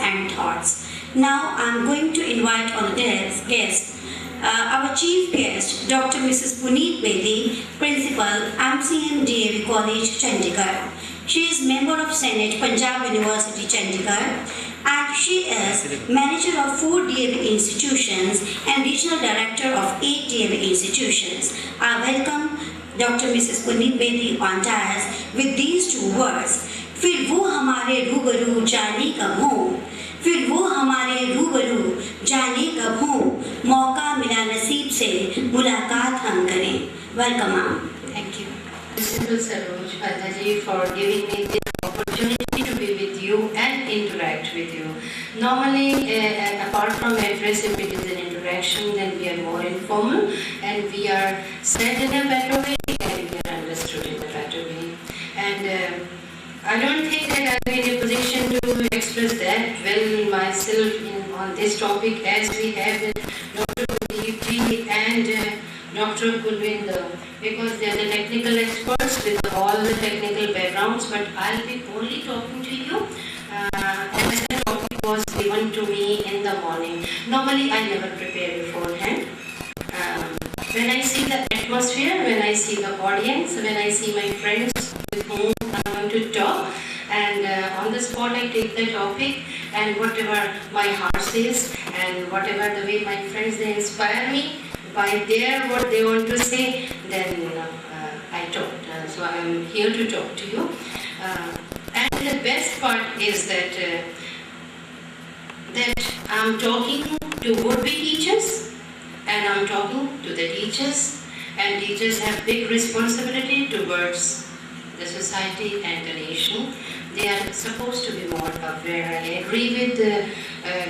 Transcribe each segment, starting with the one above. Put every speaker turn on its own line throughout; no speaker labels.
and thoughts. Now I'm going to invite on the guest, our chief guest, Dr. Mrs. Puneet Bedi, Principal, MCM DAV College, Chandigarh. She is member of Senate, Punjab University, Chandigarh, and she is manager of 4 DAV institutions and regional director of 8 DAV institutions. I welcome Dr. Mrs. Puneet Bedi on dais with these 2 words. फिर वो हमारे रूबरू जाने कब हो, फिर वो हमारे रूबरू जाने कब हो, मौका मिला नसीब से मुलाकात हम करें. Welcome, ma'am. Thank you.
Principal Saroj Bhattaji for giving me the opportunity to be with you and interact with you. Normally, apart from address, if it is an interaction, then we are more informal and we are said in a better way and we are understood in a better way. And I don't think that I am in a position to express that well myself on this topic as we have Dr. Kuldeep ji and Dr. Kulvinder, because they are the technical experts with all the technical backgrounds, but I'll be only talking to you as the topic was given to me in the morning. Normally I never prepare beforehand. When I see the atmosphere, when I see the audience, when I see my friends with whom I'm going to talk, and on the spot I take the topic and whatever my heart says and whatever the way my friends they inspire me by their what they want to say, then I talk. So I am here to talk to you. And the best part is that I am talking to would-be teachers, and I am talking to the teachers, and teachers have big responsibility towards the society and the nation. They are supposed to be more aware. I agree with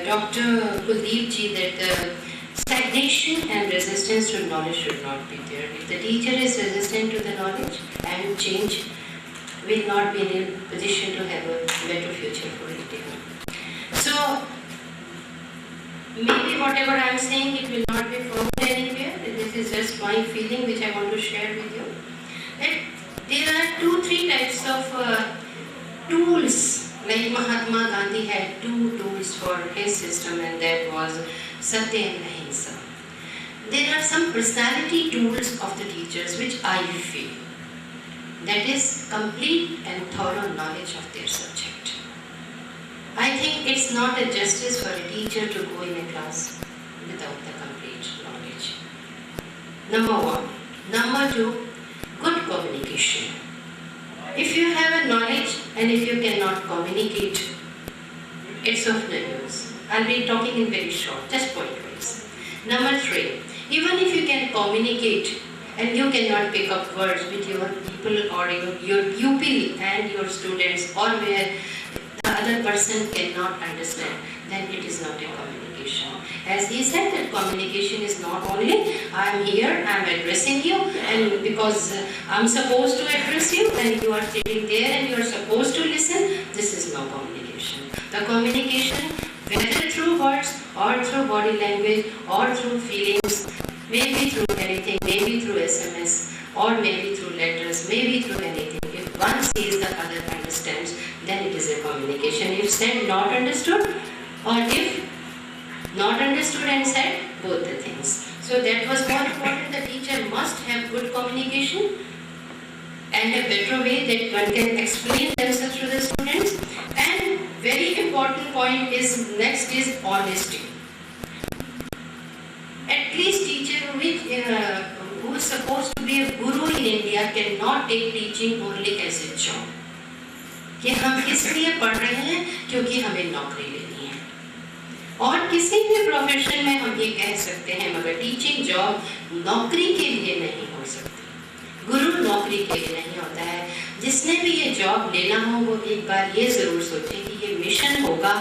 Dr. Kuldeep ji that stagnation and resistance to knowledge should not be there. If the teacher is resistant to the knowledge and change, will not be in a position to have a better future for it. So, maybe whatever I am saying, it will not be found anywhere. This is just my feeling which I want to share with you. That there are 2-3 types of tools. Like Mahatma Gandhi had 2 tools for his system, and that was Satya and Ahimsa. There are some personality tools of the teachers which I feel. That is complete and thorough knowledge of their subject. I think it's not a justice for a teacher to go in a class without the complete knowledge. Number 1. Number 2, good communication. If you have a knowledge and if you cannot communicate, it's of no use. I'll be talking in very short, just point-wise. Number 3, even if you can communicate and you cannot pick up words with your people or your pupil and your students, or where the other person cannot understand, then it is not a communication. As he said, that communication is not only I am here, I am addressing you, and because I am supposed to address you and you are sitting there and you are supposed to listen, this is no communication. The communication, whether through words or through body language or through feelings, maybe through anything, maybe through SMS or maybe through letters, maybe through anything. If one sees, the other understands, then it is a communication. If said not understood, or if not understood and said, both the things. So that was more important. The teacher must have good communication and a better way that one can explain themselves to the students. And very important point is next is honesty. At least teacher who is supposed to be a guru in India cannot take teaching only as a job. कि हम इसलिए पढ़ रहे हैं क्योंकि हमें नौकरी लेनी है, और किसी भी प्रोफेशन में हम ये कह सकते हैं, मगर टीचिंग जॉब नौकरी के लिए नहीं हो सकती, गुरु नौकरी के लिए नहीं होता है. जिसने भी ये जॉब लेना हो वो एक बार ये ज़रूर सोचे कि ये मिशन होगा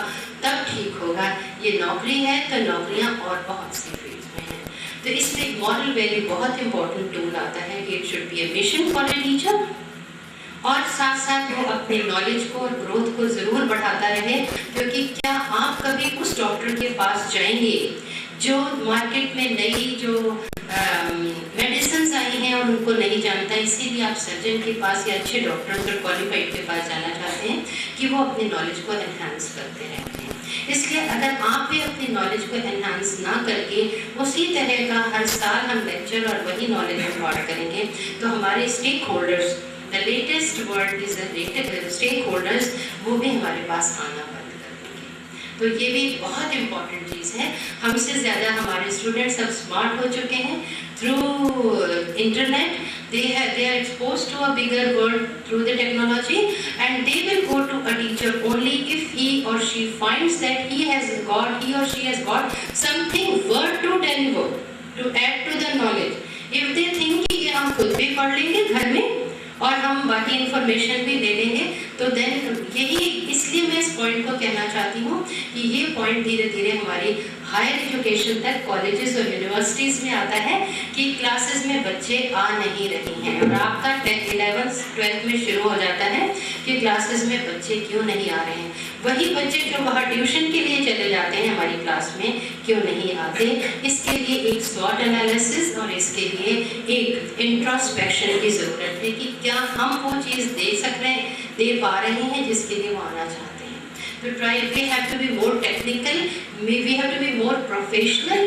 तब ठीक होगा. ये नौकरी है तो नौकरियां और बहुत सी फील्ड्स में हैं. तो इसमें मॉरल वैल्यू बहुत इंपॉर्टेंट टूल आता है कि it should be A mission for a teacher, और साथ साथ वो अपनी नॉलेज को और ग्रोथ को ज़रूर बढ़ाता रहे. क्योंकि क्या आप कभी उस डॉक्टर के पास जाएंगे जो मार्केट में नई जो मेडिसिन आई हैं और उनको नहीं जानता, इसीलिए आप सर्जन के पास या अच्छे डॉक्टर और क्वालिफाइड के पास जाना चाहते हैं कि वो अपनी नॉलेज को एनहांस करते रहते हैं. पे अपनी नॉलेज को एनहांस ना करके उसी तरह का हर साल हम लेक्चर और वही नॉलेज इम्पार्ट करेंगे, तो हमारे stakeholders, the latest word is the latest stakeholders, वो भी हमारे पास आना बंद कर देंगे। तो ये भी बहुत इम्पॉर्टेंट चीज़ है। हमसे ज़्यादा हमारे स्टूडेंट्स अब स्मार्ट हो चुके हैं through internet. they are exposed to a bigger world through the technology, and they will go to a teacher only if he or she finds that he or she has got something worth to deliver, to add to the knowledge. If they think कि ये हम खुद भी पढ़ लेंगे घर में और हम बाकी इन्फॉर्मेशन भी ले लेंगे, तो देन यही, इसलिए मैं इस पॉइंट को कहना चाहती हूँ कि ये पॉइंट धीरे धीरे हमारी हायर एजुकेशन तक कॉलेजेस और यूनिवर्सिटीज़ में आता है कि क्लासेस में बच्चे आ नहीं रहे हैं, और आपका 11th 12th में शुरू हो जाता है कि क्लासेस में बच्चे क्यों नहीं आ रहे हैं। वही बच्चे जो बाहर ट्यूशन के लिए चले जाते हैं हमारी क्लास में क्यों नहीं आते। इसके लिए एक स्वॉट एनालिसिस और इसके लिए एक इंट्रोस्पेक्शन की ज़रूरत है कि क्या हम वो चीज़ दे पा रहे हैं जिसके लिए वो आना चाहते हैं। तो we have to be more technical, we have to be more professional.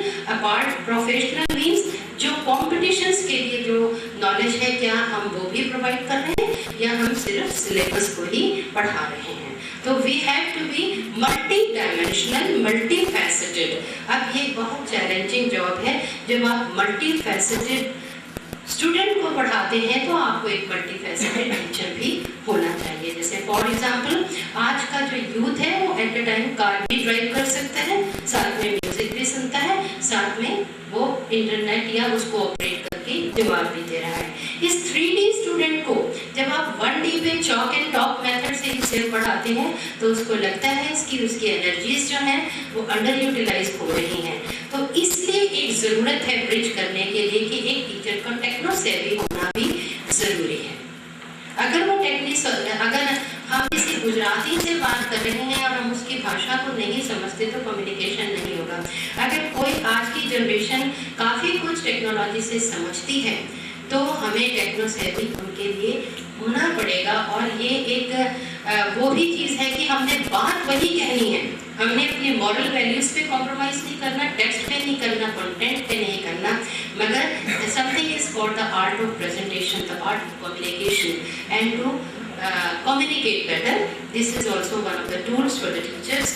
Professional means जो competitions के लिए जो knowledge है, क्या हम वो भी provide कर रहे हैं या हम सिर्फ syllabus को ही पढ़ा रहे हैं। तो we have to be multi-dimensional, multi-faceted. अब ये बहुत challenging job है। जब आप multi-faceted स्टूडेंट को पढ़ाते हैं तो आपको एक मल्टीफैसेटेड टीचर भी होना चाहिए। जैसे फॉर एग्जांपल आज का जो यूथ है वो एट अ टाइम कार भी ड्राइव कर सकता है, साथ में म्यूजिक भी सुनता है, साथ में वो इंटरनेट या उसको ऑपरेट करके जवाब भी दे रहा है। इस 3D स्टूडेंट को जब आप 1D पे चॉक एंड टॉक मेथड से इसे पढ़ाते हैं तो उसको लगता है उसकी एनर्जीज जो हैं वो अंडर यूटिलाइज हो रही हैं। तो इसलिए एक ज़रूरत है ब्रिज करने के लिए कि एक टीचर को टेक्नो सेवी होना भी ज़रूरी है। अगर हम किसी गुजराती से बात कर रहे हैं और हम उसकी भाषा को नहीं समझते तो कम्युनिकेशन नहीं होगा। अगर कोई आज की जनरेशन काफ़ी कुछ टेक्नोलॉजी से समझती है तो हमें टेक्नो सेवी उनके लिए होना पड़ेगा। और ये एक वो भी चीज़ है कि हमने बात वही कहनी है, हमने अपनी मॉरल वैल्यूज़ पे कॉम्प्रोमाइज़ नहीं करना, टेक्स्ट पे नहीं करना, कंटेंट पे नहीं करना, मगर something is for the art of presentation, the art of communication and to communicate better. This is also one of the tools for the teachers.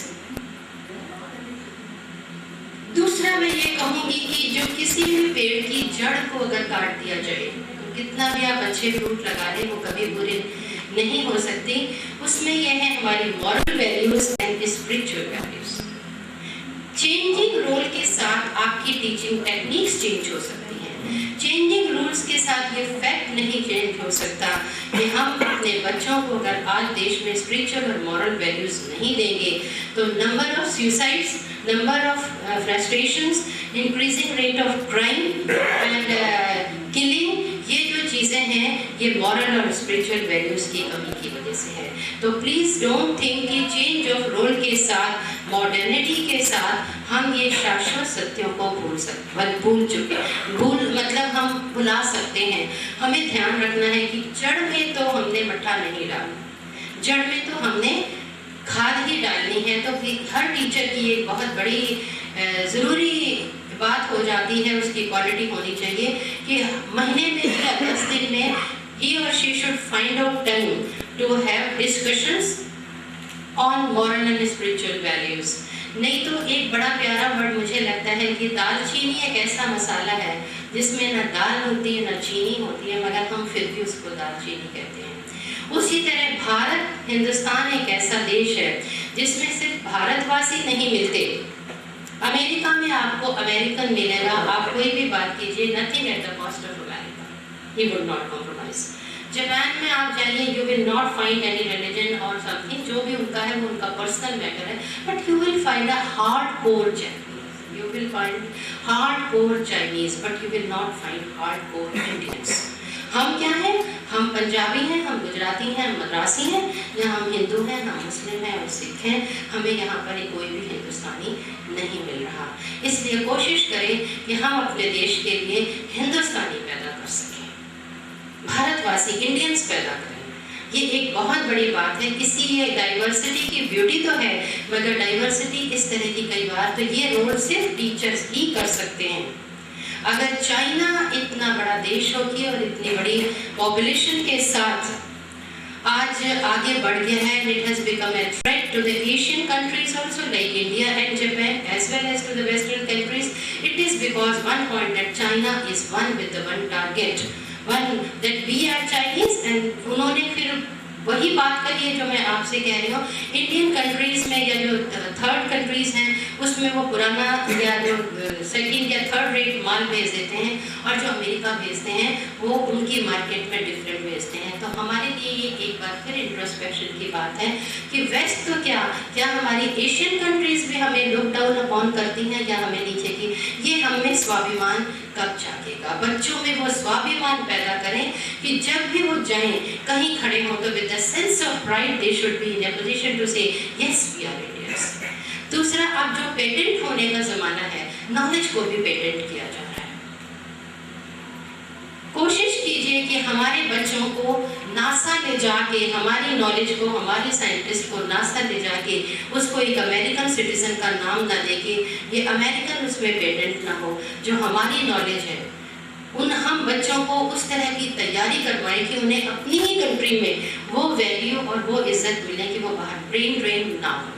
दूसरा मैं ये कहूँगी कि जो किसी भी पेड़ की जड़ को अगर काट दिया जाए तो कितना भी आप अच्छे फ्रूट लगा लें वो कभी बुरे नहीं हो सकती। उसमें यह है हमारी moral values and spiritual values. Changing role के साथ आपकी टीचिंग टेक्निक्स चेंज हो सकती हैं। चेंजिंग रूल्स के साथ ये फैक्ट नहीं चेंज हो सकता कि हम अपने बच्चों को अगर आज देश में स्पिरिचुअल और मॉरल वैल्यूज नहीं देंगे तो number of suicides, number of frustrations, increasing rate of crime and killing, ये जो चीज़ें हैं ये मॉरल और स्पिरिचुअल वैल्यूज़ की कमी की वजह से है। तो प्लीज़ डोंट थिंक कि चेंज ऑफ रोल के साथ, मॉडर्निटी के साथ हम ये शाश्वत सत्यों को हम भुला सकते हैं। हमें ध्यान रखना है कि जड़ में तो हमने मट्ठा नहीं डालना, जड़ में तो हमने खाद ही डालनी है। तो हर टीचर की एक बहुत बड़ी ज़रूरी बात हो जाती है, उसकी क्वालिटी होनी चाहिए कि महीने में या 10 दिन में he or she should find out time to have discussions on moral and spiritual values। नहीं तो एक बड़ा प्यारा वर्ड मुझे लगता है कि दालचीनी एक ऐसा मसाला है जिसमें ना दाल होती है ना चीनी होती है, मगर हम फिर भी उसको दालचीनी कहते हैं। उसी तरह भारत, हिंदुस्तान एक ऐसा देश है जिसमें सिर्फ भारतवासी नहीं मिलते। अमेरिका में आपको अमेरिकन मिलेगा, आप कोई भी बात कीजिए, nothing at the cost of America, he would not compromise. Japan में आप जाइए, you will not find any religion और समथिंग, जो भी उनका है वो उनका पर्सनल मैटर है, but you will find a hardcore Japanese, you will find hardcore Chinese, but you will not find hardcore Indians. हम क्या हैं? हम पंजाबी हैं, हम गुजराती हैं, हम मद्रासी हैं, या हम हिंदू हैं, हम मुस्लिम हैं और सिख हैं। हमें यहाँ पर कोई भी हिंदुस्तानी नहीं मिल रहा। इसलिए कोशिश करें कि हम अपने देश के लिए हिंदुस्तानी पैदा कर सकें, भारतवासी इंडियंस पैदा करें। ये एक बहुत बड़ी बात है। इसीलिए डाइवर्सिटी की ब्यूटी तो है, मगर डाइवर्सिटी इस तरह की कई बार तो ये रोल सिर्फ टीचर्स ही कर सकते हैं। अगर चाइना इतना बड़ा देश होगी और इतनी बड़ी पॉपुलेशन के साथ आज आगे बढ़ गया है, it has become a threat to the Asian countries also like India and Japan as well as to the western countries, it is because one point that China is one with the one target, one that we are Chinese. And उन्होंने फिर वही बात करी है जो मैं आपसे कह रही हूँ, इंडियन कंट्रीज में या जो थर्ड कंट्रीज हैं उसमें वो पुराना या जो सेकंड या थर्ड रेट माल भेज देते हैं, और जो अमेरिका भेजते हैं वो उनकी मार्केट में डिफरेंट भेजते हैं। तो हमारे लिए ये एक बार फिर इंट्रोस्पेक्शन की बात है कि वेस्ट तो क्या हमारी एशियन कंट्रीज भी हमें लुक डाउन अपॉन करती हैं या हमें नीचे की, ये हमें स्वाभिमान कब जागेगा? बच्चों में वो स्वाभिमान पैदा करें कि जब भी वो जाएं कहीं खड़े हों तो with the sense of pride they should be in a position to say yes we are Indians. दूसरा, अब जो पेटेंट होने का जमाना है, नॉलेज को भी पेटेंट किया जा रहा है। कोशिश कीजिए कि हमारे बच्चों को नासा ले जाके, हमारी नॉलेज को, हमारे साइंटिस्ट को नासा ले जाके उसको एक अमेरिकन सिटीजन का नाम ना देके ये अमेरिकन उसमें पेटेंट ना हो, जो हमारी नॉलेज है हम बच्चों को उस तरह की तैयारी करवाएं कि उन्हें अपनी ही कंट्री में वो वैल्यू और वो इज्जत मिले कि वो बाहर ब्रेन ड्रेन ना हो।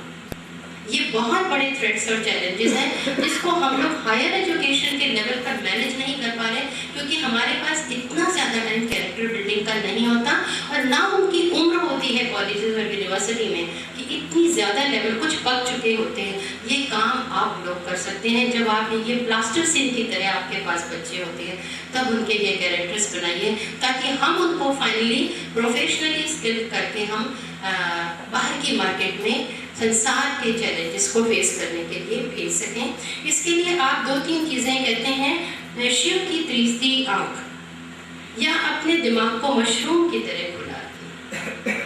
ये बहुत बड़े थ्रेट्स और चैलेंजेस हैं जिसको हम लोग हायर एजुकेशन के लेवल पर मैनेज नहीं कर पा रहे, क्योंकि हमारे पास इतना ज़्यादा टाइम कैरेक्टर बिल्डिंग का नहीं होता और ना उनकी उम्र होती है कॉलेजेस और यूनिवर्सिटी में कि इतनी ज़्यादा लेवल कुछ पक चुके होते हैं। ये काम आप लोग कर सकते हैं जब आप ये प्लास्टर सीन की तरह आपके पास बच्चे होते हैं, तब उनके लिए कैरेक्टर्स बनाइए ताकि हम उनको फाइनली प्रोफेशनली स्किल करके हम बाहर की मार्केट में संसार के चैलेंजेस को फेस करने के लिए भेज सकें। इसके लिए आप 2-3 चीज़ें कहते हैं, शिव की तीसरी आंख या अपने दिमाग को मशरूम की तरह खुला रखें।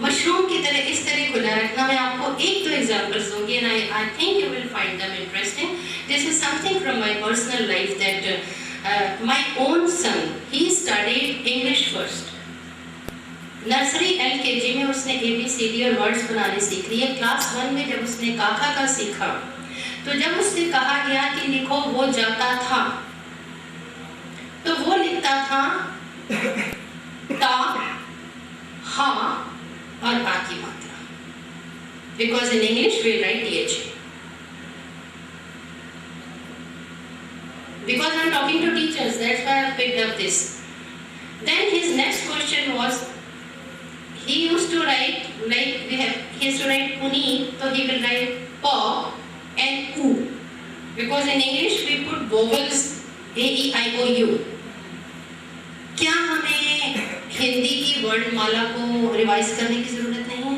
मशरूम की तरह इस तरह खुला रखना, मैं आपको 1-2 एग्जांपल्स दूंगी and I think you will find them interesting. This is something from my personal life that my own son, he studied English first. Nursery LKG में उसने ABCD और वर्ड्स बनाने सीख लिए। क्लास 1 में जब उसने काका का सीखा तो जब उससे कहा गया कि लिखो वो जाता था, तो वो लिखता था ता, हा और आ की मात्रा, because in English we write TH। Because I'm talking to teachers, that's why I picked up this. Then his next question was, he used to write like he used to write Puneet, so he will write pa and u, because in English we put vowels A-E-I-O-U. क्या हमें हिंदी की वर्णमाला को revise करने की जरूरत नहीं है?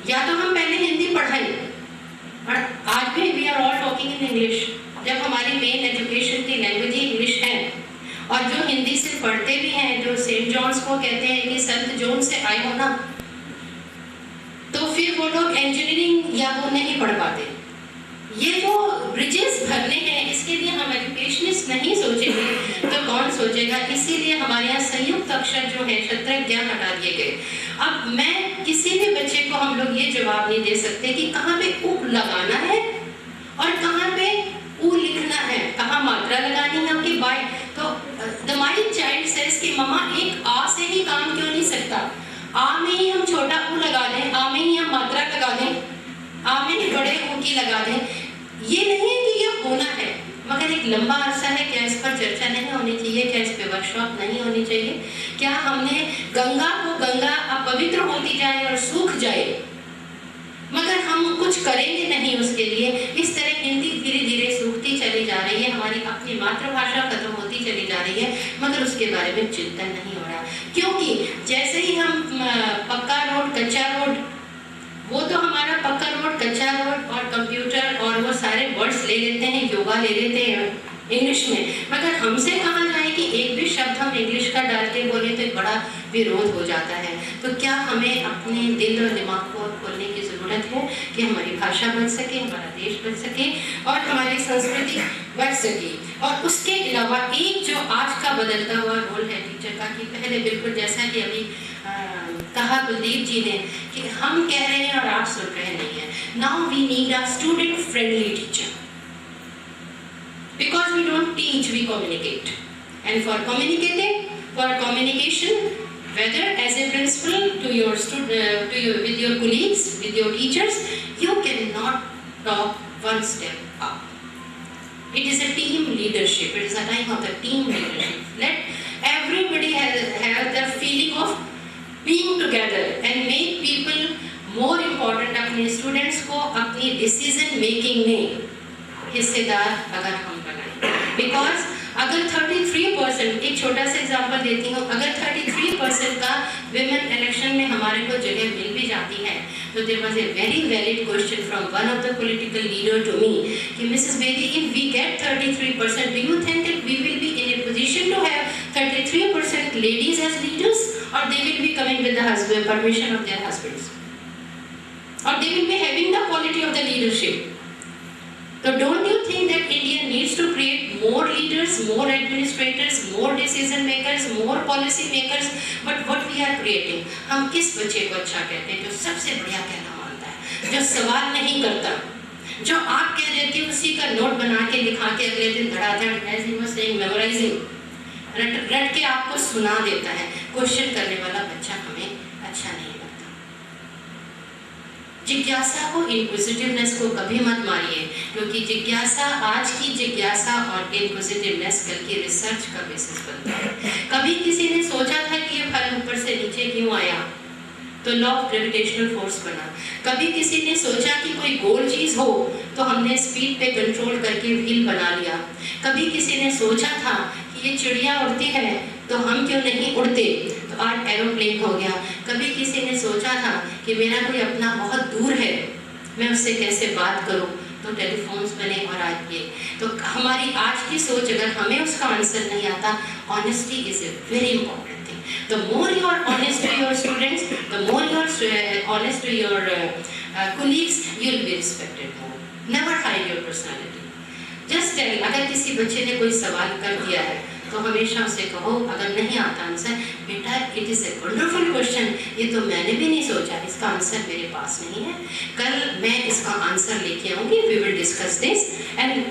या तो हम पहले हिंदी पढ़ाएं, और आज भी we are all talking in English, जब हमारी मेन एजुकेशन की लैंग्वेज ही इंग्लिश है, और जो हिंदी से पढ़ते भी हैं, जो सेंट जॉन्स को कहते हैं कि संत जॉन से आए हो ना, तो फिर वो लोग इंजीनियरिंग या वो नहीं पढ़ पाते। ये जो ब्रिजेस भरने हैं, इसके लिए हम एजुकेशनिस्ट नहीं सोचेंगे तो कौन सोचेगा? इसीलिए हमारे यहाँ संयुक्त अक्षर जो है क्षत्रज्ञ ज्ञान हटा दिए गए। अब मैं किसी भी बच्चे को हम लोग ये जवाब नहीं दे सकते कि कहाँ पे उ लगाना है और कहाँ पे उ लिखना है, कहाँ मात्रा लगानी है आपकी बाय। तो द माय चाइल्ड सेज कि मम्मा एक आ से ही काम क्यों नहीं सकता? आ में ही हम छोटा उ लगा दें, आ में ही हम मात्रा लगा दें, आ में ही बड़े उ की लगा दें। ये नहीं है कि ये होना है, मगर एक लंबा अरसा है, क्या इस पर चर्चा नहीं होनी चाहिए? क्या इस पे वर्कशॉप नहीं होनी चाहिए? क्या हमने गंगा को गंगा अपवित्र होती जाए और सूख जाए, मगर हम कुछ करेंगे नहीं उसके लिए? इस तरह हिंदी धीरे धीरे सूखती चली जा रही है, हमारी अपनी मातृभाषा खत्म होती चली जा रही है, मगर उसके बारे में चिंतन नहीं हो रहा। क्योंकि जैसे ही हम पक्का रोड कच्चा रोड, वो तो हमारा पक्का रोड कच्चा रोड और कंप्यूटर और वो सारे वर्ड्स ले लेते हैं, योगा ले लेते हैं इंग्लिश में, मगर हमसे कहा जाए कि एक भी शब्द हम इंग्लिश का डाल के बोले तो एक बड़ा विरोध हो जाता है। तो क्या हमें अपने दिल और दिमाग को खोलने की ज़रूरत है कि हमारी भाषा बढ़ सके, हमारा देश बढ़ सके और हमारी संस्कृति बढ़ सके। और उसके अलावा एक जो आज का बदलता हुआ रोल है टीचर का, कि पहले बिल्कुल जैसा कि अभी कहा कुलदीप जी ने कि हम कह रहे हैं और आप सुन रहे नहीं हैं। Now we need a student friendly teacher, because we don't teach, we communicate, and for communicating, for communication, whether as a principal to your student, with your colleagues, with your teachers, you cannot talk one step up. It is a team leadership. It is a time of the team leadership. Let everybody have the feeling of being together and make people more important. अपने students को अपनी decision making में हिस्सेदार अगर हम बनाएं, because अगर 33%, एक छोटा सा एग्जांपल देती हूँ, अगर 33% का विमेन इलेक्शन में हमारे को जगह मिल भी जाती है, तो there was a very valid question from one of the political leader to me कि Mrs Bedi, if we get 33%, do you think that we will be in a position to have 33% ladies as leaders, और they will be coming with the husband permission of their husbands, और they will be having the quality of the leadership? So don't you think that India needs to create more leaders, more administrators, more decision makers, more policy makers? But what we are creating, हम किस बच्चे को अच्छा कहते हैं? जो सबसे बढ़िया कहना मानता है, जो सवाल नहीं करता, जो आप कह देते हो उसी का नोट बना के लिखा के अगले दिन धड़ाधड़ as he was saying memorizing, रट के आपको सुना देता है। क्वेश्चन करने वाला बच्चा हमें अच्छा नहीं लगता। जिज्ञासा को, इंक्विजिटिवनेस को कभी मत मारिए, क्योंकि जिज्ञासा, आज की जिज्ञासा और इंक्विजिटिवनेस कल की रिसर्च का बेसिस बनता है। कभी किसी ने सोचा था कि ये फल ऊपर से नीचे क्यों आया, तो लॉ ऑफ ग्रेविटेशनल फोर्स बना। कभी किसी ने सोचा कि कोई गोल चीज हो, तो हमने स्पीड पे कंट्रोल करके व्हील बना लिया। कभी किसी ने सोचा था कि ये चिड़िया उड़ती है, तो हम क्यों नहीं उड़ते, तो आज एरोप्लेन हो गया। कभी किसी ने सोचा था कि मेरा कोई अपना बहुत दूर है, मैं उससे कैसे बात करूं, तो टेलीफोन्स बने और आज ये। तो हमारी आज की सोच, अगर हमें उसका आंसर नहीं आता, honesty is a very important thing. The more you are honest to your students, the more you are honest to your colleagues, you will be respected more. Never hide your personality. Just tell, अगर किसी बच्चे ने कोई सवाल कर दिया है, तो हमेशा उसे कहो, अगर नहीं आता आंसर, बेटा it is a wonderful question, ये तो मैंने भी नहीं सोचा, इसका आंसर मेरे पास नहीं है, कल मैं इसका आंसर लेके आऊँगी, we will discuss this, and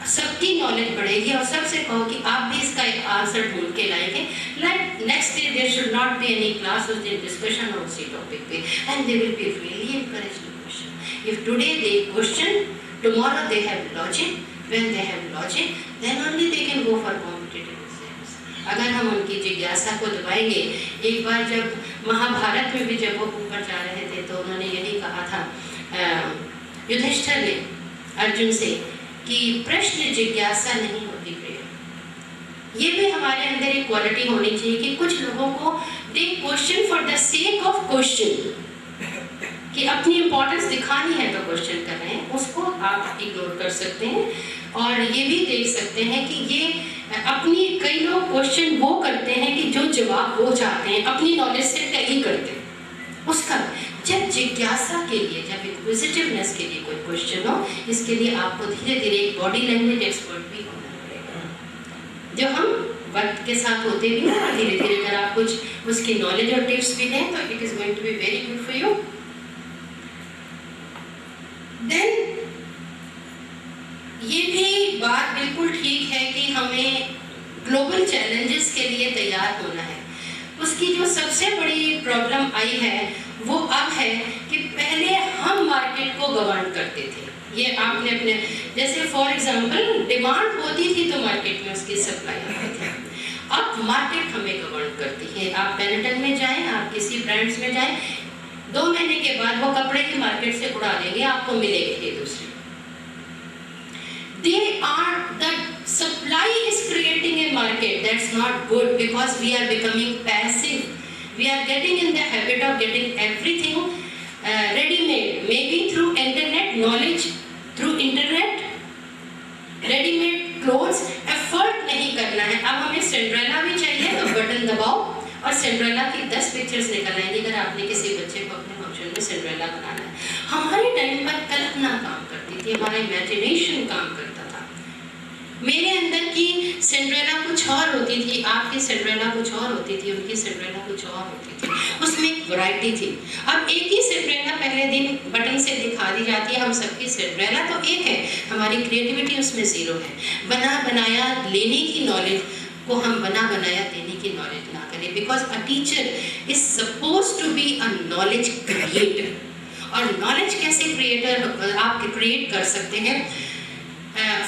सबकी नॉलेज बढ़ेगी। और सबसे कहो कि आप भी इसका एक आंसर ढूंढ के लाएंगे। Like next day there should not be any class उस दिन डिस्कशन ऑन उसी टॉपिक पे, and they will be really encouraged to question. If today they question, tomorrow they have logic, when they have logic, then only they can go for competitive exams. अगर हम उनकी जिज्ञासा को दबाएंगे, एक बार जब महाभारत में भी जब वो ऊपर जा रहे थे, तो उन्होंने यही कहा था युधिष्ठिर ने अर्जुन से कि प्रश्न जिज्ञासा नहीं होती प्रिय। ये भी हमारे अंदर एक क्वालिटी होनी चाहिए कि कुछ लोगों को they question for the sake of question, कि अपनी इंपॉर्टेंस दिखानी है तो क्वेश्चन कर रहे हैं, उसको आप इग्नोर कर सकते हैं। और ये भी देख सकते हैं कि ये अपनी, कई लोग क्वेश्चन वो करते हैं कि जो जवाब वो चाहते हैं, अपनी नॉलेज से टैली करते हैं उसका। जब जिज्ञासा के लिए, जब इंक्विजिटिवनेस के लिए कोई क्वेश्चन हो, इसके लिए आपको धीरे धीरे एक बॉडी लैंग्वेज एक्सपर्ट भी होना पड़ेगा। जो हम वक्त के साथ होते भी हैं, धीरे धीरे अगर आप कुछ उसकी नॉलेज और टिप्स भी दें, तो it is going to be very good for you. देन ये भी बात बिल्कुल ठीक है कि हमें ग्लोबल चैलेंजेस के लिए तैयार होना है। उसकी जो सबसे बड़ी प्रॉब्लम आई है वो अब है कि पहले हम मार्केट को गवर्न करते थे। ये आपने अपने, जैसे फॉर एग्जांपल डिमांड होती थी तो मार्केट में उसकी सप्लाई होती थी। अब मार्केट हमें गवर्न करती है। आप पेनेटन में जाएं, आप किसी ब्रांड्स में जाएं, 2 महीने के बाद वो कपड़े की मार्केट से उड़ा देंगे, आपको मिलेगी ये दूसरी। They are, the supply is creating a market. That's not good, because we are becoming passive. We are getting in the habit of getting everything ready-made, maybe through internet knowledge, through internet, ready-made clothes. Effort नहीं करना है। अब हमें Cinderella भी चाहिए तो button दबाओ और सिंड्रेला की 10 पिक्चर्स निकल आएंगी, अगर आपने किसी बच्चे को अपने फंक्शन में सिंड्रेला बनाना है। हमारे टाइम कल्पना काम करती थी, हमारा इमेजिनेशन काम करता था। मेरे अंदर की सिंड्रेला कुछ और होती थी, आपकी सिंड्रेला कुछ और होती थी, उनकी सिंड्रेला कुछ और होती थी, उसमें एक वैरायटी थी। अब एक ही सिंड्रेला पहले दिन बटन से दिखा दी जाती है, हम सबकी सिंड्रेला तो एक है, हमारी क्रिएटिविटी उसमें ज़ीरो है। बना बनाया लेने की नॉलेज को हम बना बनाया देने की नॉलेज ना करें, because a teacher is suppose to be a knowledge creator. और नॉलेज कैसे क्रिएटर आप क्रिएट कर सकते हैं?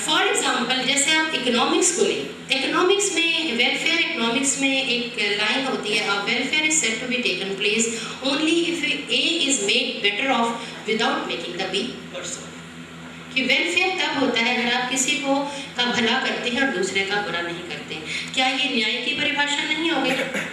फॉर एग्जाम्पल, जैसे आप इकोनॉमिक्स को लें, इकोनॉमिक्स में वेलफेयर इकोनॉमिक्स में एक लाइन होती है, welfare is said to be taken place only if A is made better off without making the B worse off. कि वेलफेयर तब होता है अगर आप किसी को का भला करते हैं और दूसरे का बुरा नहीं करते। क्या ये न्याय की परिभाषा नहीं हो गई?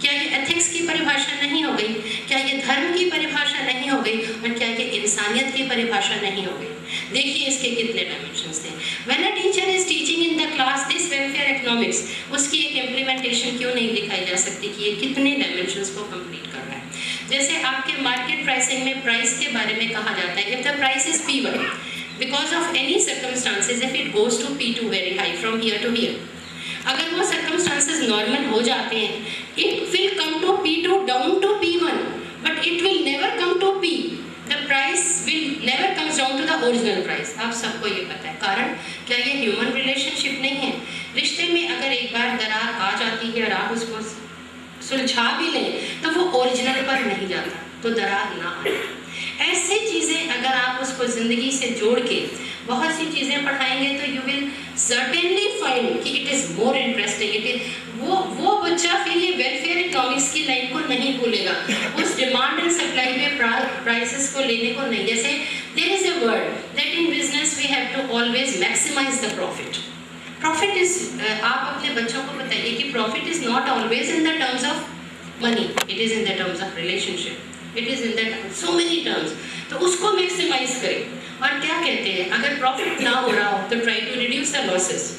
क्या ये एथिक्स की परिभाषा नहीं हो गई? क्या ये धर्म की परिभाषा नहीं हो गई? और क्या ये इंसानियत की परिभाषा नहीं हो गई? देखिए इसके कितने डायमेंशंस हैं। When a teacher is teaching in the class this welfare economics, उसकी एक इम्प्लीमेंटेशन क्यों नहीं दिखाई जा सकती कि ये कितने डायमेंशंस को कंप्लीट कर रहा है? जैसे आपके मार्केट प्राइसिंग में प्राइस के बारे में कहा जाता है, if the price is P1 because of any circumstances, if it goes to P2 very high from here to here, अगर वो सर्कमस्टांसेस नॉर्मल हो जाते हैं, it will come to P2 down to P1, but it will never come to P। The price will never comes down to the original price. आप सबको ये पता है। कारण क्या? ये ह्यूमन रिलेशनशिप नहीं है। रिश्ते में अगर एक बार दरार आ जाती है और आप उसको सुलझा भी लें तो वो ओरिजिनल पर नहीं जाता, तो दरार ना आए। ऐसी चीज़ें अगर आप उसको ज़िंदगी से जोड़ के बहुत सी चीज़ें पढ़ाएंगे तो यू विल सर्टेनली फाइंड कि it is more interesting. It is वो बच्चा फिर ये वेलफेयर इकोनॉमिक्स की लाइन को नहीं भूलेगा, उस डिमांड एंड सप्लाई में प्राइसेस को लेने को नहीं। जैसे there is a word that in business we have to always maximise the profit. Profit is, आप अपने बच्चों को बताइए कि profit is not always in the terms of money, it is in the terms of relationship, it is in the so many terms. तो उसको maximise करें। और क्या कहते हैं, अगर प्रॉफिट ना हो रहा हो तो try to reduce the losses.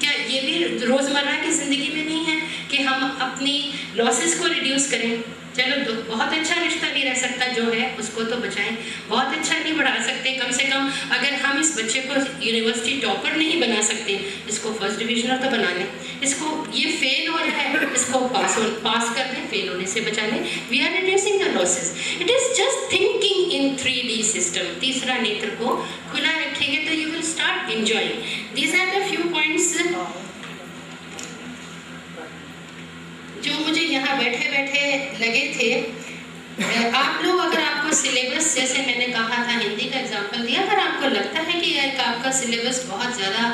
क्या ये भी रोजमर्रा की जिंदगी में नहीं है कि हम अपनी लॉसेस को रिड्यूस करें? चलो बहुत अच्छा रिश्ता नहीं रह सकता जो है उसको तो बचाएं, बहुत अच्छा नहीं बढ़ा सकते, कम से कम अगर हम इस बच्चे को यूनिवर्सिटी टॉपर नहीं बना सकते, इसको फर्स्ट डिविजनर तो बना लें, इसको ये फेल हो रहा है इसको पास कर दें, फेल होने से बचा लें। We are reducing the losses. It is just thinking in 3D system. तीसरा नेत्र को खुला रखेंगे तो you will start enjoying. These are the few points जो मुझे यहाँ बैठे बैठे लगे थे। आप लोग अगर आपको सिलेबस, जैसे मैंने कहा था हिंदी का एग्जांपल दिया, अगर आपको लगता है कि आपका सिलेबस बहुत ज़्यादा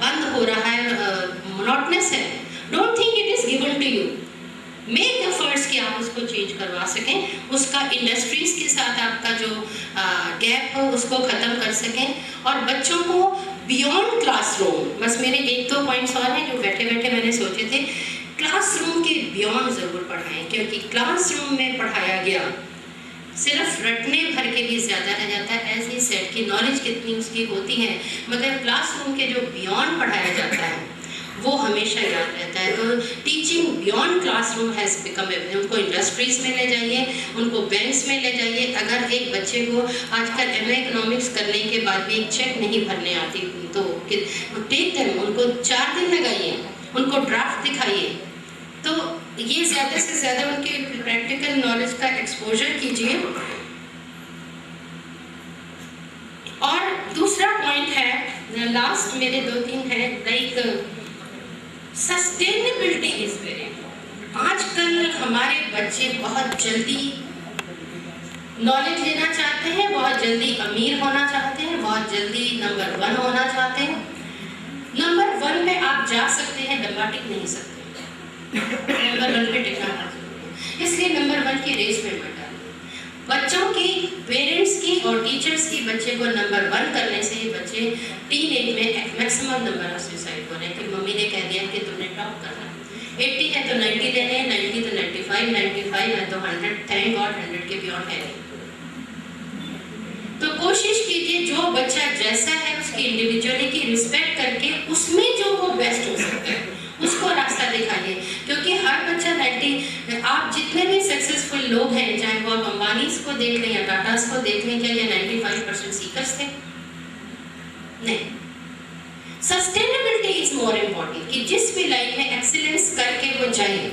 बंद हो रहा है, मोनोटनस है, don't think it is given to you. Make efforts कि आप उसको चेंज करवा सकें, उसका इंडस्ट्रीज़ के साथ आपका जो गैप हो उसको ख़त्म कर सकें, और बच्चों को बियॉन्ड क्लासरूम, बस मेरे 1-2 पॉइंट्स और हैं जो बैठे बैठे मैंने सोचे थे, क्लासरूम के बियॉन्ड ज़रूर पढ़ाएं, क्योंकि क्लासरूम में पढ़ाया गया सिर्फ रटने भर के भी ज़्यादा रह जाता है। ऐसी सेट की नॉलेज कितनी उसकी होती है, मगर क्लासरूम के जो बियॉन्ड पढ़ाया जाता है वो हमेशा याद रहता है। तो teaching beyond classroom has become a, उनको इंडस्ट्रीज़ में ले जाइए, उनको बैंक्स में ले जाइए। अगर एक बच्चे को आजकल MA इकोनॉमिक्स करने के बाद भी एक चेक नहीं भरने आती तो टेक देम, उनको 4 दिन लगाइए, उनको ड्राफ्ट दिखाइए, तो ये ज़्यादा से ज़्यादा उनके प्रैक्टिकल नॉलेज का एक्सपोजर कीजिए। और दूसरा पॉइंट है, लास्ट मेरे 2-3 है, like sustainability is very important. आजकल हमारे बच्चे बहुत जल्दी नॉलेज लेना चाहते हैं, बहुत जल्दी अमीर होना चाहते हैं, बहुत जल्दी नंबर 1 होना चाहते हैं। नंबर 1 पे आप जा सकते हैं, लंबा टिक नहीं सकते। नंबर 1 पे टिकना है, इसलिए नंबर 1 की रेस में मत डालिए। बच्चों की, पेरेंट्स की और टीचर्स की बच्चे को नंबर 1 करने से ही बच्चे टीन एज में मैक्सिमम नंबर ऑफ सुसाइड हो रहे हैं कि मम्मी ने कह दिया कि तुमने टॉप करना है, 80 है तो 90 लेने हैं, 90 तो 95, 95 है तो 100, थैंक गॉड 100 के बियॉन्ड है नहीं। तो कोशिश कीजिए जो बच्चा जैसा है उसकी इंडिविजुअलिटी रिस्पेक्ट करके उसमें जो वो बेस्ट हो सकता है उसको रास्ता दिखाइए, क्योंकि हर बच्चा 90, आप जितने भी सक्सेसफुल लोग हैं, चाहे वो आप अंबानीज को देख लें या टाटास को देख लें, क्या ये 95% सीकर्स थे? नहीं। सस्टेनेबिलिटी इज मोर इम्पोर्टेंट, कि जिस भी लाइन में एक्सीलेंस करके वो जाए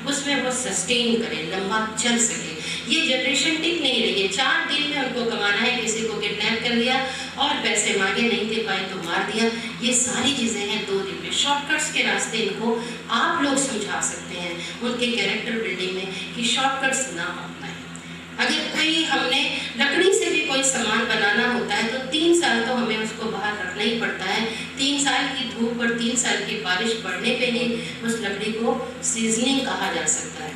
उसमें वो सस्टेन करे, लंबा चल सके। ये जनरेशन टिक नहीं रही है, 4 दिन में उनको कमाना है, किसी को किडनैप कर लिया और पैसे मांगे, नहीं दे पाए तो मार दिया। ये सारी चीज़ें हैं 2 दिन में। शॉर्टकट्स के रास्ते इनको आप लोग समझा सकते हैं उनके कैरेक्टर बिल्डिंग में, कि शॉर्टकट्स ना अपनाएं। अगर कोई हमने लकड़ी से भी कोई सामान बनाना होता है तो 3 साल तो हमें उसको बाहर रखना ही पड़ता है। 3 साल की धूप और 3 साल की बारिश पड़ने पे ही उस लकड़ी को सीजनिंग कहा जा सकता है,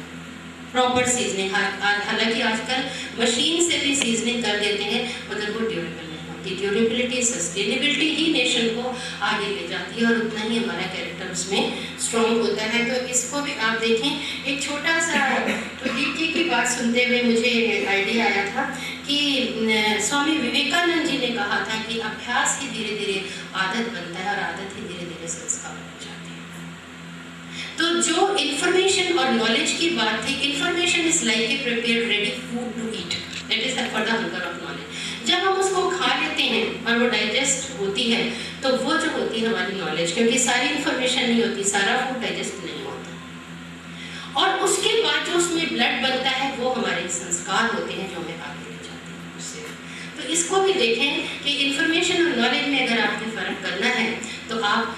प्रॉपर सीजनिंग। हालांकि आजकल मशीन से भी सीजनिंग कर देते हैं, मगर वो ड्यूरेबल नहीं होती। ड्यूरेबिलिटी, सस्टेनेबिलिटी ही नेशन को आगे ले जाती है और उतना ही हमारा कैरेक्टर उसमें स्ट्रॉन्ग होता है। तो इसको भी आप देखें, एक छोटा सा तो डीटी की बात सुनते हुए मुझे आइडिया आया था कि स्वामी विवेकानंद जी ने कहा था कि अभ्यास ही धीरे धीरे आदत बनता है और आदत ही धीरे धीरे संस्कार बन जाती है। तो जो इन्फॉर्मेशन और नॉलेज की बात थी, information is like a prepared ready food to eat, that is for the hunger of knowledge. जब हम उसको खा लेते हैं और वो डाइजेस्ट होती है तो वो जो होती है हमारी नॉलेज, क्योंकि सारी इन्फॉर्मेशन नहीं होती, सारा फूड डाइजेस्ट नहीं होता, और उसके बाद जो उसमें ब्लड बनता है वो हमारे संस्कार होते हैं जो हमें आगे ले जाते हैं उससे। तो इसको भी देखें कि इन्फॉर्मेशन और नॉलेज में अगर आपने फ़र्क करना है तो आप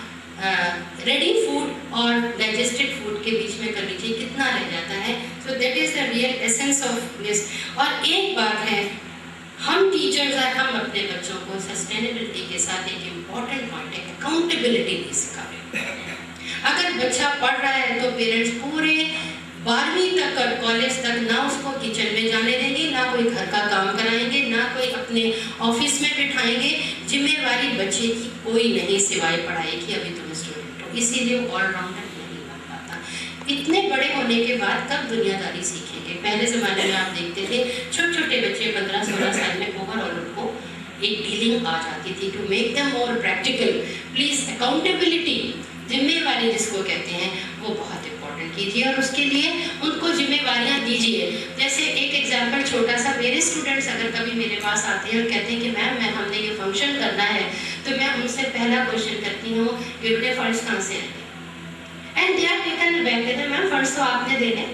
रेडी फूड और डाइजेस्टेड फूड के बीच में कर लीजिए, कितना रह जाता है। So that is the real essence of this. और एक बात है, हम टीचर्स हैं, हम अपने बच्चों को सस्टेनेबिलिटी के साथ एक इम्पॉर्टेंट पॉइंट है, अकाउंटेबिलिटी भी सिखाएं। अगर बच्चा पढ़ रहा है तो पेरेंट्स पूरे 12वीं तक और कॉलेज तक ना उसको किचन में जाने देंगे, ना कोई घर का काम कराएंगे, ना कोई अपने ऑफिस में बिठाएंगे। जिम्मेवारी बच्चे की कोई नहीं सिवाय पढ़ाई की, अभी तुम स्टूडेंट हो, इसीलिए वो ऑलराउंडर नहीं बन पाता। इतने बड़े होने के बाद कब दुनियादारी सीखेंगे? पहले ज़माने में आप देखते थे छोटे छोटे बच्चे 15-16 साल में ओवरऑल उनको एक डीलिंग आ जाती थी to make them more practical. Please accountability, जिम्मेवारी जिसको कहते हैं, वो बहुत इम्पोर्टेंट कीजिए और उसके लिए उनको जिम्मेवारियां दीजिए। जैसे एक एग्जांपल छोटा सा, मेरे स्टूडेंट्स अगर कभी मेरे पास आते हैं और कहते हैं कि मैम हमने ये फंक्शन करना है, तो मैं उनसे पहला क्वेश्चन करती हूँ कि बेटे फंड्स कहाँ से आएंगे? And they are taken back, कहते हैं मैम फंड्स तो आपने देने।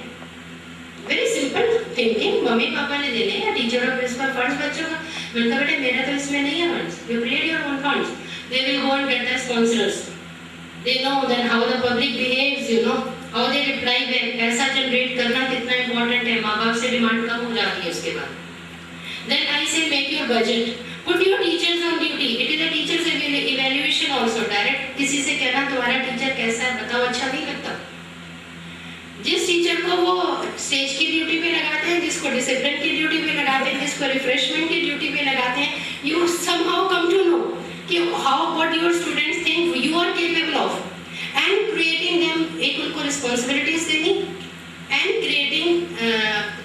Very simple thinking, mummy papa ने देने या टीचर और प्रिंसिपल फंड्स बच्चों का। मैंने कहा बेटे मेरा तो इसमें नहीं है funds, you create your own funds, they will go and get the sponsors, they know then how the public behaves, you know how they reply back। पैसा जनरेट करना कितना इम्पोर्टेंट है, माँ बाप से डिमांड कम हो जाती है उसके बाद। then I say make your budget, put your teachers on duty, it is a teachers evaluation also। Direct किसी से कहना तुम्हारा टीचर कैसा है बताओ, अच्छा नहीं लगता। जिस टीचर को वो स्टेज की ड्यूटी पे लगाते हैं, जिसको डिसिप्लिन की ड्यूटी पे लगाते हैं, जिसको रिफ्रेशमेंट की ड्यूटी पे लगाते हैं, you somehow come to know कि how what your students think you are capable of, and creating them, एक उनको responsibilities देनी and creating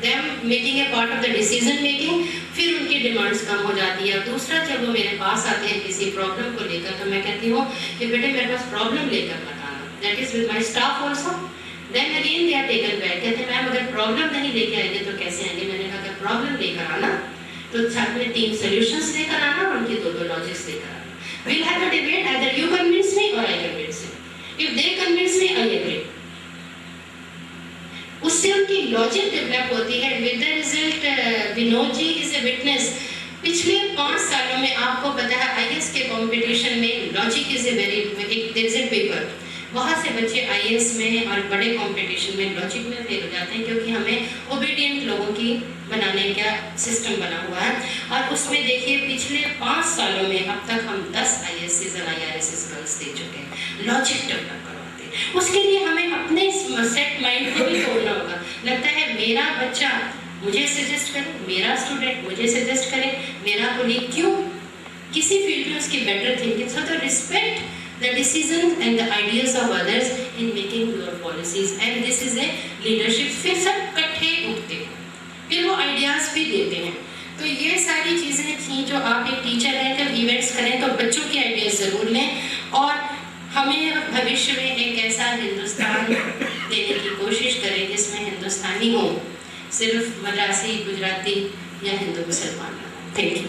them making a part of the decision making। फिर उनकी डिमांड्स कम हो जाती है। और दूसरा, जब वो मेरे पास आते हैं किसी प्रॉब्लम को लेकर, तो मैं कहती हूँ कि बेटे मेरे पास प्रॉब्लम लेकर मत आना, that is with my staff also. Then again they are taken back, कहते हैं मैम अगर प्रॉब्लम नहीं लेके आएंगे तो कैसे आएंगे? मैंने कहा अगर प्रॉब्लम लेकर आना तो साथ में 3 सॉल्यूशंस लेकर आना और उनके 2 लॉजिक्स लेकर आना। We'll have a debate, either you convince me or I convince you. If they convince me, I agree. उससे उनकी लॉजिक डेवलप होती है। With the result, Vinod ji is a witness। पिछले 5 सालों में आपको पता है IAS के कंपटीशन में logic is a very, there is a paper, बहुत से बच्चे IAS में और बड़े कंपटीशन में लॉजिक में फेल हो जाते हैं, क्योंकि हमें ओबीडियंट लोगों की बनाने का सिस्टम बना हुआ है। और उसमें देखिए पिछले 5 सालों में अब तक हम 10 IASs और IRSs गर्ल्स दे चुके हैं, लॉजिक डेवलप करवाते हैं। उसके लिए हमें अपने सेट माइंड को भी तोड़ना होगा। लगता है मेरा बच्चा मुझे सजेस्ट करे, मेरा स्टूडेंट मुझे सजेस्ट करे, मेरा कोलीग, क्यों? किसी फील्ड में उसकी बेटर थिंकिंग, सो तो respect the decisions and the ideas of others in making your policies, and this is a leadership। फिर सब इकट्ठे उठते हैं, फिर वो आइडियाज भी देते हैं। तो ये सारी चीज़ें थी जो आप एक टीचर हैं, जब इवेंट्स करें तो बच्चों के आइडियाज ज़रूर लें। और हमें भविष्य में एक ऐसा हिंदुस्तान देने की कोशिश करें जिसमें हिंदुस्तानी हो, सिर्फ मद्रासी, गुजराती या हिंदू मुसलमान। Thank you.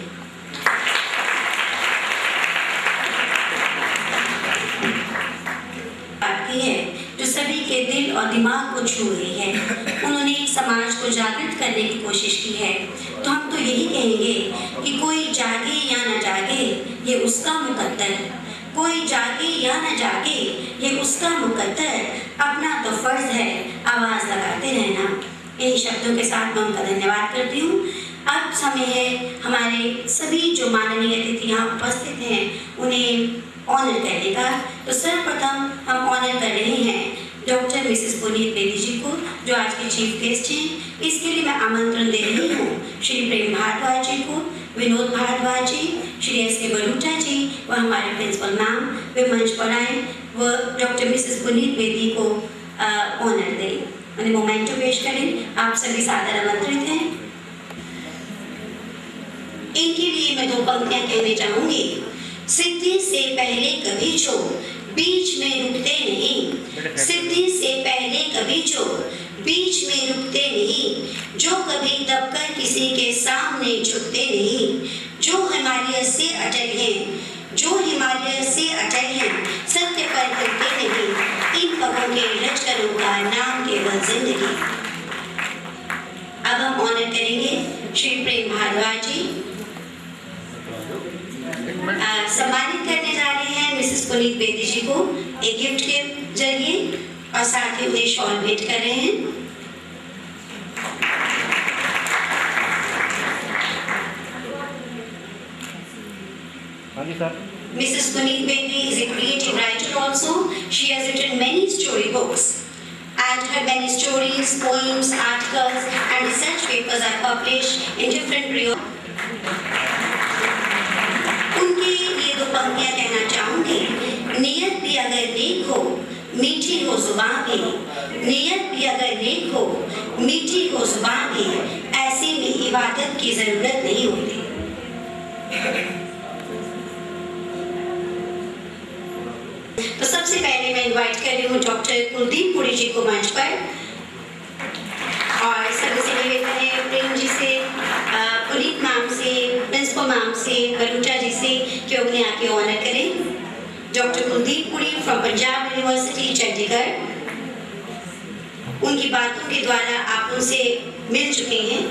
बात की है जो सभी के दिल और दिमाग को छू रही है। उन्होंने समाज को जागृत करने की कोशिश की है। तो हम तो यही कहेंगे कि कोई जागे या न जागे ये उसका मुकद्दर, कोई जागे या न जागे ये उसका मुकद्दर, अपना तो फर्ज है आवाज लगाते रहना। इन शब्दों के साथ मैं उनका धन्यवाद करती हूँ। अब समय है हमारे सभी जो माननीय अतिथि यहाँ उपस्थित हैं उन्हें ऑनर करने का। तो सर्वप्रथम हम ऑनर कर रहे हैं डॉक्टर मिसेस पुनीत बेदी जी को, जो आज के चीफ गेस्ट हैं। इसके लिए मैं आमंत्रण दे रही हूँ श्री प्रेम भारद्वाज जी को, विनोद भारद्वाज जी, श्री एस.के. बरूटा जी व हमारे प्रिंसिपल मैम वे मंच पर आए व डॉक्टर मिसेस पुनीत बेदी को ऑनर दें, उन्हें मोमेंटो पेश करें। आप सभी सादर आमंत्रित हैं। इनके लिए मैं दो पंक्तियां कहना चाहूंगी। सिद्धि से पहले कभी चोर बीच में रुकते नहीं, सिद्धि से पहले कभी चोर बीच में रुकते नहीं, जो कभी दबकर किसी के सामने झुकते नहीं, जो हिमालय से अटल हैं, जो हिमालय से अटल हैं, सत्य पर हिलते नहीं, इन पगों के लश्करों का नाम केवल जिंदगी। अब हम ऑनर करेंगे श्री प्रेम भारद्वाज जी। सम्मानित करने जा रहे हैं मिसेस पुनीत बेदी जी को एक गिफ्ट के जरिए और साथ ही उन्हें शॉल भेंट कर रहे हैं। Mrs. Puneet Bedi is a creative writer also. She has written many story books, and her many stories, poems, articles, and research papers are published in different periodicals. उनकी ये दो पंक्तियां कहना चाहूंगी। नियत भी अगर नेक हो, मीठी हो जुबान भी, नियत भी अगर नेक हो, मीठी हो जुबान भी, ऐसे में इबादत की जरूरत नहीं होती। तो सबसे पहले मैं इनवाइट कर रही हूँ डॉक्टर कुलदीप पुरी जी को मंच पर, और सभी से निवेदन है प्रेम जी से, पुनीत मैम से, प्रिंसिपल मैम से, बरूटा जी से कि उन्हें आके ऑनर करें। Doctor Kuldeep Puri from Punjab university Chandigarh. उनकी बातों के द्वारा आप उनसे मिल चुके हैं।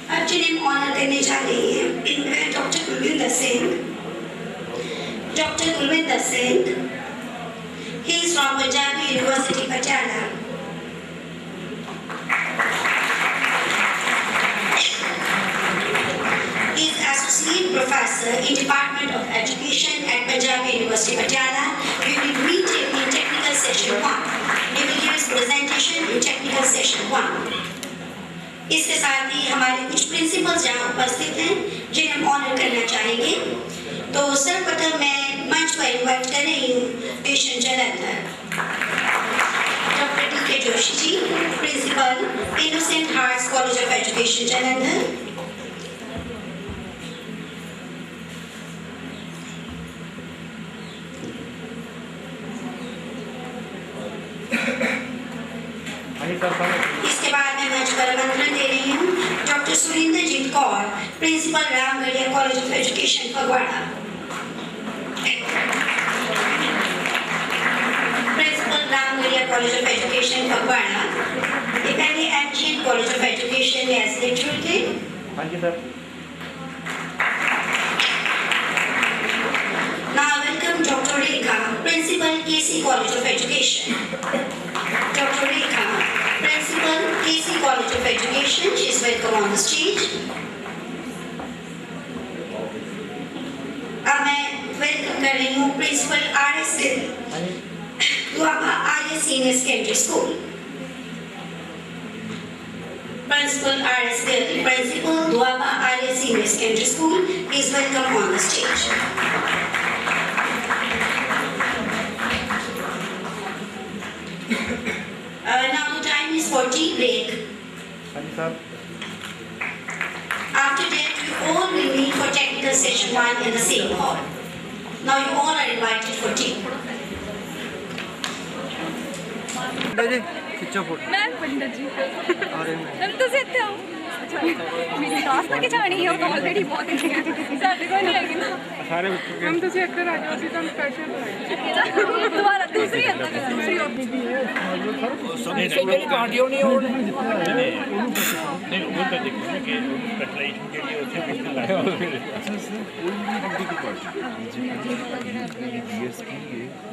अब जिन्हें ऑनर करने जा रही हैं doctor Kulwinder Singh. Doctor Kulwinder Singh, he is from Punjab University, Patiala. He is associate professor in Department of Education at Punjab University, Patiala. We will meet him in technical session 1. He will give his presentation in technical session 1. इसके साथ ही हमारे कुछ principles यहाँ उपस्थित हैं जिन्हें हम honour करना चाहेंगे। तो सर्वप्रथम मैं मंच पर इनवाइट कर रही हूँ पेशेंट Jalandhar, doctor D K. Joshi ji, principal innocent hearts college of education Jalandhar. इसके बाद मैं मंच पर आमंत्रण दे रही हूँ doctor Surendrajit Kaur, principal Ramgarhia college of education Phagwara. Principal Ramgarhia college of education Phagwara. ये पहले एमजीएन कॉलेज ऑफ एजुकेशन में एज लेक्चरर थे। हाँ जी sir. Now welcome Dr. Rekha, Principal KC College of Education. Dr. Rekha, Principal KC College of Education, she is welcome on the stage. अब मैं welcome कर रही हूँ principal RS Gill, Doaba Arya senior secondary school. Principal RS Gill, Principal Doaba Arya senior secondary school, is welcome on the stage. Now Now you all are invited for tea.
जी खिंचो photo
मैं पंडित जी
अरे
हम ਤੁਸੀਂ ਇੱਥੇ ਆਓ ਮੇਰੀ ਟਾਸਕ ਤਾਂ ਖਿਚਾਣੀ ਹੈ ਉਹ ਤਾਂ ਆਲਰੇਡੀ ਬਹੁਤ ਹੀ ਸਾਡੇ ਕੋਲ ਨਹੀਂ ਹੈਗੀ ਨਾ
सारे बच्चों के
हम तुझे ਇੱਧਰ ਆ ਜਾਓ ਅਸੀਂ ਤੁਹਾਨੂੰ ਸਪੈਸ਼ਲ ਬੁਲਾਇਆ
ਦੁਬਾਰਾ ਦੂਸਰੀ ਅੰਦਰ ਦੂਸਰੀ
ਜਿਹੜੀ ਪਾਰਟੀਆਂ ਨਹੀਂ ਉਹ ਨਹੀਂ ਉਹ ਤਾਂ ਦੇਖੋ ਕਿ ਸਪੈਸ਼ਲਾਈਜ਼ੇਸ਼ਨ ਜਿਹੜੀ ਹੈ ਉੱਥੇ ਕਿਸ ਤਰ੍ਹਾਂ ਲਾਇਆ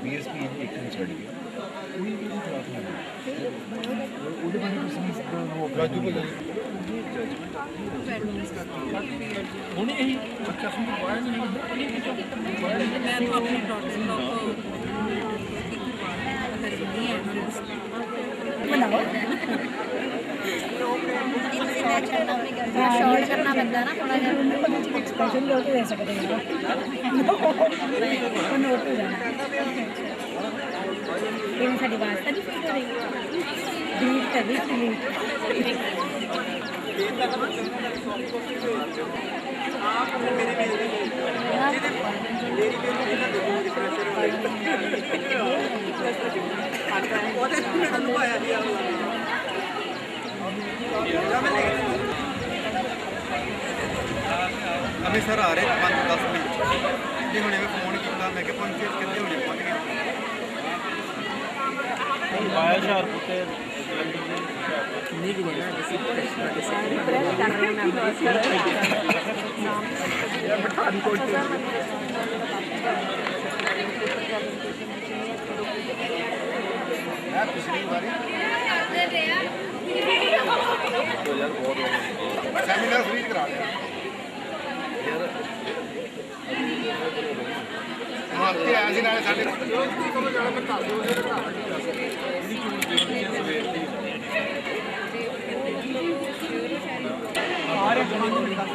बीएसपी एक दिन चढ़ गया कोई भी खराब नहीं ਉਹਦੇ ਬਾਰੇ ਤੁਸੀਂ ਰਾਜੂ ਬੋਲ
ਹੁਣ ਇਹੀ
ਅੱਛਾ ਸੁਣ ਪਾਇਆ ਨਹੀਂ
ਮੈਂ ਤਾਂ ਆਪਣੀ ਡਾਟਰ ਨੂੰ
ਸ਼ੋਰ ਕਰਨਾ ਪੈਂਦਾ ਨਾ ਥੋੜਾ ਜਿਹਾ ਐਕਸਪ੍ਰੈਸ਼ਨ ਲੋਕ ਦੇ ਸਕਦੇ ਹੋ ਉਹ ਨੋਟ ਹੋ ਜਾਣਾ ਇਹ ਸਾਡੀ ਬਾਤ ਤਾਂ ਨਹੀਂ ਫੀਲ ਹੋ ਰਹੀ ਡਿਲੀਟ ਕਰ ਦੇ
अभी सर आ रहे 5-10 मिनट जी हुणे मैं फोन किया मैं कि पहुंचे कितने हुणे पहुंच गए
ਆਇਆ ਹੁਸ਼ਿਆਰਪੁਰ ਤੇ
ਸੈਮੀਨਾਰ ਫ੍ਰੀ ਕਰਾ ਲਿਆ ਮਾਰਤੇ ਆਇਆ ਸੀ ਨਾਲੇ ਸਾਡੇ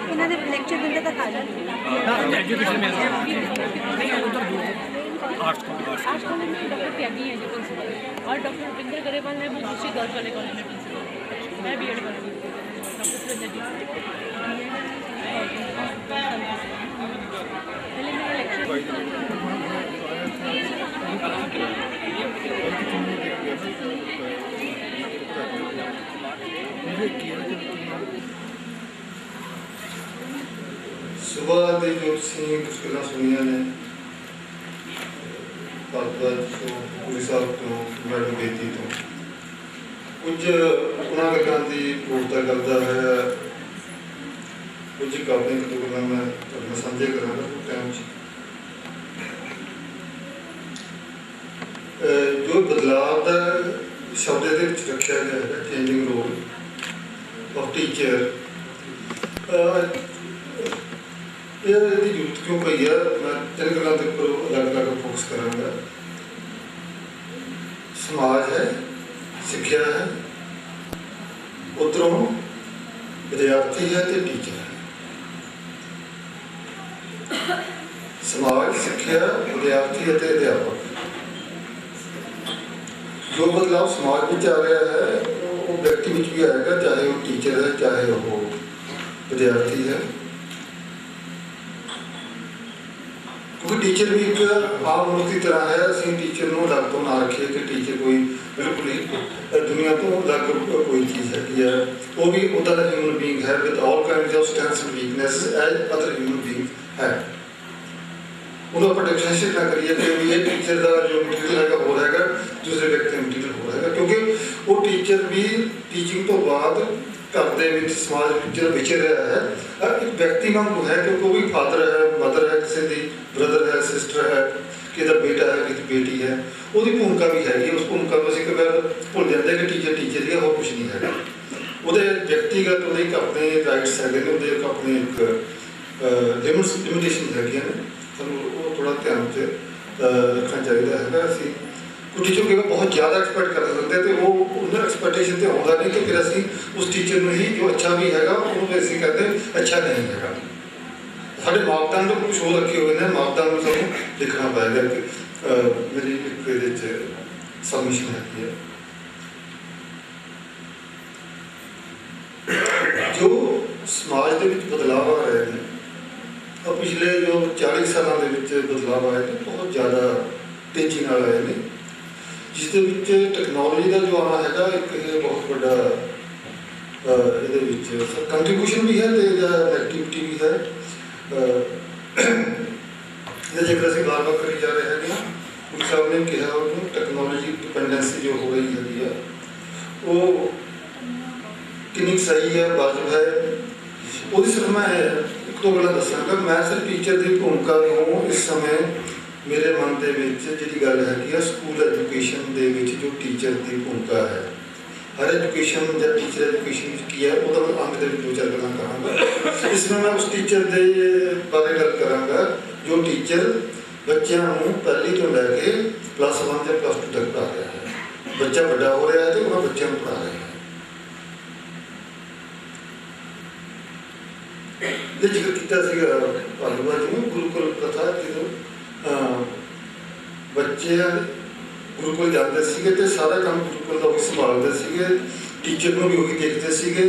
ਇਹਨਾਂ ਦੇ ਲੈਕਚਰ ਦਿੰਦੇ ਤਾਂ ਖਾ ਜਾਂਦੇ
ਐਜੂਕੇਸ਼ਨ ਮਿਲ ਗਿਆ
आर्ट्स कॉलेज में डॉक्टर त्यागी है जो प्रिंसिपल और डॉक्टर रुपिंदर गरेवाल है वो दूसरी गर्ल्स वाले कॉलेज में प्रिंसिपल मैं बी एड करूँगी डॉक्टर सुरेंद्र जी पहले मेरा लेक्चर
ਸੁਬਾਹ ਦੇ ਜੋ ਤੁਸੀਂ ਕੁਝ ਗੱਲਾਂ ਸੁਣੀਆਂ ਨੇ ਭਾਰਤਵਾਜ ਤੋਂ ਪੁਰੀ ਸਾਹਿਬ ਤੋਂ ਮੈਡਮ ਬੇਦੀ ਤੋਂ ਕੁਝ ਉਹਨਾਂ ਗੱਲਾਂ ਦੀ ਪੂਰਤਾ ਕਰਦਾ ਹੈ ਕੁਝ ਕਾਪੀਆਂ ਤੋਂ ਗੱਲਾਂ ਮੈਂ ਤੁਹਾਡੇ ਨਾਲ ਸਾਂਝੇ ਕਰਾਂਗਾ ਟਾਈਮ 'ਚ ਜੋ ਬਦਲਾਅ ਦਾ ਸ਼ਬਦ ਦੇ ਵਿੱਚ ਰੱਖਿਆ ਗਿਆ ਹੈ ਚੇਂਜਿੰਗ ਰੋਲ ਆਫ ਟੀਚਰ ਇਹਦੀ ਜ਼ਰੂਰਤ ਕਿਉਂ ਪਈ ਹੈ ਮੈਂ ਤਿੰਨ ਗੱਲਾਂ ਦੇ ਉੱਪਰ ਅਲੱਗ-ਅਲੱਗ ਫੋਕਸ ਕਰਾਂਗਾ ਸਮਾਜ ਹੈ ਸਿੱਖਿਆ ਹੈ ਉੱਧਰੋਂ ਵਿਦਿਆਰਥੀ ਹੈ ਤੇ ਟੀਚਰ ਹੈ ਸਮਾਜ ਸਿੱਖਿਆ ਵਿਦਿਆਰਥੀ ਅਤੇ ਅਧਿਆਪਕ ਜੋ ਬਦਲਾਅ ਸਮਾਜ ਵਿੱਚ ਆ ਰਿਹਾ ਹੈ ਉਹ ਵਿਅਕਤੀ ਵਿੱਚ ਵੀ ਆਏਗਾ ਚਾਹੇ ਉਹ ਟੀਚਰ ਹੈ ਚਾਹੇ ਉਹ ਵਿਦਿਆਰਥੀ ਹੈ क्योंकि टीचर भी एक आम मनुष्य की तरह है असं टीचर को अलग तो ना रखिए कि टीचर कोई बिल्कुल ही दुनिया तो अलग कोई चीज़ है वो भी उदा का ह्यूमन बीइंग है with all kinds of strengths and weakness as other human being है उन्होंने आप डिफरेंशिएट ना करिए कि ये टीचर का जो मटीरियल है हो रहेगा दूसरे व्यक्ति का मटीरियल हो रहेगा क्योंकि वो टीचर भी टीचिंग तो बाद घर के समाज जो विचर रहा है एक व्यक्ति वांगू है क्योंकि वो भी फादर है मदर है किसी की ब्रदर है सिस्टर है किसी बेटा है किसी बेटी है वो भूमिका भी हैगी उस भूमिका को अभी कई बार भुल जाते हैं कि टीचर टीचर ही है वो कुछ नहीं है वो व्यक्तिगत वो अपने राइट्स है अपने एक लिमिटेशन है सू वो थोड़ा ध्यान से रखना चाहिए है असी कुछ टीचर कई बहुत ज़्यादा एक्सपैक्ट कर सकते हैं तो वो उन्हें एक्सपैक्टेशन तो आता नहीं तो फिर असी उस टीचर में ही जो अच्छा भी है उन्होंने असी कहते अच्छा नहीं है साढ़े मापदंड कुछ हो रखे हुए हैं मापदंड सानू देखना पाएगा कि मेरी एक सबमिशन है जो समाज के बदलाव आ रहे हैं पिछले जो 40 सालों के विच बदलाव आए ने बहुत ज़्यादा तेजी नाल आए ने, जिसदे विच टैक्नोलॉजी का जो आना है एक ये बहुत बड़ा ये कंट्रीब्यूशन भी है तो एक्टिविटी भी है। जिक्र असीं बार बार करी जा रहे हैं, गुरु साहब ने कहा उन्होंने टैक्नोलॉजी डिपेंडेंसी जो हो रही है वो कितनी सही है, वाजिब है। वो सिर्फ मैं एक दो गल्लां दसांगा। मैं सिर्फ टीचर की भूमिका को इस समय मेरे मन के जी गल है स्कूल एजुकेशन के जो टीचर की भूमिका है, हर एजुकेशन या टीचर एजुकेशन की है वो मैं अंत के दो चार गल्लां करांगा। इसमें मैं उस टीचर के बारे गल करांगा जो टीचर बच्चों को पहली तो लैके +1 या +2 तक पढ़ा रहा है। बच्चा बड़ा हो रहा है तो वह बच्चों को पढ़ा रहा है। ये जिक्र किया भालूआ जी गुरुकुल प्रथा जो बच्चे गुरुकुल जाते थे तो सारा काम गुरुकुल का वही संभालते थे, टीचर को भी वही देखते थे।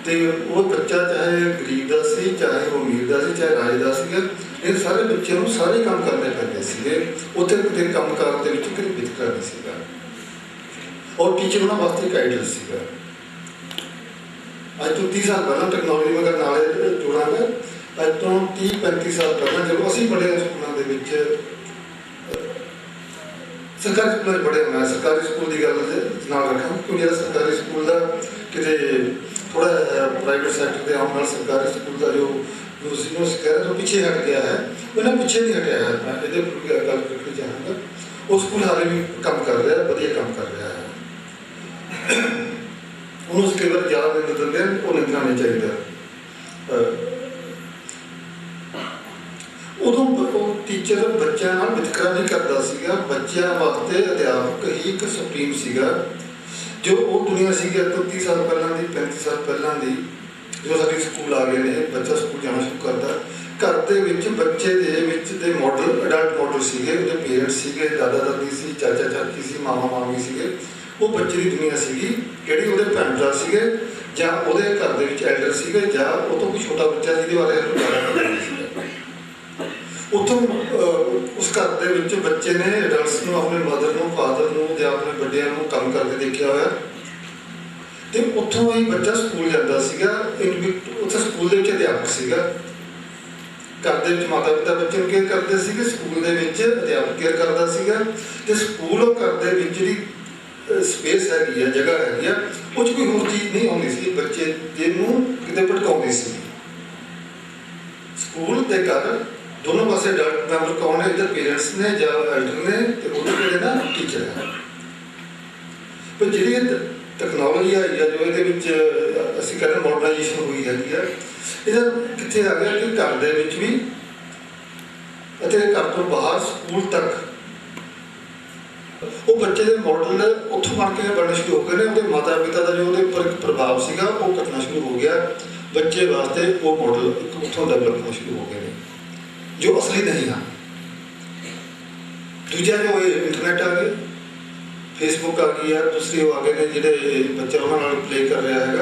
तो वो बच्चा चाहे गरीब का सी, चाहे वो अमीर का सी, चाहे राज का सी, इन सारे बच्चों को सारे काम करने पैंदे थे। उत्थे कितने काम कार के कोई वितकरा नहीं सीगा और टीचर उन्होंने वास्ते एक आइडल सीगा। अज तो 30 साल पहले टैक्नोलॉजी में अगर नाले जोड़ांगे, अज तो 30-35 साल पहले जब असीं पढ़े स्कूलों के सरकारी स्कूलों में पढ़े, मैं सरकारी स्कूल की गल नाल रखा क्योंकि जो सरकारी स्कूल का किते थोड़ा प्राइवेट सैक्टर के आने सरकारी स्कूल का जो कह रहे तो पीछे हट गया है, उन्हें पीछे नहीं हटाया है। मैं ये गल रखनी चाहूँगा वो स्कूल हाले भी काम कर रहा है, वधिया काम कर रहा है। उन्होंने कई बार ज़्यादा निंदा दिंदे वो निंदना नहीं चाहिए। उदों टीचर बच्चों नाल वितकरा नहीं करता सीगा, बच्चों वास्ते अध्यापक ही एक सुप्रीम सीगा। जो वो दुनिया सी तो 30 साल पहला की 35 साल पहला की जो सारे स्कूल आ गए हैं, बच्चा स्कूल जाना शुरू करता घर के बच्चे के मॉडल अडल्ट मॉडल सीगे, उसके पेरेंट्स सीगे, दादा दादी सी, चाचा चाची सी, मामा मामी सीगे। वो बच्चे की दुनिया सीगी जिहड़ी उहदे भैन भरा सीगे जां उहदे घर दे विच एल्डर सीगे जां उह तों कोई छोटा बच्चा जिहदे बारे ज़्यादा पता नहीं सीगा। उत्थों उस घर के विच बच्चे ने एडल्ट्स को अपने मदर को फादर को या अपने बड़ियां को काम करके देखा हुआ तो उत्थों ही बच्चा स्कूल जाता सीगा। उत्थे स्कूल के अध्यापक सीगा, घर के माता पिता बच्चे केयर करते सीगे, स्कूल के अध्यापक केयर करता सीगा ते स्कूल और घर के विच जिहड़ी स्पेस हैगी है, जगह हैगी है, उस कोई होर चीज़ नहीं आउंदी सी बच्चे जिन्हों किते भटकाउंदी सी। स्कूल ते घर दोनों पासे अडल्ट मैंबर कौन है, इधर पेरेंट्स ने या एल्डर ने तो उधर ना टीचर है। पर जी टैक्नोलॉजी आई है जो ये असीं कहते मॉडर्नाइजेशन हुई हैगी है, इधर कितने आ गया कि घर के विच भी घर तो बाहर स्कूल तक वो बच्चे के मॉडल उत्थों बन के बनने शुरू हो गए हैं। माता पिता का जो उपर प्रभाव सीगा वो घटना शुरू हो गया, बच्चे वास्ते वो मॉडल उत्थों डेवलप होना शुरू हो गए हैं जो असली नहीं है। दूजा जो इंटरनेट आ गए, फेसबुक आ गई है, दूसरी वो आ गए हैं जिहड़े बच्चा उन्होंने प्ले कर रहा है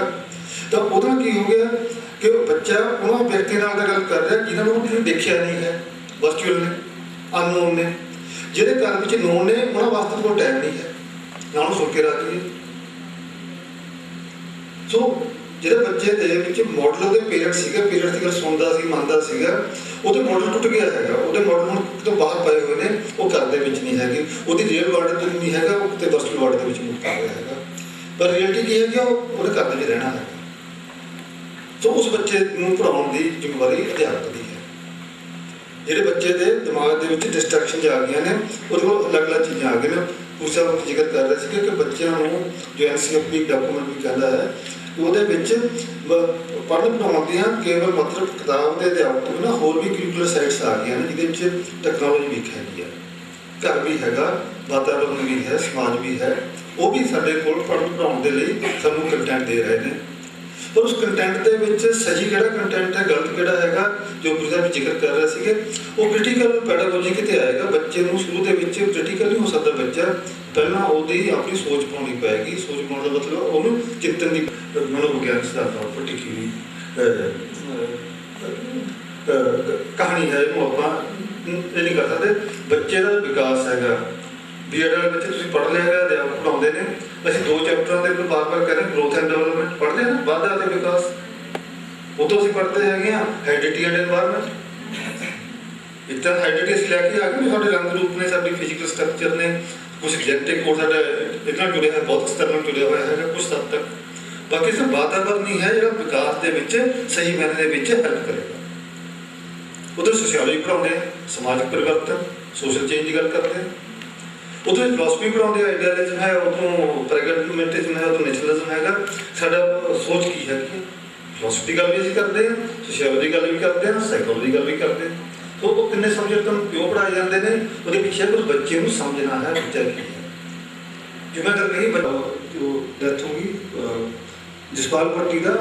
तो उहदा की हो गया कि बच्चा उन्होंने व्यक्ति नाल गल कर रहा जिन्होंने किसी देखा नहीं है, वर्चुअल ने अननोन ने, जिहड़े घर विच नोन ने उन्होंने वास्ते कोई टाइम नहीं है ना उन्होंने सुन के राजी है। सो जिहड़े बच्चे के मॉडल के पेरेंट्स सीगे, पेरेंट्स की गल सुनता सी मनता सीगा, ਉਹਦੇ मॉडल टुट गया है, ਉਹਦੇ मॉडल ਹੁਣ ਕਿਤੋਂ बाहर पाए हुए हैं, वो घर ਦੇ ਵਿੱਚ ਨਹੀਂ ਹੈਗੇ, ਉਹਦੀ ਰੀਅਲ ਵਰਲਡ ਤੇ ਨਹੀਂ ਹੈਗਾ, ਉਹ ਕਿਤੇ ਵਰਚੁਅਲ ਵਰਲਡ ਦੇ ਵਿੱਚ ਮੁਕਤ ਹੋ ਰਿਹਾ ਹੈਗਾ। ਪਰ ਰਿਐਲਿਟੀ ਕੀ ਹੈ ਕਿ ਉਹਦੇ ਘਰ ਦੇ ਵਿੱਚ ਰਹਿਣਾ ਹੈ। ਸੋ ਉਸ ਬੱਚੇ ਨੂੰ ਪੜਾਉਣ ਦੀ ਜ਼ਿੰਮੇਵਾਰੀ ਅਧਿਆਪਕ ਦੀ ਹੈ। ਜਿਹੜੇ ਬੱਚੇ ਦੇ ਦਿਮਾਗ ਦੇ ਵਿੱਚ ਡਿਸਟਰੈਕਸ਼ਨ ਆ ਗਈਆਂ ਨੇ, ਉਹਦੇ ਕੋਲ ਅਲੱਗ-ਅਲੱਗ ਚੀਜ਼ਾਂ ਆ ਗਈਆਂ ਨੇ। ਉਸ ਨੂੰ ਜ਼ਿਕਰ ਕਰ ਰਹੇ ਸੀ ਕਿ ਬੱਚਿਆਂ ਨੂੰ ਜੋ ਐਨਸੀਐਫਟੀ ਡਾਕੂਮੈਂਟ ਵੀ ਕਹਿੰਦਾ ਹੈ ਉਹਦੇ ਵਿੱਚ ਪੜ੍ਹਨ ਪੜ੍ਹਾਉਣ ਦੀਆਂ ਕੇਵਲ ਮਤਲਬ ਕਿਤਾਬ ਦੇ ਅਧਿਆਪਕ ਨੂੰ ਨਾ ਹੋਰ ਵੀ ਕਰਿਕੂਲਰ ਸਾਈਟਸ ਆ ਗਈਆਂ ਨੇ ਜਿਹਦੇ ਵਿੱਚ ਟੈਕਨੋਲੋਜੀ ਵੀ ਹੈਗੀ ਆ, ਘਰ ਵੀ ਹੈਗਾ, ਵਾਤਾਵਰਨ ਵੀ ਹੈ, ਸਮਾਜ ਵੀ ਹੈ, ਉਹ ਵੀ ਸਾਡੇ ਕੋਲ ਪੜ੍ਹਨ ਪੜ੍ਹਾਉਣ ਦੇ ਲਈ ਸਾਨੂੰ ਕੰਟੈਂਟ ਦੇ ਰਹੇ ਨੇ। ਪਰ ਉਸ ਕੰਟੈਂਟ ਦੇ ਵਿੱਚ ਸਹੀ ਕਿਹੜਾ ਕੰਟੈਂਟ ਹੈ, ਗਲਤ ਕਿਹੜਾ ਹੈਗਾ, ਜੋ ਗੁਰੂ ਸਾਹਿਬ ਜ਼ਿਕਰ ਕਰ ਰਹੇ ਸੀਗੇ, ਉਹ ਕ੍ਰਿਟੀਕਲ ਪੈਡਾਗੋਜੀ ਕਿਤੇ ਆਏਗਾ। ਬੱਚੇ ਨੂੰ ਸ਼ੁਰੂ ਦੇ ਵਿੱਚ ਕ੍ਰਿਟੀਕਲ ਨਹੀਂ ਹੋ ਸਕਦਾ ਬੱਚਾ, ਪਹਿਲਾਂ ਉਹਦੀ ਆਪਣੀ ਸੋਚ ਪਾਉਣੀ ਪਏਗੀ। ਸੋਚ ਪਾਉਣ ਦਾ ਮਤਲਬ ਉਹਨੂੰ ਚਿੰਤਨ ਦੀ ਮਨੋਵਿਗਿਆਨ ਸਿਧਾਂਤਾਂ ਉੱਪਰ ਟਿਕੀ ਹੋਈ ਕਹਾਣੀ ਹੈ, ਇਹਨੂੰ ਆਪਾਂ ਇਹ ਨਹੀਂ ਕਰ ਸਕਦੇ। ਬੱਚੇ ਦਾ ਵਿਕਾਸ ਹੈਗਾ, ਬੀਐਡ ਵਾਲੇ ਬੱਚੇ ਤੁਸੀਂ ਪੜ੍ਹ ਲਿਆ ਹੈਗਾ, ਅਧਿਆਪਕ ਪੜ੍ਹਾਉਂਦੇ ਨੇ, ਅਸੀਂ 2 ਚੈਪਟਰਾਂ ਦੇ ਬਾਰ-ਬਾਰ ਕਹਿ ਰਹੇ ਗਰੋਥ ਐਂਡ ਡਿਵੈਲਪਮੈਂਟ ਪੜ੍ਹਦੇ ਹਾਂ ਨਾ, ਵਾਧਾ ਅਤੇ ਵਿਕਾਸ, ਉਹ ਤੋਂ ਅਸੀਂ ਪੜ੍ਹਦੇ ਹੈਗੇ ਹਾਂ ਹੈਡੀਟੀ ਐਂਡ ਐਨਵਾਇਰਨਮੈਂਟ। ਇੱਕ ਤਾਂ ਹੈਡੀਟੀ ਅਸੀਂ ਲੈ ਕੇ ਆ ਗਏ, ਸਾਡੇ ਰੰਗ ਰੂਪ ਨੇ, ਸਾਡੀ ਫਿਜ਼ੀਕਲ ਸਟਰਕਚਰ ਨੇ, ਕੁਝ ਜੈਨੇਟਿਕ ਕੋਡ ਸਾਡਾ ਇਹਦੇ ਨਾਲ ਜੁੜਿਆ ਹੈ, ਬਹੁਤ ਸਤਰ ਨਾਲ ਜੁੜਿਆ ਹੋਇਆ ਹੈਗਾ ਕੁਝ ਹੱਦ ਤੱਕ। ਬਾਕੀ ਸਿਰਫ ਵਾਤਾਵਰਨ ਹੀ ਹੈ ਜਿਹੜਾ ਵਿਕਾਸ ਦੇ ਵਿੱਚ ਸਹੀ ਮਾਇਨੇ ਦੇ ਵਿੱਚ ਹੈਲਪ ਕਰੇਗਾ। ਉਧਰ ਸੋਸ਼ਿਓਲੋਜੀ ਪੜ੍ਹਾਉਂਦੇ ਆ, ਸਮਾਜਿਕ ਪਰਿਵਰਤਨ, ਸੋਸ਼ਲ ਚੇਂਜ ਦੀ ਗੱਲ ਕਰਦੇ ਆ। ਉਧਰ ਫਿਲਾਸਫੀ ਪੜ੍ਹਾਉਂਦੇ ਆ, ਆਈਡੀਅਲਿਜ਼ਮ ਹੈ, ਉਦੋਂ ਪ੍ਰੈਗਮੈਟਿਜ਼ਮ ਹੈ, ਉਦੋਂ ਨੈਚੁਰਲਿਜ਼ਮ ਹੈਗਾ। ਸਾਡਾ ਸੋਚ ਕੀ ਹੈਗੀ ਹੈ, ਫਿਲਾਸਫੀ ਦੀ ਗੱਲ ਵੀ ਅਸੀਂ ਕਰਦੇ ਹਾਂ, ਸੋਸ਼ਿਓਲੋਜੀ ਦੀ ਗੱਲ ਵੀ ਕਰਦੇ ਹਾਂ, ਸਾਈਕੋਲੋਜੀ ਦੀ ਗੱਲ ਵੀ ਕਰਦੇ ਹਾਂ। ਸੋ ਉਹ ਕਿੰਨੇ ਸਬਜੈਕਟ ਤੁਹਾਨੂੰ ਕਿਉਂ ਪੜ੍ਹਾਏ ਜਾਂਦੇ ਨੇ, ਉਹਦੇ ਪਿੱਛੇ ਕੁਝ ਬੱਚੇ ਨੂੰ ਸਮਝਣਾ ਹੈ ਬੱਚਾ ਕੀ ਹੈ। ਜਿਵੇਂ ਅਗਰ ਕਹੀ ਜੋ ਡੈਥ ਹੋ ਗਈ ਜਸਪਾਲ ਭੱਟੀ ਦਾ,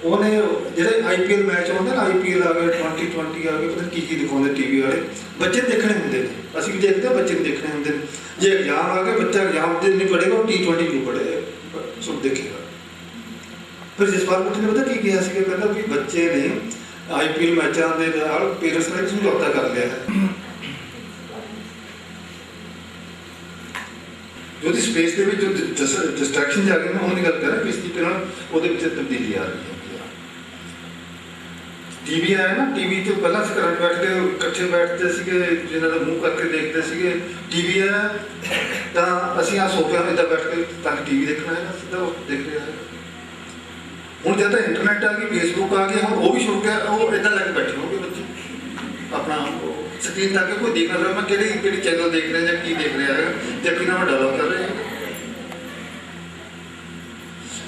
ਉਹਨੇ ਜਿਹੜੇ IPL ਮੈਚ ਆਉਂਦੇ ਨਾ, IPL ਆ ਗਏ, 2020 ਆ ਗਏ, ਪਤਾ ਕੀ ਦਿਖਾਉਂਦੇ ਟੀਵੀ ਵਾਲੇ, ਬੱਚੇ ਦੇਖਣੇ ਹੁੰਦੇ ਨੇ, ਅਸੀਂ ਵੀ ਦੇਖਦੇ ਹਾਂ, ਬੱਚੇ ਨੂੰ ਦੇਖਣੇ ਹੁੰਦੇ ਨੇ। ਜੇ ਐਗਜ਼ਾਮ ਆ ਗਏ, ਬੱਚਾ ਐਗਜ਼ਾਮ ਦੇ ਨਹੀਂ ਪੜ੍ਹੇਗਾ, ਉਹ T20 ਨੂੰ ਪੜ੍ਹੇਗਾ, ਸਭ ਦੇਖੇਗਾ। ਫਿਰ ਜਸਪਾਲ ਭੱਟੀ ਨੇ ਪਤਾ ਕੀ ਕਿਹਾ ਸੀਗਾ, ਕਹਿੰਦਾ ਵੀ ਬੱਚੇ ਨੇ IPL ਮੈਚਾਂ ਦੇ ਨਾਲ ਪੇਰੈਂਟਸ ਨੇ ਸਮਝੌਤਾ ਕਰ ਲਿਆ ਹੈ, ਉਹਦੀ ਸਪੇਸ ਦੇ ਵਿੱਚ ਜੋ ਡਿਸਟਰੈਕਸ਼ਨ ਜਾ ਗਈ ਨਾ, ਉਹਦੀ ਗੱਲ ਕਰ ਰਿਹਾ ਕਿ ਇਸ ਤਰੀਕੇ ਨਾਲ ਉਹਦੇ ਵਿੱਚ ਤਬਦੀਲੀ ਆ ਰਹੀ ਹੈ। ਟੀਵੀ ਆਇਆ ਨਾ, ਟੀਵੀ ਤੋਂ ਪਹਿਲਾਂ ਅਸੀਂ ਘਰਾਂ ਬੈਠ ਕੇ ਇਕੱਠੇ ਬੈਠਦੇ ਸੀਗੇ, ਜਿਹਨਾਂ ਦਾ ਮੂੰਹ ਕਰਕੇ ਦੇਖਦੇ ਸੀਗੇ। ਟੀਵੀ ਆਇਆ ਤਾਂ ਅਸੀਂ ਆਹ ਸੋਫਿਆਂ 'ਤੇ ਬੈਠ ਕੇ ਤਾਂ ਟੀਵੀ ਦੇਖਣਾ ਹੈ, ਸਿੱਧਾ ਉਹ ਦੇਖ ਰਿਹਾ ਹੈ। ਹੁਣ ਜਦ ਇੰਟਰਨੈਟ ਆ ਗਈ, ਫੇਸਬੁੱਕ ਆ ਗਿਆ, ਹੁਣ ਉਹ ਵੀ ਛੁੱਟ ਗਿਆ, ਉਹ ਇੱਦਾਂ ਲੈ ਕੇ ਬੈਠੇ ਹੋਗੇ ਬੱਚੇ ਆਪਣਾ ਸਕਰੀਨ ਤੱਕ ਕੋਈ ਦੇਖ ਨਾ ਰਿਹਾ, ਮੈਂ ਕਿਹੜੀ ਚੈਨਲ ਦੇਖ ਰਿਹਾ ਜਾਂ ਕੀ ਦੇਖ ਰਿਹਾ ਹੈ, ਜਾਂ ਕਿੰਨਾ ਵੱਡਾ ਡਾਊਨਲੋਡ ਕਰ ਰਿਹਾ ਹੈ।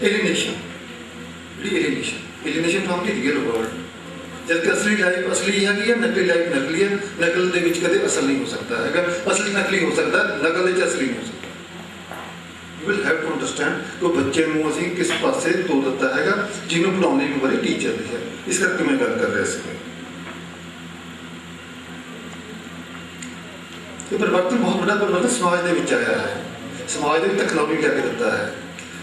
ਐਲੀਨੇਸ਼ਨ, ਜਿਹੜੀ ਐਲੀਨੇਸ਼ਨ ਫਾਰਮ ਦੀ ਰੀਅਲ ਵਰਲਡ, ਜਦ ਕਿ ਅਸਲੀ ਲਾਈਫ ਅਸਲੀ ਹੈਗੀ ਹੈ, ਨਕਲੀ ਲਾਈਫ ਨਕਲੀ ਹੈ। ਨਕਲ ਦੇ ਵਿੱਚ ਕਦੇ ਅਸਲ ਨਹੀਂ ਹੋ ਸਕਦਾ ਹੈਗਾ, ਅਸਲੀ ਨਕਲੀ ਹੋ ਸਕਦਾ, ਨਕਲ ਵਿੱਚ ਅਸਲੀ ਨਹੀਂ ਹੋ ਸਕਦਾ। You will have to understand ਕਿ ਬੱਚੇ ਨੂੰ ਅਸੀਂ ਕਿਸ ਪਾਸੇ ਤੋਰ ਦਿੱਤਾ ਹੈਗਾ, ਜਿਹਨੂੰ ਪੜ੍ਹਾਉਣ ਦੀ ਵਾਰੀ ਟੀਚਰ ਦੀ ਹੈ। ਇਸ ਕਰਕੇ ਮੈਂ ਗੱਲ ਕਰ ਰਿਹਾ ਸੀ। ਇਹ ਪਰਿਵਰਤਨ ਬਹੁਤ ਵੱਡਾ ਪਰਿਵਰਤਨ ਸਮਾਜ ਦੇ ਵਿੱਚ ਆਇਆ ਹੈ, ਸਮਾਜ ਦੇ ਵਿੱਚ ਤਕਨਾਲੋਜੀ ਲਿਆ ਕੇ ਦਿੱਤਾ ਹੈ।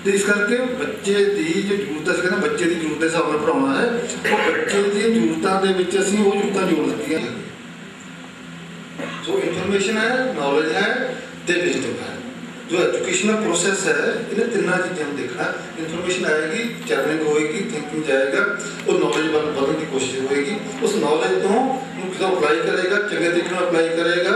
ਤੇ ਇਸ ਕਰਕੇ ਬੱਚੇ ਦੀ ਜੋ ਜ਼ਰੂਰਤ ਸੀ, ਕਹਿੰਦਾ ਬੱਚੇ ਦੀ ਜ਼ਰੂਰਤ ਦੇ ਹਿਸਾਬ ਨਾਲ ਪੜ੍ਹਾਉਣਾ ਹੈ, ਉਹ ਬੱਚੇ ਦੀਆਂ ਜ਼ਰੂਰਤਾਂ ਦੇ ਵਿੱਚ ਅਸੀਂ ਉਹ ਜ਼ਰੂਰਤਾਂ ਜੋੜ ਦਿੱਤੀਆਂ। ਸੋ ਇਨਫੋਰਮੇਸ਼ਨ ਹੈ, ਨੌਲੇਜ ਹੈ ਤੇ ਵਿਜ਼ਡਮ ਹੈ। ਜੋ ਐਜੂਕੇਸ਼ਨਲ ਪ੍ਰੋਸੈਸ ਹੈ, ਇਹਨਾਂ ਤਿੰਨਾਂ ਚੀਜ਼ਾਂ ਨੂੰ ਦੇਖਣਾ। ਇਨਫੋਰਮੇਸ਼ਨ ਆਏਗੀ, ਚਰਨਿੰਗ ਹੋਏਗੀ, ਥਿੰਕਿੰਗ ਜਾਏਗਾ, ਉਹ ਨੌਲੇਜ ਵੱਲ ਵਧਣ ਦੀ ਕੋਸ਼ਿਸ਼ ਹੋਏਗੀ। ਉਸ ਨੌਲੇਜ ਤੋਂ ਜਦੋਂ ਅਪਲਾਈ ਕਰੇਗਾ, ਚੰਗੇ ਤਰੀਕੇ ਨਾਲ ਅਪਲਾਈ ਕਰੇਗਾ,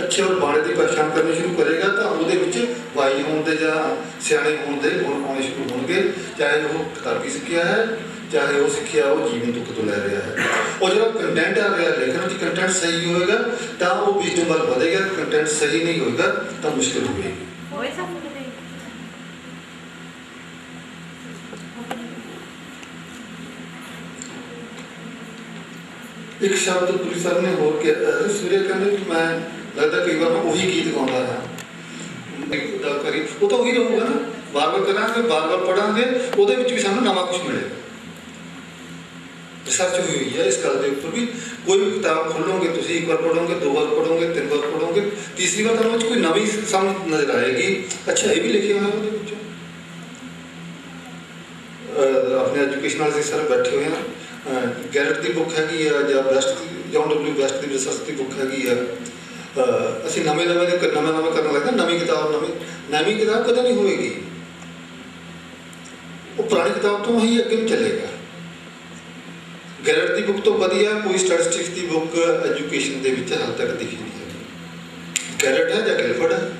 ਅੱਛੇ ਔਰ ਮਾੜੇ ਦੀ ਪਛਾਣ ਕਰਨੀ ਸ਼ੁਰੂ ਕਰੇਗਾ, ਤਾਂ ਉਹਦੇ ਵਿੱਚ ਵਾਈ ਹੋਣ ਦੇ ਜਾਂ ਸਿਆਣੇ ਹੋਣ ਦੇ ਗੁਣ ਆਉਣੇ ਸ਼ੁਰੂ ਹੋਣਗੇ। ਚਾਹੇ ਉਹ ਕਿਤਾਬੀ ਸਿੱਖਿਆ ਹੈ, ਚਾਹੇ ਉਹ ਸਿੱਖਿਆ ਉਹ ਜੀਵਨ ਤੁਕ ਤੋਂ ਲੈ ਰਿਹਾ ਹੈ। ਉਹ ਜਿਹੜਾ ਕੰਟੈਂਟ ਆ ਰਿਹਾ ਲਿਖਣ ਵਿੱਚ, ਕੰਟੈਂਟ ਸਹੀ ਹੋਏਗਾ ਤਾਂ ਉਹ ਵਿਜ਼ਡਮ ਵੱਲ ਵਧੇਗਾ, ਕੰਟੈਂਟ ਸਹੀ ਨਹੀਂ ਹੋਏਗਾ ਤਾਂ ਮੁਸ਼ਕਿਲ ਹੋਵੇਗੀ। ਇੱਕ ਸ਼ਬਦ ਪੁਰੀ ਸਾਹਿਬ ਨੇ ਹੋਰ ਕਿਹਾ, ਸੂਰਿਆ ਕਹਿੰਦੇ ਕਿ ਮੈਂ ਲੱਗਦਾ ਕਈ ਵਾਰ ਮੈਂ ਉਹੀ ਗੀਤ ਗਾਉਂਦਾ ਹਾਂ, ਗੱਲ ਕਰੀ ਉਹ ਤਾਂ ਉਹੀ ਰਹੂਗਾ ਨਾ, ਵਾਰ-ਵਾਰ ਕਰਾਂਗੇ, ਵਾਰ-ਵਾਰ ਪੜ੍ਹਾਂਗੇ, ਉਹਦੇ ਵਿੱਚ ਵੀ ਸਾਨੂੰ ਨਵਾਂ ਕੁਛ ਮਿਲੇਗਾ। ਰਿਸਰਚ ਹੋਈ ਹੋਈ ਹੈ ਇਸ ਗੱਲ ਦੇ ਉੱਪਰ ਵੀ। ਕੋਈ ਵੀ ਕਿਤਾਬ ਖੋਲੋਗੇ ਤੁਸੀਂ, ਇੱਕ ਵਾਰ ਪੜ੍ਹੋਗੇ, 2 ਵਾਰ ਪੜ੍ਹੋਗੇ, 3 ਵਾਰ ਪੜ੍ਹੋਗੇ, ਤੀਸਰੀ ਵਾਰ ਤੁਹਾਨੂੰ ਕੋਈ ਨਵੀਂ ਸਮਝ ਨਜ਼ਰ ਆਏਗੀ। ਅੱਛਾ, ਇਹ ਵੀ ਲਿਖਿਆ ਹੋਇਆ ਉਹਦੇ ਵਿੱਚ। ਆਪਣੇ ਐਜੂਕੇਸ਼ਨ ਵਾਲੇ ਸਰ ਬੈਠੇ ਹੋਏ ਹਾਂ, ਗੈਰਟ ਦੀ ਬੁੱਕ ਹੈਗੀ ਆ, ਜਾਂ ਜੌਨ ਡਬਲਿਊ ਬੈਸਟ ਦੀ ਰਿਸਰਚ ਦੀ ਬੁੱਕ ਹੈਗੀ ਆ। ਅਸੀਂ ਨਵੇਂ ਕਰਨ ਲੱਗਦਾ, ਨਵੀਂ ਕਿਤਾਬ ਕਦੇ ਨਹੀਂ ਹੋਏਗੀ, ਉਹ ਪੁਰਾਣੀ ਕਿਤਾਬ ਤੋਂ ਹੀ ਅੱਗੇ ਨੂੰ ਚੱਲੇਗਾ। ਗੈਰਟ ਦੀ ਬੁੱਕ ਤੋਂ ਵਧੀਆ ਕੋਈ ਸਟੈਟਿਸਟਿਕਸ ਦੀ ਬੁੱਕ ਐਜੂਕੇਸ਼ਨ ਦੇ ਵਿੱਚ ਹਾਲ ਤੱਕ ਦਿਖੀ ਨਹੀਂ ਹੈ। ਗੈਰਟ ਹੈ ਜਾਂ ਗਿਲਫਰਡ ਹੈ,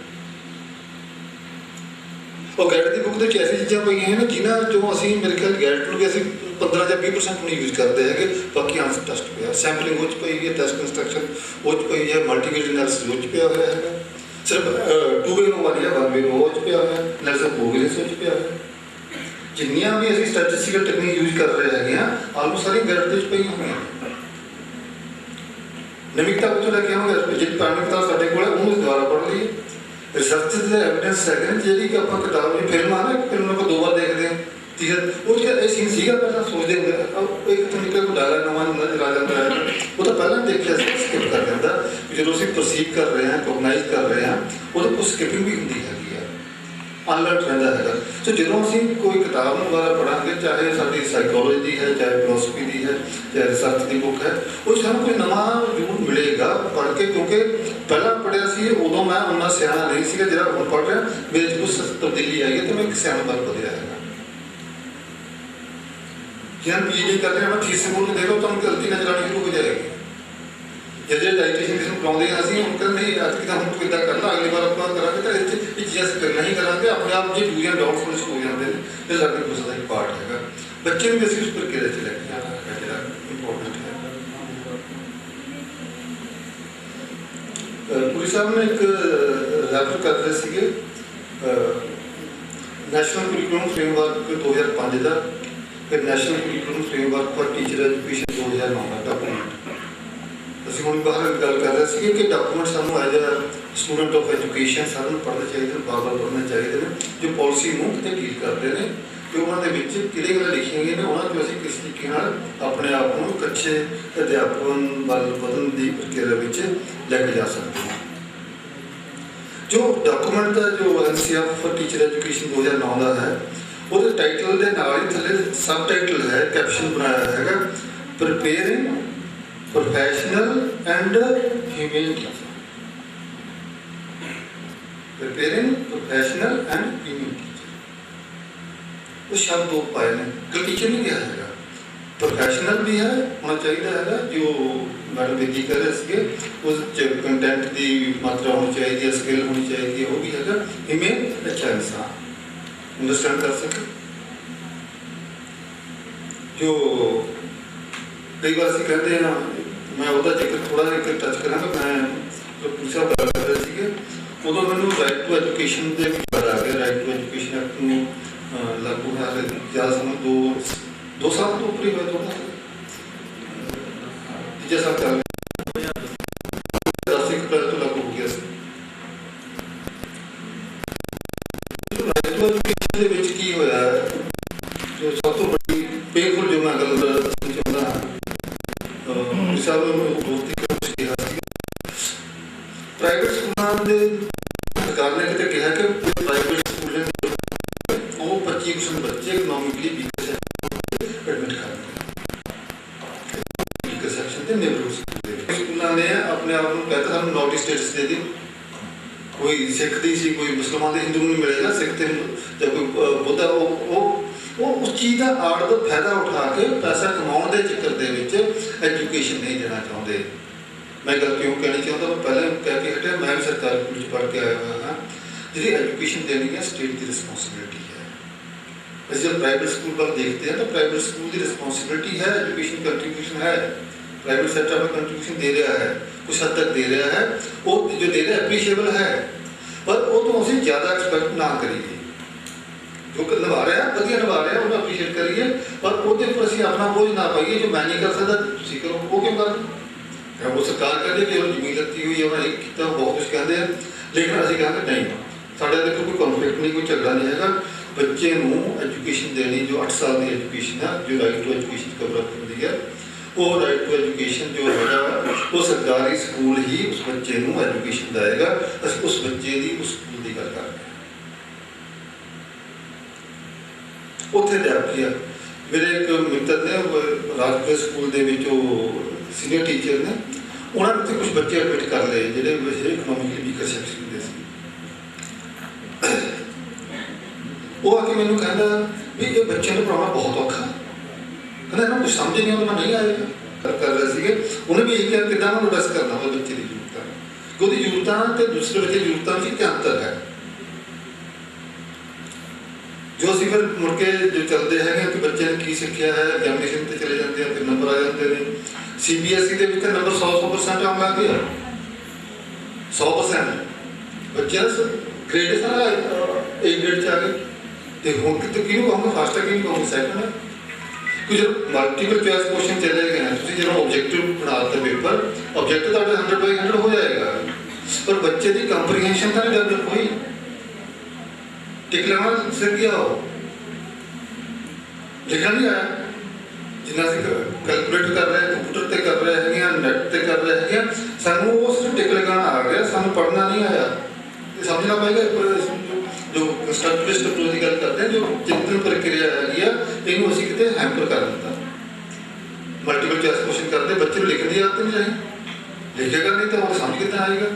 ਉਹ ਗੈਰਟ ਦੀ ਬੁੱਕ ਦੇ ਵਿੱਚ ਐਸੀ ਚੀਜ਼ਾਂ ਪਈਆਂ ਹਨ ਜਿਨ੍ਹਾਂ ਚੋਂ ਅਸੀਂ, ਮੇਰੇ ਖਿਆਲ ਗੈਰਟ ਨੂੰ ਵੀ ਅਸੀਂ 15 ਜਾਂ 20% ਨਹੀਂ ਯੂਜ਼ ਕਰਦੇ ਹੈਗੇ, ਬਾਕੀ ਆਂਸਰ ਟੈਸਟ ਪਿਆ, ਸੈਂਪਲਿੰਗ ਉਹ 'ਚ ਪਈ ਹੈ, ਟੈਸਟ ਕੰਸਟਰਕਸ਼ਨ ਉਹ 'ਚ ਪਈ ਹੈ, ਮਲਟੀਵੇਰੀਏਟ ਐਨਾਲਿਸਿਸ ਉਹ 'ਚ ਪਿਆ ਹੋਇਆ ਹੈਗਾ। ਸਿਰਫ 2 ਵੇ ਵਾਲੀ ਹੈ, 1 ਵੇ ਉਹ 'ਚ ਪਿਆ ਹੋਇਆ, ਐਨਾਲਿਸਿਸ ਕੋਵੇਲੈਂਸ ਉਹ 'ਚ ਪਿਆ ਹੋਇਆ। ਜਿੰਨੀਆਂ ਵੀ ਅਸੀਂ ਸਟੈਟਿਸਟੀਕਲ ਟੈਕਨੀਕ ਯੂਜ਼ ਕਰ ਰਹੇ ਹੈਗੇ ਹਾਂ, ਆਲਮੋਸਟ ਸਾਰੀ ਗੈਰਟ ਦੇ ਵਿੱਚ ਪਈਆਂ ਹੋਈਆਂ। ਨਵੀਂ ਕਿਤਾਬ ਤੋਂ ਲੈ ਕੇ ਆਵਾਂਗੇ, ਜਿਹੜੀ ਪੁਰਾਣੀ ਕਿਤਾਬ ਸਾਡੇ ਕੋਲ ਹੈ ਉਹਨੂੰ ਦੁਬਾਰਾ ਪੜ੍ਹ ਲਈਏ। ਰਿਸਰਚ ਦੇ ਐਵੀਡੈਂਸ ਹੈਗੇ ਨੇ, ਜਿਹੜੀ ਕਿ ਆਪਾਂ ਕਿਤਾਬ ਦੀ ਫਿਲਮ ਆ ਨਾ, ਫਿਲਮ ਆਪਾਂ 2 ਵਾਰ ਦੇਖਦੇ ਹਾਂ, ਉਹ 'ਚ ਇਹ ਸੀਨ ਸੀਗਾ, ਪਹਿਲਾਂ ਸੋਚਦੇ ਹੁੰਦੇ ਇੱਕ ਤੋਂ ਨਿਕਲ ਕੋਈ ਡਾਇਲਾਗ ਨਵਾਂ ਨਜ਼ਰ ਆ ਜਾਂਦਾ ਹੈ, ਉਹ ਤਾਂ ਪਹਿਲਾਂ ਦੇਖਿਆ ਸੀ, ਸਕਿਪ ਕਰ ਜਾਂਦਾ। ਜਦੋਂ ਅਸੀਂ ਪਰਸੀਵ ਕਰ ਰਹੇ ਹਾਂ, ਕੋਗਨਾਈਜ਼ ਕਰ ਰਹੇ ਹਾਂ, ਉਹਦੇ ਕੋਲ ਸਕਿਪਿੰਗ ਵੀ ਹੁੰਦੀ ਹੈਗੀ ਆ, ਅਨਲਰਟ ਰਹਿੰਦਾ ਹੈਗਾ। तो जो ਅਸੀਂ कोई किताब दोबारा पढ़ांगे, चाहे साडी साइकोलॉजी दी है, चाहे फिलोसफी दी है, चाहे रिसर्च की बुक है, वो सानू कोई नवा जरूर मिलेगा पढ़ के, क्योंकि पहला पढ़िया सी उदों मैं उन्ना सियाना नहीं सीगा जिहड़ा हुण पढ़ रहा, मेरे च कुछ तब्दीली आई है तो मैं एक सियाना बन वधिया है। जिन्हें PhD कर रहे हैं, मैं फीस बोल के देखो तो उनकी गलती नजर आनी शुरू हो जाएगी। जैसे डाइटिशियन किसी को बुलाते हैं असं उनका नहीं आज कि हम तो इदा करना, अगली बार अपना करा तो ये चीज़ करना ही करा, अपने आप जो डू एंड डोंट्स हो जाते हैं, ये साढ़े कुछ का एक पार्ट है। बच्चे भी असं उस प्रक्रिया से लेके जाना है जो इंपॉर्टेंट है। पुरी साहब ने एक रेफर कर रहे थे नैशनल कुरिकुलम फ्रेमवर्क 2005 का, फिर national curriculum framework for teacher education 2009 का डॉक्यूमेंट। ਅਸੀਂ ਹੁਣ ਬਾਹਰ ਗੱਲ ਕਰ ਰਹੇ ਸੀ ਕਿ ਡਾਕੂਮੈਂਟ ਸਾਨੂੰ as a student of education ਸਾਨੂੰ ਪੜ੍ਹਨਾ ਚਾਹੀਦਾ, ਬਾਰ-ਬਾਰ ਪੜ੍ਹਨਾ ਚਾਹੀਦਾ ਨੇ, ਜੋ ਪਾਲਿਸੀ ਨੂੰ ਕਿਤੇ ਡੀਲ ਕਰਦੇ ਨੇ ਕਿ ਉਹਨਾਂ ਦੇ ਵਿੱਚ ਕਿਹੜੀਆਂ ਗੱਲਾਂ ਲਿਖੀਆਂ ਗਈਆਂ ਨੇ, ਉਹਨਾਂ ਤੋਂ ਅਸੀਂ ਕਿਸ ਤਰੀਕੇ ਨਾਲ ਆਪਣੇ ਆਪ ਨੂੰ ਇੱਕ ਅੱਛੇ ਅਧਿਆਪਨ ਵੱਲ ਵਧਣ ਦੀ ਪ੍ਰਕਿਰਿਆ ਵਿੱਚ ਲੈ ਕੇ ਜਾ ਸਕਦੇ ਹਾਂ। ਜੋ ਡਾਕੂਮੈਂਟ ਦਾ ਜੋ NCF ਫॉर टीचर एजुकेशन 2009 ਦਾ ਹੈ, ਉਹਦੇ ਟਾਈਟਲ ਦੇ ਨਾਲ ਹੀ ਥੱਲੇ ਸਬ ਟਾਈਟਲ ਹੈ, ਕੈਪਸ਼ਨ ਬਣਾਇਆ ਹੈਗਾ, preparing professional and human teacher. Preparing professional and human teacher, वो शब्द दो पाए ने, कल टीचर नहीं गया है, प्रोफेशनल भी है होना चाहिए है, जो मैडम बेदी कर रहे थे उस कंटेंट की मात्रा होनी चाहिए, स्किल होनी चाहिए, वो भी है। ह्यूमन अच्छा इंसान अंडरस्टैंड कर सके। जो कई बार असं कहते हैं, मैं वह जिक्र थोड़ा जिहा टच करा, मैं जो पूछा गल कर रहे थे उदों मैनू राइट टू एजुकेशन के विचार आ गया। राइट टू एजुकेशन एक्ट में लागू है ज़्यादा समय 2 साल तो ऊपर ही हुआ, 2 साल तीजा साल चल गया, 10 अप्रैल तो लागू हो गया। राइट टू एजुकेशन के विच की होया, जो सब तो बड़ी पेनफुल जो मैं गल दसना चाहता हाँ, प्राइवेट स्कूलों के सरकार ने कितने कहा कि प्राइवेट स्कूलों 25% बच्चे इकनॉमिकली वीकर एडमिट कर सेक्शन के नेबरहुड स्कूलों ने अपने आप को कहता हम नॉटी स्टेटस दे दी, कोई सिख दी सी, कोई मुसलमान हिंदू नहीं मिलेगा, सिख या कोई बुद्धा, वो उस चीज़ का आड़ का फायदा उठा के पैसा कमाने के चक्कर के एजुकेशन नहीं देना चाहते। मैं गल क्यों कहनी चाहता, मैं पहले कह के हटिया, मैं भी सरकारी स्कूल पढ़ के आया हुआ हाँ, जी एजुकेशन देनी है स्टेट की रिस्पॉन्सिबिलिटी है। वैसे जब प्राइवेट स्कूल पर देखते हैं तो प्राइवेट स्कूल की रिस्पॉन्सिबिलिटी है, एजुकेशन कंट्रीब्यूशन है, प्राइवेट सेक्टर में कंट्रीब्यूशन दे रहा है, कुछ हद तक दे रहा है, वो जो दे रहा है अप्रीशिएबल है, पर वो तो अभी ज़्यादा एक्सपेक्ट ना करिए। जो निभा रहा है वधिया निभा रहा है, उन्हें अप्रीशिएट करिए, पर वो असीं अपना बोझ ना पाइए, जो मैं नहीं कर सकता तुसीं करो, वो क्यों कर वो सरकार कहती है कि जमीन लत्ती हुई है, उन्हें एक किया बहुत कुछ कहते हैं, लेकिन असीं कहते नहीं, साढ़े देखो कोई कॉन्फ्लिक्ट नहीं, कोई झगड़ा नहीं है। बच्चे को एजुकेशन देनी, जो 8 साल की एजुकेशन है, जो राइट टू एजुकेशन कवर करती है, वो राइट टू एजुकेशन जो है वो सरकारी स्कूल ही उस बच्चे को एजुकेशन देगा। असीं उस बच्चे की उस स्कूल की गल कर रहे हैं। उत्थे लिया मेरे एक मित्र ने राजपुर स्कूल के सीनियर टीचर ने, उन्होंने कुछ बच्चे एडमिट कर ले जोड़े इकनॉमिकली वीकर सैक्शन के सी। वो आके मैंने कहना भी ये बच्चे को पढ़ाना बहुत औखा, कहना इन्होंने कुछ समझ नहीं आता, नहीं आएगा कर रहे थे। उन्हें भी यही कहा कि एड्रेस करना वो बच्चे की जरूरत, क्योंकि जरूरत तो दूसरे बच्चे की जरूरतों में क्या अंतर है। जो असीं फिर मुड़ के जो चलते हैं कि बच्चे ने की सीखिया है, एग्जामिनेशन पर चले जाते हैं, फिर नंबर आ जाते हैं। CBSE के नंबर 100% आने लग गया, 100% बच्चे ग्रेड सारा A ग्रेड च आ गए। तो हम कितने कि कहूँगा फर्स्ट है कि कहूँगा सैकेंड है। कुछ जो मल्टीपल चॉइस क्वेश्चन चले गए हैं, तो जो ऑब्जेक्टिव बनाते पेपर, ऑब्जेक्टिव तो 100/100 हो जाएगा, पर बच्चे की कंप्रीहेंशन तो नहीं डेवलप हुई। टिक लाना सिर गया हो, लिखना नहीं आया, जिन्ना से कैलकुलेट कर रहे हैं, कंप्यूटर से कर रहे हैं, नेट से कर रहे हैं, सानू वो सिर्फ टिक लगाना आ गया, सानू पढ़ना नहीं आया। समझना पड़ेगा जो कंस्ट्रक्टिविस्ट अप्रोच की गल करते हैं, जो चिंतन प्रक्रिया हैगी आ इनू असीं किते हैम्पर कर दिता। मल्टीपल चॉइस क्वेश्चन करते बच्चे नूं लिखण दी आदत नहीं रही, लिखेगा नहीं तो वो समझ कितना आएगा,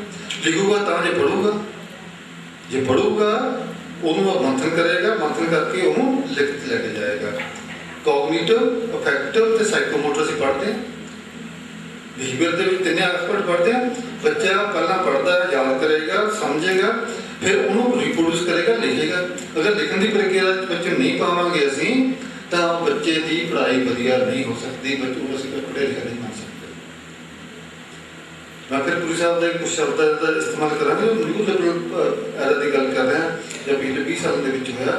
लिखूगा तो जे पढ़ूगा, जे पढ़ूगा ਉਹਨੂੰ ਮੰਥਨ ਕਰੇਗਾ, ਮੰਥਨ ਕਰਕੇ ਉਹਨੂੰ ਲਿਖਤ ਲੈ ਕੇ ਜਾਏਗਾ। ਕੋਗਨੀਟਿਵ, ਅਫੈਕਟਿਵ ਤੇ ਸਾਈਕੋਮੋਟਰ ਅਸੀਂ ਪੜ੍ਹਦੇ ਹਾਂ, ਬਿਹੇਵੀਅਰ ਦੇ ਵਿੱਚ ਤਿੰਨੇ ਐਸਪੈਕਟ ਪੜ੍ਹਦੇ ਹਾਂ। ਬੱਚਾ ਪਹਿਲਾਂ ਪੜ੍ਹਦਾ ਹੈ, ਯਾਦ ਕਰੇਗਾ, ਸਮਝੇਗਾ, ਫਿਰ ਉਹਨੂੰ ਰਿਪਰੋਡਿਊਸ ਕਰੇਗਾ, ਲਿਖੇਗਾ। ਅਗਰ ਲਿਖਣ ਦੀ ਪ੍ਰਕਿਰਿਆ ਬੱਚੇ ਨਹੀਂ ਪਾਵਾਂਗੇ ਅਸੀਂ ਤਾਂ ਬੱਚੇ ਦੀ ਪੜ੍ਹਾਈ ਵਧੀਆ ਨਹੀਂ ਹੋ ਸਕਦੀ, ਬੱਚੇ ਨੂੰ ਅਸੀਂ ਪੜ੍ਹੇ ਲਿਖੇ ਨਹੀਂ ਬਣ ਸਕਦੇ। मैं फिर पुलिस साहब का कुछ शब्द का इस्तेमाल करा, न्यू लिबरल एरा की गल कर रहा जब पिछले 20 साल के होया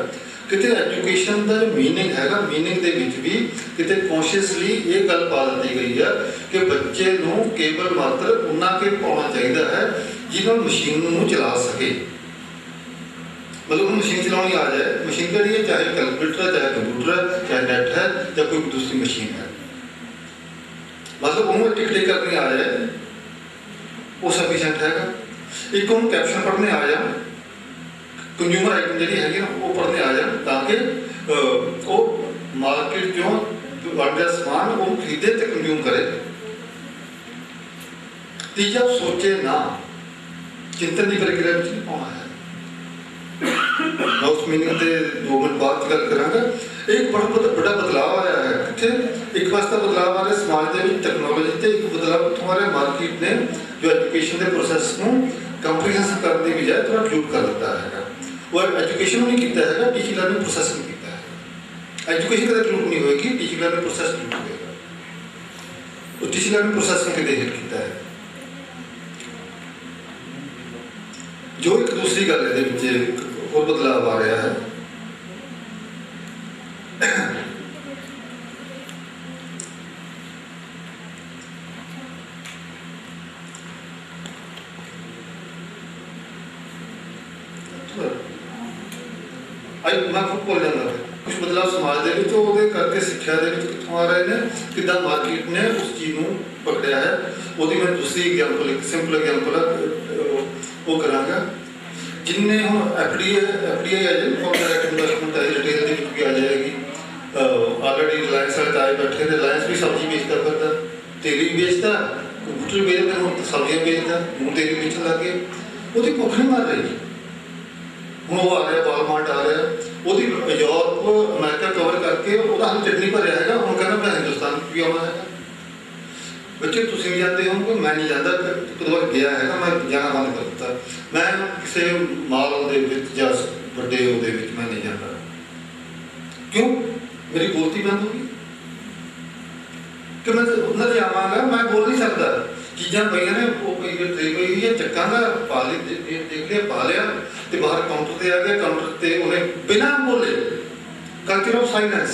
कितने एजुकेशन का जो मीनिंग हैगा, मीनिंग के भी कितने कॉन्शियसली ये गल पा दी गई है कि बच्चे को केवल मात्र उन्ना के पाना चाहिए है जिन्हों मशीन को चला सके, मतलब मशीन चलानी आ जाए। मशीन कही है, चाहे कैलकुलेटर है, चाहे कंप्यूटर है, चाहे नेट है, या कोई दूसरी मशीन है, मतलब उन्होंने टिक टिक करनी आ जाए वो सफिशेंट हैगा। एक उन्होंने कैप्शन पढ़ने आ जाए, कंज्यूमर आइटम जी हैगी ना वो पढ़ने आ जाए ताकि वो मार्केट जो बन रहा समान वो खरीदे तो कंज्यूम करे। तीजा सोचे ना, चिंतन की प्रक्रिया में नहीं पाना है। मैं उस मीनिंग के 2 मिनट बाद गल करांगा। एक बड़ा बदलाव आया है कितने, एक पास बदलाव आ रहा है समाज के टैक्नोलॉजी से, एक बदलाव तुम्हारे मार्केट ने जो एजुकेशन के प्रोसैस को कंप्रीहेंसिव करने की बजाय थोड़ा ड्यूट कर देता है। वो एजुकेशन नहीं किया है, टीचिंग लर्निंग प्रोसैस नहीं किया है। एजुकेशन कदे ड्यूट नहीं होगी, टीचिंग लर्निंग प्रोसैस ड्यूट होगा। तो टीचिंग लर्निंग प्रोसैस को कितने हिट किया है। जो एक दूसरी गल ये और बदलाव आ रहा है, मैं खुद बोल जाता कुछ बदलाव समाज के करके शिक्षा के कितों आ रहे हैं, कि मार्केट ने उस चीज़ को पकड़िया है। वो मैं दूसरी एग्जाम्पल, एक सिंपल एग्जाम्पल वो कराँगा। जिन्हें हम एफडीआई आ जाए, डायरेक्ट इन्वेस्टमेंट आई रिटेल की आ जाएगी। ऑलरेडी रिलायंस वाले आए बैठे, रिलायंस भी सब्जी बेचता फिरता, तेल भी बेचता, कंप्यूटर बेचता, हम सब्जियां बेचता, हूँ तेल बेचने लग गए। वो भुख नहीं मर रही। हूँ वो आ रहा, वालमार्ट आ रहा, वो यूरोप अमेरिका कवर करके वो हम चटनी भरिया है, हूँ कहना मैं हिंदुस्तान भी आना है। बच्चे तुम भी जाते हो कि मैं नहीं जाता, एक बार गया है, मैं जाना बंद कर दिता। मैं किसी माल या बड़े ਉਹਦੇ ਵਿੱਚ मैं नहीं जाता। क्यों? मेरी बोलती बंद होगी कि मैं उधर जावांगा, मैं बोल नहीं सकता। चीज़ां पईयां ने वो पई ट्रे पई है, चक्कांगा, पा ली, देख लिया, पा लिया, तो बाहर काउंटर पर आ गया। काउंटर पर उन्हें बिना बोले, कल्चर ऑफ साइलेंस,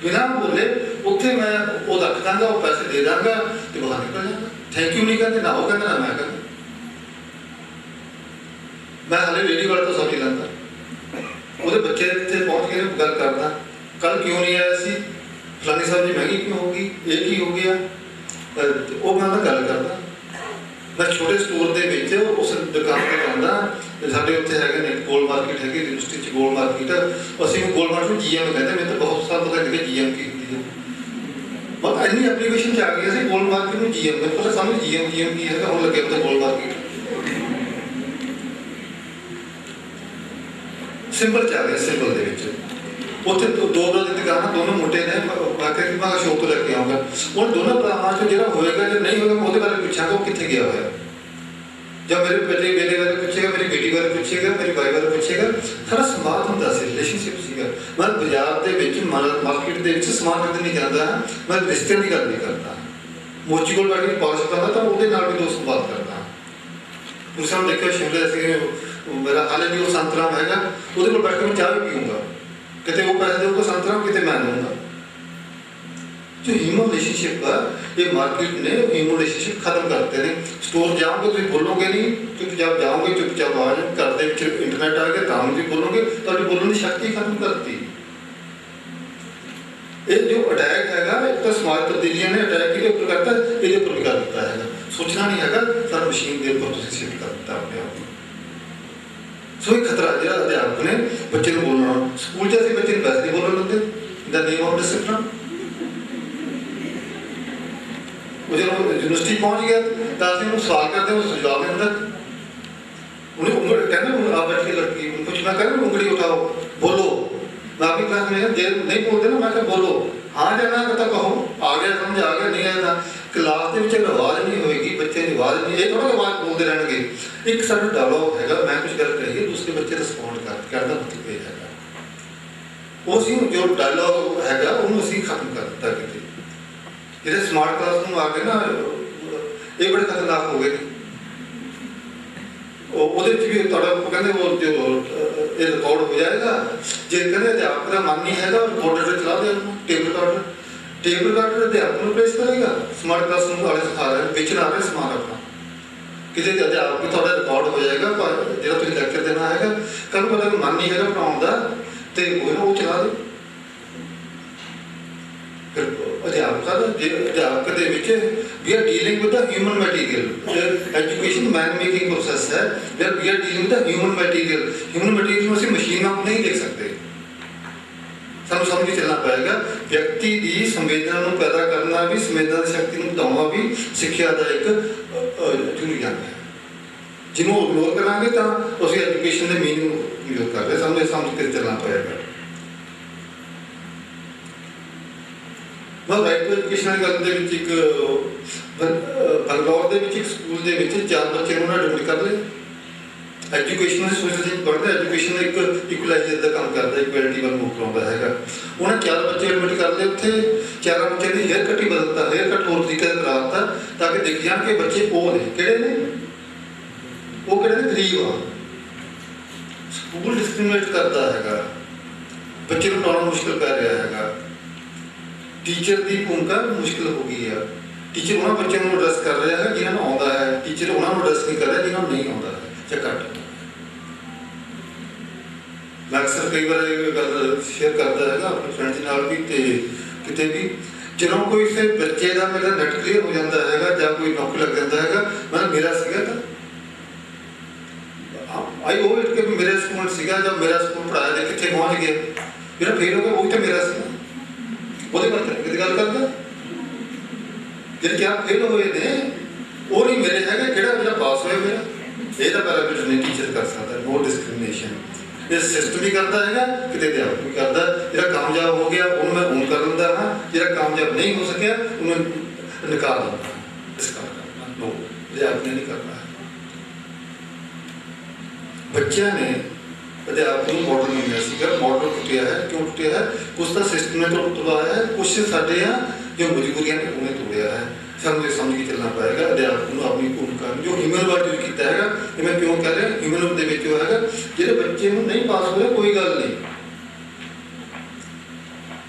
बिना बोले उत्थे मैं वो रख दांगा, वो पैसे दे दांगा, तो बाहर निकल जाऊंगा। थैंक यू नहीं कहते, ना वो कहते ना मैं कहता। मैं हाले रेडी वाले तो सब्जी लाता, वो बच्चे इतने पहुँच के गल करता, कल क्यों नहीं आया सी, फलानी सब्जी महंगी क्यों होगी, एक ही हो गया, वो मैं गल करता। मैं छोटे स्टोर के उस दुकान पर जाता, साढ़े उत्थे है गोल मार्केट है, यूनिवर्सिटी गोल मार्केट, असं गोल मार्केट में GM कहते, मैं तो बहुत साल पता लगे GM की होती है। बस इन्नी एप्लीकेशन आ गई गोल मार्केट में GM, मैं पता सामने GM की है, हम लगे तो गोल मार्केट सिंपल चल गया। सिंपल के उत्थे 2 ब्रदर की दुकान, दोनों मुंडे ने, बाकी मैं अशोक तो लैके आऊँगा। उन दोनों भरावां चो जो होएगा जो नहीं होगा, मैं वो बारे पूछागा वो कितने गया हुआ। जब मेरे बेटे बारे पूछेगा, मेरी बेटी बारे पूछेगा, मेरी भाई बारे पूछेगा, सारा संवाद होंदा सी, रिलेशनशिप सीगा। मैं बाजार के मार्केट के समान खरीदण नहीं जाता, मैं रिश्ते की गल नहीं करता। मोची कोल बैठ के पॉलिश करता तो वो भी दो संवाद करता। दूसरा देखिए शिमले से मेरा हाले भी वो संतराम है, वो बैठ के मैं चाह भी पीऊँगा, कितने वो पैसे दूंगा संतराम, कितने मैं दूंगा। जो ह्यूमन रिलेशनशिप है, ये मार्केट ने ह्यूमन रिलेशनशिप खत्म करते हैं। स्टोर जाओगे तो बोलोगे नहीं, चुपचाप जाओगे, चुपचाप आ जाओ, घर के इंटरनेट आ गया तो भी बोलोगे, तो बोलने की शक्ति खत्म करती। ये जो अटैक है, एक तो समाज तब्दीलियां ने अटैक के ऊपर करता है, ये ऊपर भी कर देता है। सोचना नहीं है, सर मशीन के ऊपर शिफ्ट कर देता अपने आप। ਸੋ ਇਹ ਖਤਰਾ ਜਿਹੜਾ ਅਧਿਆਪਕ ਨੇ ਬੱਚੇ ਨੂੰ ਬੋਲਣਾ। ਸਕੂਲ 'ਚ ਅਸੀਂ ਬੱਚੇ ਨੂੰ ਵੈਸੇ ਨਹੀਂ ਬੋਲਣ ਦਿੰਦੇ ਦਾ ਨੇਮ ਆਫ ਡਿਸਪਲਿਨ। ਉਹ ਜਦੋਂ ਯੂਨੀਵਰਸਿਟੀ ਪਹੁੰਚ ਗਿਆ ਤਾਂ ਅਸੀਂ ਉਹਨੂੰ ਸਵਾਲ ਕਰਦੇ, ਉਹ ਜਵਾਬ ਨਹੀਂ ਦਿੰਦਾ। ਉਹਨੇ ਉਂਗਲ ਕਹਿੰਦਾ आप बैठ के लड़की कुछ मैं कह उंगली उठाओ बोलो। मैं अपनी क्लास में जे नहीं बोलते ना मैं क्या बोलो, हाँ जाना तो कहो, आ गया समझ आ गया, नहीं आया क्लास के ਵਿੱਚ ਆਵਾਜ਼ ਨਹੀਂ ਹੋਏਗੀ, ਬੱਚੇ ਦੀ ਆਵਾਜ਼ ਨਹੀਂ, ਇਹ ਥੋੜਾ ਆਵਾਜ਼ ਬੋਲਦੇ ਰਹਿਣਗੇ। ਇੱਕ ਸਾਡਾ ਡਾਇਲੌਗ ਹੈਗਾ, ਮੈਂ ਕੁਝ ਗੱਲ ਕਹੀਏ ਦੂਸਰੇ ਬੱਚੇ ਰਿਸਪੌਂਡ ਕਰਦਾ ਮਤਲਬ ਇਹ ਹੈਗਾ। ਉਸ ਨੂੰ ਜੋ ਡਾਇਲੌਗ ਹੈਗਾ ਉਹਨੂੰ ਅਸੀਂ ਖਤਮ ਕਰ ਦਿੱਤਾ ਕਿਤੇ। ਜਿਹੜੇ ਸਮਾਰਟ ਕਲਾਸ ਨੂੰ ਆ ਗਏ ਨਾ ਇਹ ਬੜੇ ਖਤਰਨਾਕ ਹੋ ਗਏ। ਉਹਦੇ ਵਿੱਚ ਵੀ ਤੁਹਾਡਾ ਕਹਿੰਦੇ ਉਹ ਜੋ ਇਹ ਰਿਕਾਰਡ ਹੋ ਜਾਏਗਾ, ਜੇ ਕਹਿੰਦੇ ਅਧਿਆਪਕ ਦਾ ਮਨ ਨਹੀਂ ਹੈਗਾ ਰਿਕਾਰਡਰ ਤੇ ਚਲਾ ਦੇ ਉਹਨੂੰ, ਟੇਪ ਰਿਕਾਰਡਰ ਅਧਿਆਪਕ ਨੂੰ ਪੇਸ਼ ਕਰੇਗਾ। ਸਮਾਰਟ ਕਲਾਸ ਨੂੰ ਵਾਲੇ ਸਿਖਾ ਰਹੇ ਵਿੱਚ ਨਾ ਰਹੇ ਸਮਾਨ ਆਪਣਾ ਕਿਤੇ ਅਧਿਆਪਕ ਤੁਹਾਡਾ ਰਿਕਾਰਡ ਹੋ ਜਾਏਗਾ, ਪਰ ਜਿਹੜਾ ਤੁਸੀਂ ਲੈਕਚਰ ਦੇਣਾ ਹੈਗਾ ਕੱਲ੍ਹ ਨੂੰ ਪਤਾ ਮਨ ਨਹੀਂ ਹੈਗਾ ਪੜ੍ਹਾਉਣ ਦਾ ਤੇ ਉਹ ਚਲਾ ਦੇ। ਫਿਰ ਅਧਿਆਪਕ ਦੇ ਵਿੱਚ we are dealing with the human material. Education man making process ਹੈ, where we are dealing with the human material. Human material ਨੂੰ ਅਸੀਂ ਮਸ਼ੀਨਾਂ ਨੂੰ ਨਹੀਂ ਲਿਖ ਸਕਦੇ, ਸਾਨੂੰ ਸਮਝ ਕੇ ਚੱਲਣਾ ਪਏਗਾ। ਵਿਅਕਤੀ ਦੀ ਸੰਵੇਦਨਾ ਨੂੰ ਪੈਦਾ ਕਰਨਾ ਵੀ, ਸੰਵੇਦਨਾ ਦੀ ਸ਼ਕਤੀ ਨੂੰ ਵਧਾਉਣਾ ਵੀ ਸਿੱਖਿਆ ਦਾ ਇੱਕ ਜ਼ਰੂਰੀ ਅੰਗ ਹੈ। ਜਿਹਨੂੰ ਇਗਨੋਰ ਕਰਾਂਗੇ ਤਾਂ ਅਸੀਂ ਐਜੂਕੇਸ਼ਨ ਦੇ ਮੀਨਿੰਗ ਨੂੰ ਇਗਨੋਰ ਕਰ ਰਹੇ, ਸਾਨੂੰ ਇਹ ਸਮਝ ਕੇ ਚੱਲਣਾ ਪਏਗਾ। ਰਾਈਟ ਟੂ ਐਜੂਕੇਸ਼ਨ ਵਾਲੀ ਗੱਲ ਦੇ ਵਿੱਚ ਇੱਕ ਬੰਗਲੌਰ ਦੇ ਵਿੱਚ ਇੱਕ ਸਕੂਲ ਦੇ ਵਿੱਚ 4 ਬੱਚੇ ਉਹਨਾਂ ਨੇ ਐਡਮਿਟ ਕਰ ਲਏ। ਐਜੂਕੇਸ਼ਨ ਦੀ ਸੋਚ ਦੇ ਪੜ੍ਹਦੇ, ਐਜੂਕੇਸ਼ਨ ਇੱਕ ਇਕੁਲਾਈਜ਼ਰ ਦਾ ਕੰਮ ਕਰਦਾ, ਇਕੁਐਲਿਟੀ ਵੱਲ ਮੂਵ ਕਰਾਉਂਦਾ ਹੈਗਾ। ਉਹਨਾਂ 4 ਬੱਚੇ ਐਡਮਿਟ ਕਰ ਲਏ ਉੱਥੇ। 4 ਬੱਚਿਆਂ ਦੀ ਹੇਅਰ ਕੱਟ ਹੀ ਬਦਲਤਾ, ਹੇਅਰ ਕੱਟ ਹੋਰ ਤਰੀਕੇ ਦਾ ਕਰਾ ਦਿੱਤਾ ਤਾਂ ਕਿ ਦਿਖ ਜਾਣ ਕਿ ਬੱਚੇ ਉਹ ਨੇ ਕਿਹੜੇ ਨੇ, ਉਹ ਕਿਹੜੇ ਨੇ ਗਰੀਬ ਆ। ਸਕੂਲ ਡਿਸਕ੍ਰਿਮੀਨੇਟ ਕਰਦਾ ਹੈਗਾ, ਬੱਚੇ ਨੂੰ ਪੜ੍ਹਾਉਣਾ ਮੁਸ਼ਕਿਲ ਪੈ ਰਿਹਾ ਹੈਗਾ। ਟੀਚਰ ਦੀ ਭੂਮਿਕਾ ਮੁਸ਼ਕਿਲ ਹੋ ਗਈ ਹੈ। ਟੀਚਰ ਉਹਨਾਂ ਬੱਚਿਆਂ ਨੂੰ ਐਡਰੈਸ ਕਰ ਰਿਹਾ ਹੈ ਜਿਹਨਾਂ ਨੂੰ ਆਉਂਦਾ ਹੈ, ਟੀਚਰ ਉਹਨਾਂ ਨੂੰ ਐਡਰੈਸ ਨਹੀਂ ਕਰ ਰਿਹਾ ਜਿਹਨਾਂ ਨੂੰ ਨਹੀਂ ਆਉਂਦਾ ਹੈ ਜਾਂ ਘੱਟ। ਮੈਂ ਅਕਸਰ ਕਈ ਵਾਰ ਇਹ ਗੱਲ ਸ਼ੇਅਰ ਕਰਦਾ ਹੈਗਾ ਆਪਣੇ ਫਰੈਂਡਸ ਨਾਲ ਵੀ ਤੇ ਕਿਤੇ ਵੀ, ਜਦੋਂ ਕੋਈ ਕਿਸੇ ਬੱਚੇ ਦਾ ਮੇਰਾ ਨੈਟ ਕਲੀਅਰ ਹੋ ਜਾਂਦਾ ਹੈਗਾ ਜਾਂ ਕੋਈ ਨੌਕਰੀ ਲੱਗ ਜਾਂਦਾ ਹੈਗਾ, ਮੈਂ ਮੇਰਾ ਸੀਗਾ ਤਾਂ ਆਈ ਉਹ ਇਟ ਕਿ ਮੇਰਾ ਸਕੂਲ ਸੀਗਾ ਜਾਂ ਮੇਰਾ ਸਕੂਲ ਪੜ੍ਹਾਇਆ ਜਾਂ ਕਿੱਥੇ ਪਹੁੰਚ ਗਿਆ, ਜਿਹੜਾ ਫੇਲ ਹੋ ਗਿਆ ਉਹ ਤਾਂ ਮੇਰਾ ਸੀ। ਉਹਦੇ ਬਾਰੇ ਕਿਤੇ ਗੱਲ ਕਰਦਾ ਜਿਹੜੇ ਕਿਆ ਫੇਲ ਹੋਏ ਨੇ ਉਹ ਨਹੀਂ ਮੇਰੇ ਹੈਗੇ, ਜਿਹੜਾ ਪਾਸ ਹੋਇਆ ਮੇਰਾ ਇਹਦਾ ਪੈਰਾਮੀਟਰ ਨਹੀਂ ਟੀਚਰ ਕਰ ਸਕਦਾ। ਨੋ ਡਿਸਕ੍ਰਿਮੀਨੇਸ਼ਨ ਇਹ ਸਿਸਟਮ ਵੀ ਕਰਦਾ ਹੈਗਾ, ਕਿਤੇ ਅਧਿਆਪਕ ਵੀ ਕਰਦਾ। ਜਿਹੜਾ ਕਾਮਯਾਬ ਹੋ ਗਿਆ ਉਹਨੂੰ ਮੈਂ ਹੁਣ ਕਰ ਲੈਂਦਾ ਹਾਂ, ਜਿਹੜਾ ਕਾਮਯਾਬ ਨਹੀਂ ਹੋ ਸਕਿਆ ਉਹਨੂੰ ਨਿਕਾਲ ਦਿੰਦਾ। ਇਸ ਕਰਕੇ ਨੋ ਅਧਿਆਪਕ ਨੇ ਨਹੀਂ ਕਰਨਾ। ਬੱਚਿਆਂ ਨੇ ਅਧਿਆਪਕ ਨੂੰ ਮਾਡਲ ਨਹੀਂ ਮਿਲਿਆ ਸੀਗਾ, ਮਾਡਲ ਟੁੱਟਿਆ ਹੈ। ਕਿਉਂ ਟੁੱਟਿਆ ਹੈ? ਕੁਛ ਤਾਂ ਸਿਸਟਮ ਨੇ ਤੋੜਿਆ ਹੈ, ਕੁਛ ਸਾਡੇ ਆ ਜੋ ਮਜਬੂਰੀਆਂ ਨੇ ਉਹਨੇ ਤੋੜਿਆ ਹੈ। ਸਾਨੂੰ ਇਹ ਸਮਝ ਕੇ ਚੱਲਣਾ ਪਏਗਾ ਅਧਿਆਪਕ ਨੂੰ ਆਪਣੀ ਭੂਮਿਕਾ ਨੂੰ। ਜੋ ਹਿਊਮਨ ਵਰਡ ਯੂਜ਼ ਕੀਤਾ ਹੈਗਾ, ਇਹ ਮੈਂ ਕਿਉਂ ਕਹਿ ਰਿਹਾ ਹਿਊਮਨ ਦੇ ਵਿੱਚ ਉਹ ਹੈਗਾ ਜਿਹੜੇ ਬੱਚੇ ਨੂੰ ਨਹੀਂ ਪਾਸ ਹੋ ਰਿਹਾ ਕੋਈ ਗੱਲ ਨਹੀਂ,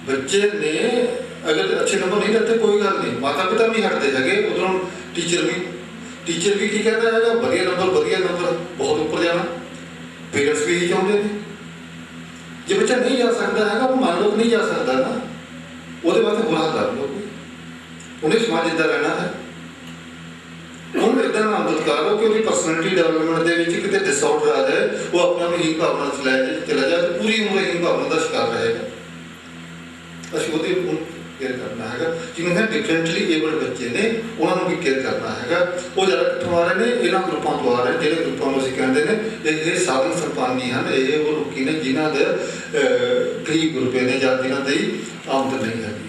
ਬੱਚੇ ਨੇ ਅਗਰ ਅੱਛੇ ਨੰਬਰ ਨਹੀਂ ਲੈਤੇ ਕੋਈ ਗੱਲ ਨਹੀਂ, ਮਾਤਾ ਪਿਤਾ ਵੀ ਹਟਦੇ ਹੈਗੇ, ਉਧਰੋਂ ਟੀਚਰ ਵੀ ਕੀ ਕਹਿੰਦਾ ਹੈਗਾ ਵਧੀਆ ਨੰਬਰ ਬਹੁਤ ਉੱਪਰ ਜਾਣਾ। ਪੇਰੈਂਟਸ ਵੀ ਇਹੀ ਚਾਹੁੰਦੇ ਨੇ। ਜੇ ਬੱਚਾ ਨਹੀਂ ਜਾ ਸਕਦਾ ਹੈਗਾ ਉਹ ਮੰਨ ਲਓ ਨਹੀਂ ਜਾ ਸਕਦਾ ਨਾ, ਉਹਦੇ ਵਾਸਤੇ ਬੁਰਾ ਕਰ ਲਓ, ਉਹਨੇ ਸਮਾਜ ਇੱਦਾਂ ਰਹਿਣਾ ਹੈ। ਉਹਨੂੰ ਇੱਦਾਂ ਨਾ ਮਦਦ ਕਰੋ ਕਿ ਉਹਦੀ ਪਰਸਨੈਲਿਟੀ ਡਿਵੈਲਪਮੈਂਟ ਦੇ ਵਿੱਚ ਕਿਤੇ ਡਿਸਆਰਡਰ ਆ ਜਾਏ, ਉਹ ਆਪਣਾ ਵੀ ਹੀਨ ਭਾਵਨਾ ਚਲਾ ਜਾਏ, ਪੂਰੀ ਉਮਰ ਹੀਨ ਭਾਵਨਾ ਦਾ ਸ਼ਿਕਾਰ ਰਹੇਗਾ। ਅਸੀਂ ਉਹਦੀ ਕੇਅਰ ਕਰਨਾ ਹੈਗਾ। ਜਿਹਨੂੰ ਹੈ ਡਿਫਰੈਂਟਲੀ ਏਬਲਡ ਬੱਚੇ ਨੇ ਉਹਨਾਂ ਨੂੰ ਵੀ ਕੇਅਰ ਕਰਨਾ ਹੈਗਾ। ਉਹ ਜ਼ਿਆਦਾ ਕਿੱਥੋਂ ਆ ਰਹੇ ਨੇ? ਇਹਨਾਂ ਗਰੁੱਪਾਂ ਤੋਂ ਆ ਰਹੇ, ਜਿਹੜੇ ਗਰੁੱਪਾਂ ਨੂੰ ਅਸੀਂ ਕਹਿੰਦੇ ਨੇ ਇਹ ਸਾਧਨ ਸੰਪਾਨੀ ਹਨ। ਇਹ ਉਹ ਲੋਕੀ ਨੇ ਜਿਨ੍ਹਾਂ ਦੇ ਗਰੀਬ ਗਰੁੱਪੇ ਨੇ ਜਾਂ ਜਿਨ੍ਹਾਂ ਦੀ ਆਮਦਨ ਨਹੀਂ ਹੈਗੀ।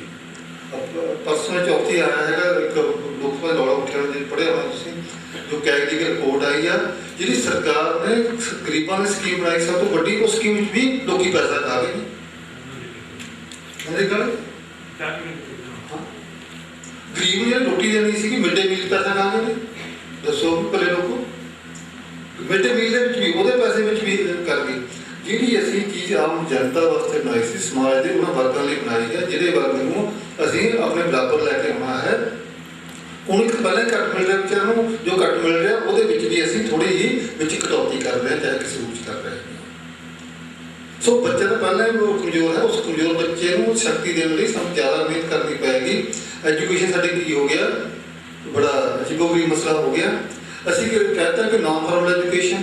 ਪਰਸੋਂ ਚੌਥੀ ਆਇਆ ਹੈਗਾ ਇੱਕ ਲੋਕ ਸਭਾ ਦੌੜਾ ਉੱਠਿਆ ਜੇ ਪੜ੍ਹਿਆ ਹੋਇਆ ਤੁਸੀਂ, ਜੋ ਕੈਗ ਦੀ ਰਿਪੋਰਟ ਆਈ ਆ ਜਿਹੜੀ ਸਰਕਾਰ ਨੇ ਗਰੀਬਾਂ ਦੀ ਸਕੀਮ ਬਣਾਈ ਸਭ ਤੋਂ ਵੱਡੀ, ਉਸ ਸਕੀਮ ਵਿੱਚ ਵੀ ਲੋਕੀ ਪੈਸਾ ਖਾ ਗਏ ਨੇ। ਮੇਰੇ ਗੱਲ ਗਰੀਬ ਨੂੰ ਜਿਹੜੀ ਰੋਟੀ ਦੇਣੀ ਸੀਗੀ ਮਿਡ ਡੇ ਮੀਲ ਪੈਸਾ ਖਾ ਗਏ ਨੇ। ਦੱਸੋ ਭਲੇ ਲੋਕੋ, ਮਿਡ ਡੇ ਮੀਲ ਦੇ ਵਿੱਚ ਵੀ ਉਹਦੇ ਪੈਸੇ ਵਿੱਚ ਵੀ ਕਰ ਗਏ। ਜਿਹੜੀ ਅਸੀਂ ਚੀਜ਼ ਆਮ ਜਨਤਾ ਵਾਸਤੇ ਬਣਾਈ ਸੀ, ਸਮਾਜ ਦੇ ਉਹਨਾਂ ਵਰਗਾਂ ਲਈ ਬਣਾਈ ਹੈ ਜਿਹੜੇ ਵਰਗ ਨੂੰ ਅਸੀਂ ਆਪਣੇ ਬਰਾਬਰ ਲੈ ਕੇ ਆਉਣਾ ਹੈ। ਉਹਨੂੰ ਇੱਕ ਪਹਿਲਾਂ ਘੱਟ ਮਿਲ ਰਿਹਾ ਵਿਚਾਰ ਨੂੰ, ਜੋ ਘੱਟ ਮਿਲ ਰਿਹਾ ਉਹਦੇ ਵਿੱਚ ਵੀ ਅਸੀਂ ਥੋੜ੍ਹੀ ਜਿਹੀ ਵਿੱਚ ਕਟੌਤੀ ਕਰ ਰਹੇ ਹਾਂ, ਚਾਹੇ ਕਿਸੇ ਰੂਪ 'ਚ ਕਰ ਰਹੇ ਹਾਂ। ਸੋ ਬੱਚੇ ਦਾ ਪਹਿਲਾਂ ਹੀ ਉਹ ਕਮਜ਼ੋਰ ਹੈ, ਉਸ ਕਮਜ਼ੋਰ ਬੱਚੇ ਨੂੰ ਸ਼ਕਤੀ ਦੇਣ ਲਈ ਸਾਨੂੰ ਜ਼ਿਆਦਾ ਮਿਹਨਤ ਕਰਨੀ ਪਏਗੀ। ਐਜੂਕੇਸ਼ਨ ਸਾਡੇ ਕੀ ਹੋ ਗਿਆ, ਬੜਾ ਅਜੀਬੋ-ਗਰੀਬ ਮਸਲਾ ਹੋ ਗਿਆ। ਅਸੀਂ ਕਹਿਤਾ ਕਿ ਨਾਨ ਫਾਰਮਲ ਐਜੂਕੇਸ਼ਨ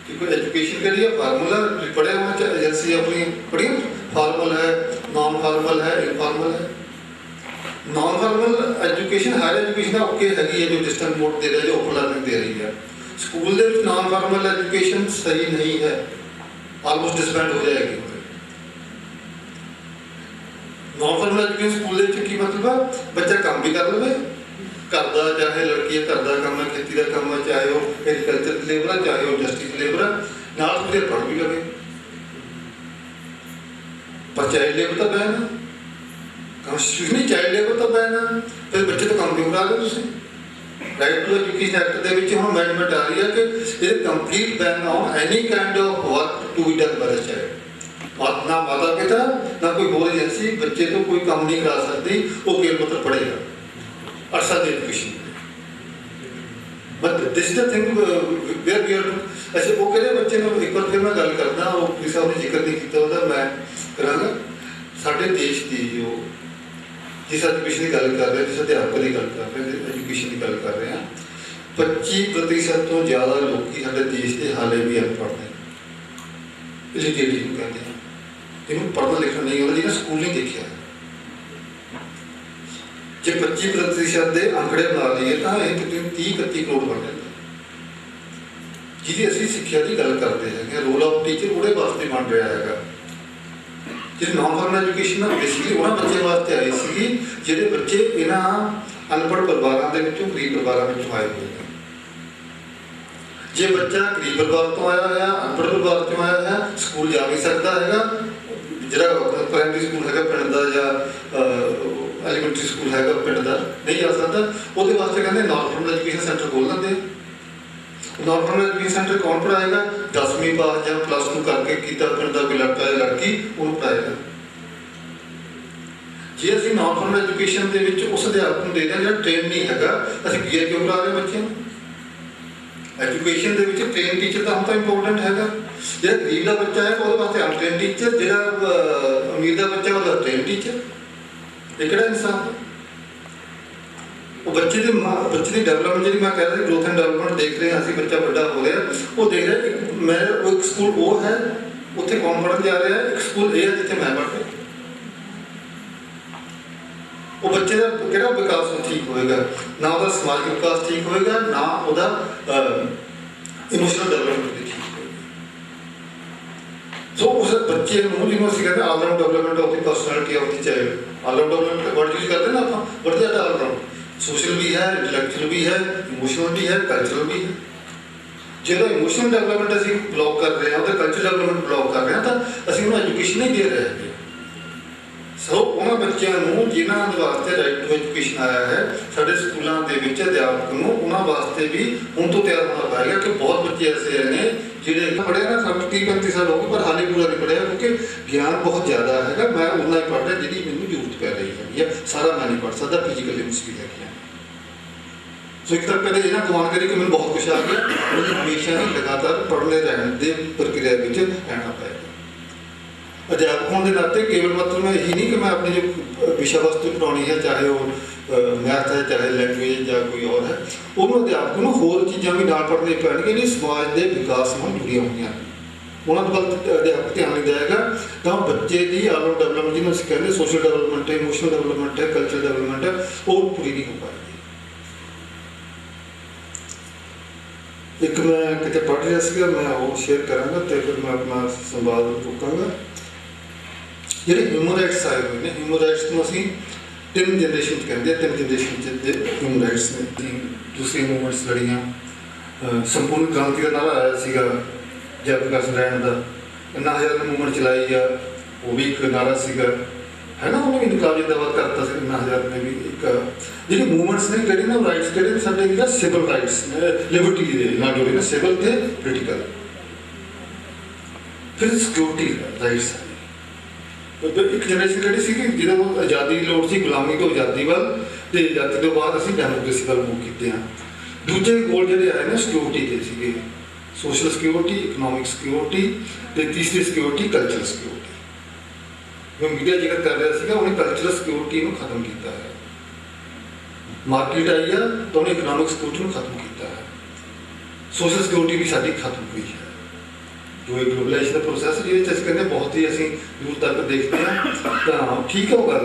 कि कोई एजुकेशन के लिए फार्मूला पढ़े होना चाहिए, एजेंसी अपनी पढ़ी फॉर्मल है, नॉन फॉर्मल है, इनफॉर्मल है। Non formal education higher education okay हैगी है जो डिस्टेंस मोड दे रहा है, जो ओपन लर्निंग दे रही है। स्कूल ਦੇ ਵਿੱਚ नॉन फॉर्मल एजुकेशन सही नहीं है, ऑलमोस्ट डिसबैंड हो जाएगी। नॉन फॉर्मल एजुकेशन स्कूल ਦੇ ਵਿੱਚ ਕੀ ਮਤਲਬ ਹੈ, ਬੱਚਾ ਕੰਮ ਵੀ ਕਰ ਲਵੇ घर का, चाहे लड़की घर का काम है, खेती का काम है, चाहे वो एग्रीकल्चर लेबर है, चाहे वो जस्टिस लेबर है, नाल थोड़े पढ़ भी लवे। पर चाइल्ड लेबर तो बैन है, कॉन्स्टिट्यूशन ही चाइल्ड लेबर तो बैन है, फिर बच्चे तो काम क्यों करा लो तुसीं? राइट टू एजुकेशन एक्ट ਦੇ ਵਿੱਚ ਹੁਣ ਅਮੈਂਡਮੈਂਟ ਆ ਰਹੀ ਹੈ ਕਿ ਇਹ complete ban on any kind of work to be done by a child. ਨਾ ਮਾਤਾ ਪਿਤਾ ਨਾ ਕੋਈ ਹੋਰ ਏਜੰਸੀ ਬੱਚੇ ਤੋਂ ਕੋਈ ਕੰਮ ਨਹੀਂ ਕਰਾ ਸਕਦੀ, ਉਹ ਕੇਵਲ ਮਤਲਬ ਪੜ੍ਹੇਗਾ ਅਰਸਾ ਦੇ education. But this is the thing where we are. ਅੱਛਾ, ਉਹ ਕਿਹੜੇ ਬੱਚੇ ਨੂੰ ਇੱਕ ਵਾਰ ਫਿਰ ਮੈਂ ਗੱਲ ਕਰਦਾ, ਉਹ ਕਿਸੇ ਨੇ ਜ਼ਿਕਰ ਨਹੀਂ ਕੀਤਾ ਉਹਦਾ, ਮੈਂ ਕਰਾਂਗਾ। ਸਾਡੇ ਦੇਸ਼ ਦੀ ਜੋ जिस एजुकेशन की गल कर रहे हैं, जिस अध्यापक की गल कर रहे हैं, एजुकेशन की गल कर रहे हैं, 25% तो ज़्यादा लोग साढ़े देश के हाले भी अनपढ़ ने। इलिटरेसी कहते हैं, इन्होंने पढ़ना लिखना नहीं आता, जिन्हें स्कूल नहीं देखा। जो 25% के आंकड़े बना लिए तो यह तकरीबन 30-31 करोड़ बन जाता। जिहदी असीं सिक्ख्या की गल करते हैं, रोल ऑफ टीचर वो वास्ते बन रहा है। जिस नॉन फॉर्मल एजुकेशन बेसिकली उन्होंने बच्चे वास्ते आई सी जिहड़े बच्चे इन्हां अनपढ़ परिवारों के विचों गरीब परिवारों में आए हुए हैं। जे बच्चा गरीब परिवार तो आया है, अनपढ़ परिवार तो आया है, स्कूल जा नहीं सकता है, जिहड़ा प्राइमरी स्कूल है पिंड का या एलीमेंटरी स्कूल है पिंड का नहीं जा सकता, वो वास्ते कहते नॉन फॉर्मल एजुकेशन सेंटर खोल लेंगे। नॉन फॉर्मल एजुकेशन सेंटर कौन पढ़ाएगा? 10वीं पास या +2 करके किया पिंड का कोई लड़का या लड़की उन्होंने पढ़ाएगा। जे असीं नॉन फॉर्मल एजुकेशन के उस अध्यापक को दे दें जो ट्रेन नहीं है, असीं पीआर क्यों करा रहे बच्चे? एजुकेशन के ट्रेन टीचर तो हम तो इंपोर्टेंट है। जो गरीब का बच्चा है वो वास्ते अनट्रेन टीचर, जो अमीर का बच्चा वो ट्रेन टीचर। ये किहड़ा इंसाफ है? वो बच्चे की डेवलपमेंट जी मैं कह रहा ग्रोथ एंड डेवलपमेंट देख रहे हैं, असीं बच्चा बड़ा हो रहा है, वो देख रहे हैं कि मैं वो एक स्कूल वो है उत्थे कौन पढ़न जा रहा है, एक स्कूल ये है जिथे मैं पढ़ रहा। वो बच्चे का किहड़ा विकास ठीक होएगा? ना उसका समाजिक विकास ठीक होएगा, ना उसका इमोशनल डेवलपमेंट भी ठीक होएगा। सो उस बच्चे को जिन्होंने असीं कहते all round development of the personality of the child. All round development word use करते हैं ना आप, वर्ड दैट ऑलराउंड सोशल भी है, इंटलैक्चुअल भी है, इमोशनल भी है, कल्चरल भी है। जो इमोशनल डेवलपमेंट असीं ब्लॉक कर रहे हैं, तो कल्चरल डेवलपमेंट ब्लॉक कर रहे हैं, तो असीं उन्हें एजुकेशन नहीं दे रहे हैं। सो उन्होंने बच्चों जिन्होंने वास्ते राइट टू एजुकेशन आया है, साढ़े स्कूलों के अध्यापक को उन्होंने वास्ते भी हूँ तो तैयार होना पाएगा कि बहुत बच्चे ऐसे हैं जिन्हें पढ़े ना 30-35 साल हो गए पर हाल ही पूरा नहीं पढ़िया, क्योंकि ज्ञान बहुत ज़्यादा है। मैं उतना ही पढ़ रहा जी मैंने जरूरत पै रही है, या सारा मैं नहीं पढ़ सकता, फिजिकल लिमिट्स भी है। सो एक तरह पहले इन्हें कमान करी कि मैंने बहुत कुछ आ गया, मुझे हमेशा ही लगातार पढ़ने रहने की प्रक्रिया में रहना पाएगा। अध्यापक होने के नाते केवल मतलब मैं यही नहीं कि मैं अपनी जो विषय वस्तु पढ़ानी है, चाहे वो मैथ है, चाहे लैंग्वेज या कोई और है, उन्होंने अध्यापक को होर चीज़ा भी नाल पढ़नी पैणगियां जिहड़ियां समाज के विकास नाल जुड़ियां हुई हैं। उन्होंने वल अध्यापक ध्यान नहीं देगा तो बच्चे की ऑलराउंड डेवलपमेंट जिन्होंने असीं कहते सोशल डेवलपमेंट है, इमोशनल डेवलपमेंट है, कल्चरल डेवलपमेंट है, वो पूरी नहीं हो पाएगी। एक मैं कितने पढ़ रहा सीगा, मैं वो शेयर करांगा तो फिर मैं अपना संवाद रोकांगा। ਜਿਹੜੇ ਹਿਊਮਨ ਰਾਈਟਸ ਆਏ ਹੋਏ ਨੇ, ਹਿਊਮਨ ਰਾਈਟਸ ਨੂੰ ਅਸੀਂ 3 ਜਨਰੇਸ਼ਨ ਕਹਿੰਦੇ, 3 ਜਨਰੇਸ਼ਨ ਦੇ ਹਿਊਮਨ ਰਾਈਟਸ ਨੇ। ਦੂਸਰੀ ਮੂਵਮੈਂਟਸ ਲੜੀਆਂ, ਸੰਪੂਰਨ ਕ੍ਰਾਂਤੀ ਦਾ ਨਾਰਾ ਆਇਆ ਸੀਗਾ ਜਦ ਪ੍ਰਕਾਸ਼ ਨਾਰਾਇਣ ਦਾ, ਇੰਨਾ ਹਜ਼ਾਰ ਨੇ ਮੂਵਮੈਂਟ ਚਲਾਈ ਆ, ਉਹ ਵੀ ਇੱਕ ਨਾਰਾ ਸੀਗਾ है ना। उन्होंने इनकलाब जिंदाबाद करता है, अन्ना हज़ारे ने भी एक जी मूवमेंट्स ने कहे ना राइट्स कहे साढ़े सिविल राइट्स लिबर्टी ना जोड़े ना, सिविल थे पोलिटिकल, फिर सिक्योरिटी राइट्स है। एक जनरेशन कही सी जिन्होंने आज़ादी की लोड़ सी, गुलामी तो आज़ादी वाल, तो आज़ादी तो बाद असीं डेमोक्रेसी वाल मूव किए हैं। दूजे गोल जोड़े आए ना सिक्योरिटी के सी, सोशल सिक्योरिटी, इकनॉमिक सिक्योरिटी, तो तीसरी सिक्योरिटी कल्चरल सिक्योरिटी। जो मीडिया जिक्र कर रहा है उन्हें कल्चरल सिक्योरिटी को खत्म किया है, मार्केट आई है तो उन्हें इकनॉमिक सिक्योरिटी को खत्म किया है, सोशल सिक्योरिटी भी साड़ी खत्म हुई है। ਜੋ ਇਹ ਗਲੋਬਲਾਈਜੇਸ਼ਨ ਦਾ ਪ੍ਰੋਸੈਸ ਜਿਹਦੇ 'ਚ ਅਸੀਂ ਕਹਿੰਦੇ ਬਹੁਤ ਹੀ ਅਸੀਂ ਦੂਰ ਤੱਕ ਦੇਖਦੇ ਹਾਂ, ਤਾਂ ਠੀਕ ਹੈ ਉਹ ਗੱਲ,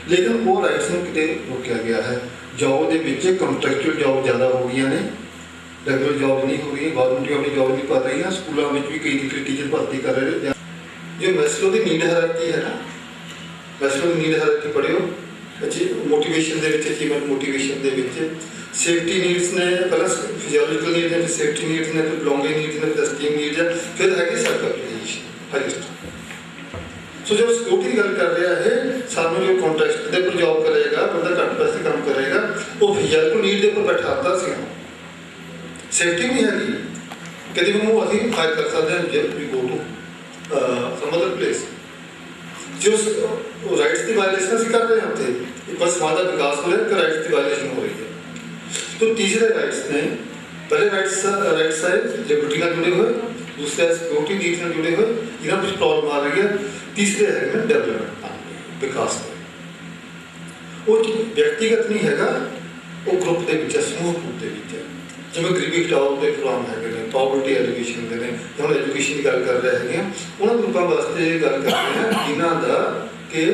ਲੇਕਿਨ ਉਹ ਰਾਈਟਸ ਨੂੰ ਕਿਤੇ ਰੋਕਿਆ ਗਿਆ ਹੈ। ਜੋਬ ਦੇ ਵਿੱਚ ਕੰਟਰੈਕਚੁਅਲ ਜੋਬ ਜ਼ਿਆਦਾ ਹੋ ਗਈਆਂ ਨੇ, ਰੈਗੂਲਰ ਜੋਬ ਨਹੀਂ ਹੋ ਰਹੀ, ਗੌਰਮੈਂਟ ਆਪਣੀ ਜੋਬ ਨਹੀਂ ਕਰ ਰਹੀਆਂ, ਸਕੂਲਾਂ ਵਿੱਚ ਵੀ ਕਈ ਟੀਚਰ ਭਰਤੀ ਕਰ ਰਹੇ ਨੇ। ਜੋ ਮੈਸਲੋ ਦੀ ਨੀਡ ਹਾਇਰਾਰਕੀ ਹੈ ਨਾ, ਮੈਸਲੋ ਦੀ ਨੀਡ ਹਾਇਰਾਰਕੀ ਪੜ੍ਹਿਓ, ਮੋਟੀਵੇਸ਼ਨ ਦੇ ਵਿੱਚ, ਅਚੀਵਮੈਂਟ ਮੋਟੀਵੇਸ਼ਨ ਦੇ ਵਿੱਚ ਸੇਫਟੀ ਨੀਡਸ ਨੇ, ਪਹਿਲਾਂ ਫਿਜ਼ੀਓਲੋਜੀਕਲ ਨੀਡਸ ਨੇ, ਫਿਰ ਸੇਫਟੀ ਨੀਡਸ ਨੇ, ਫਿਰ ਬਿਲੋਂਗਿੰਗ ਨੀਡਸ ਨੇ, ਫਿਰ ਅਸਟੀਮ ਨੀਡਸ ਹੈ, ਫਿਰ ਹੈਗੀ ਸੈਲਫ ਐਪਲੀਕੇਸ਼ਨ ਹਾਈਐਸਟ। ਸੋ ਜਦੋਂ ਸਿਕਿਉਰਿਟੀ ਦੀ ਗੱਲ ਕਰ ਰਿਹਾ ਹੈ, ਸਾਨੂੰ ਜੋ ਕੰਟੈਕਸਟ ਦੇ ਉੱਪਰ ਜੋਬ ਕਰੇਗਾ, ਬੰਦਾ ਘੱਟ ਪੈਸੇ ਕੰਮ ਕਰੇਗਾ, ਉਹ ਫਿਜ਼ੀਓਲੋਜੀਕਲ ਨੀਡ ਦੇ ਉੱਪਰ ਬੈਠਾਤਾ ਸੀ। ਸੇਫਟੀ ਨਹੀਂ ਹੈਗੀ, ਕਦੇ ਵੀ ਉਹਨੂੰ ਅਸੀਂ ਫਾਇਰ ਕਰ ਸਕਦੇ ਹਾਂ ਜੇ we go to some other place. ਜੋ ਰਾਈਟਸ ਦੀ ਵਾਇਲੇਸ਼ਨ ਅਸੀਂ ਕਰ ਰਹੇ ਹਾਂ ਉੱਥੇ, ਬਸ ਸਮਾਜ ਦਾ ਵਿਕਾਸ ਹੋ ਰਿਹਾ ਕਿ ਰਾਈਟਸ ਦੀ ਵਾਇਲੇਸ਼ਨ ਹੋ ਰਹੀ ਹੈ। तो तीसरे राइट्स ने, पहले राइट्स है लिबर्टी ਨਾਲ जुड़े हुए, दूसरे सिक्योरिटी नीड्स ਨਾਲ जुड़े हुए, जिन्हें कुछ प्रॉब्लम आ रही है। तीसरे है डेवलपमेंट विकास का, वो व्यक्तिगत नहीं हैगा, वो ग्रुप के विच समूह रूप के विच जिवें गरीबी हटाओ के प्रोग्राम है, पॉवर्टी एजुकेशन के ने, हम एजुकेशन की गल कर रहे हैं, उन्होंने ग्रुपों वास्ते गल कर रहे हैं जिन्हों का कि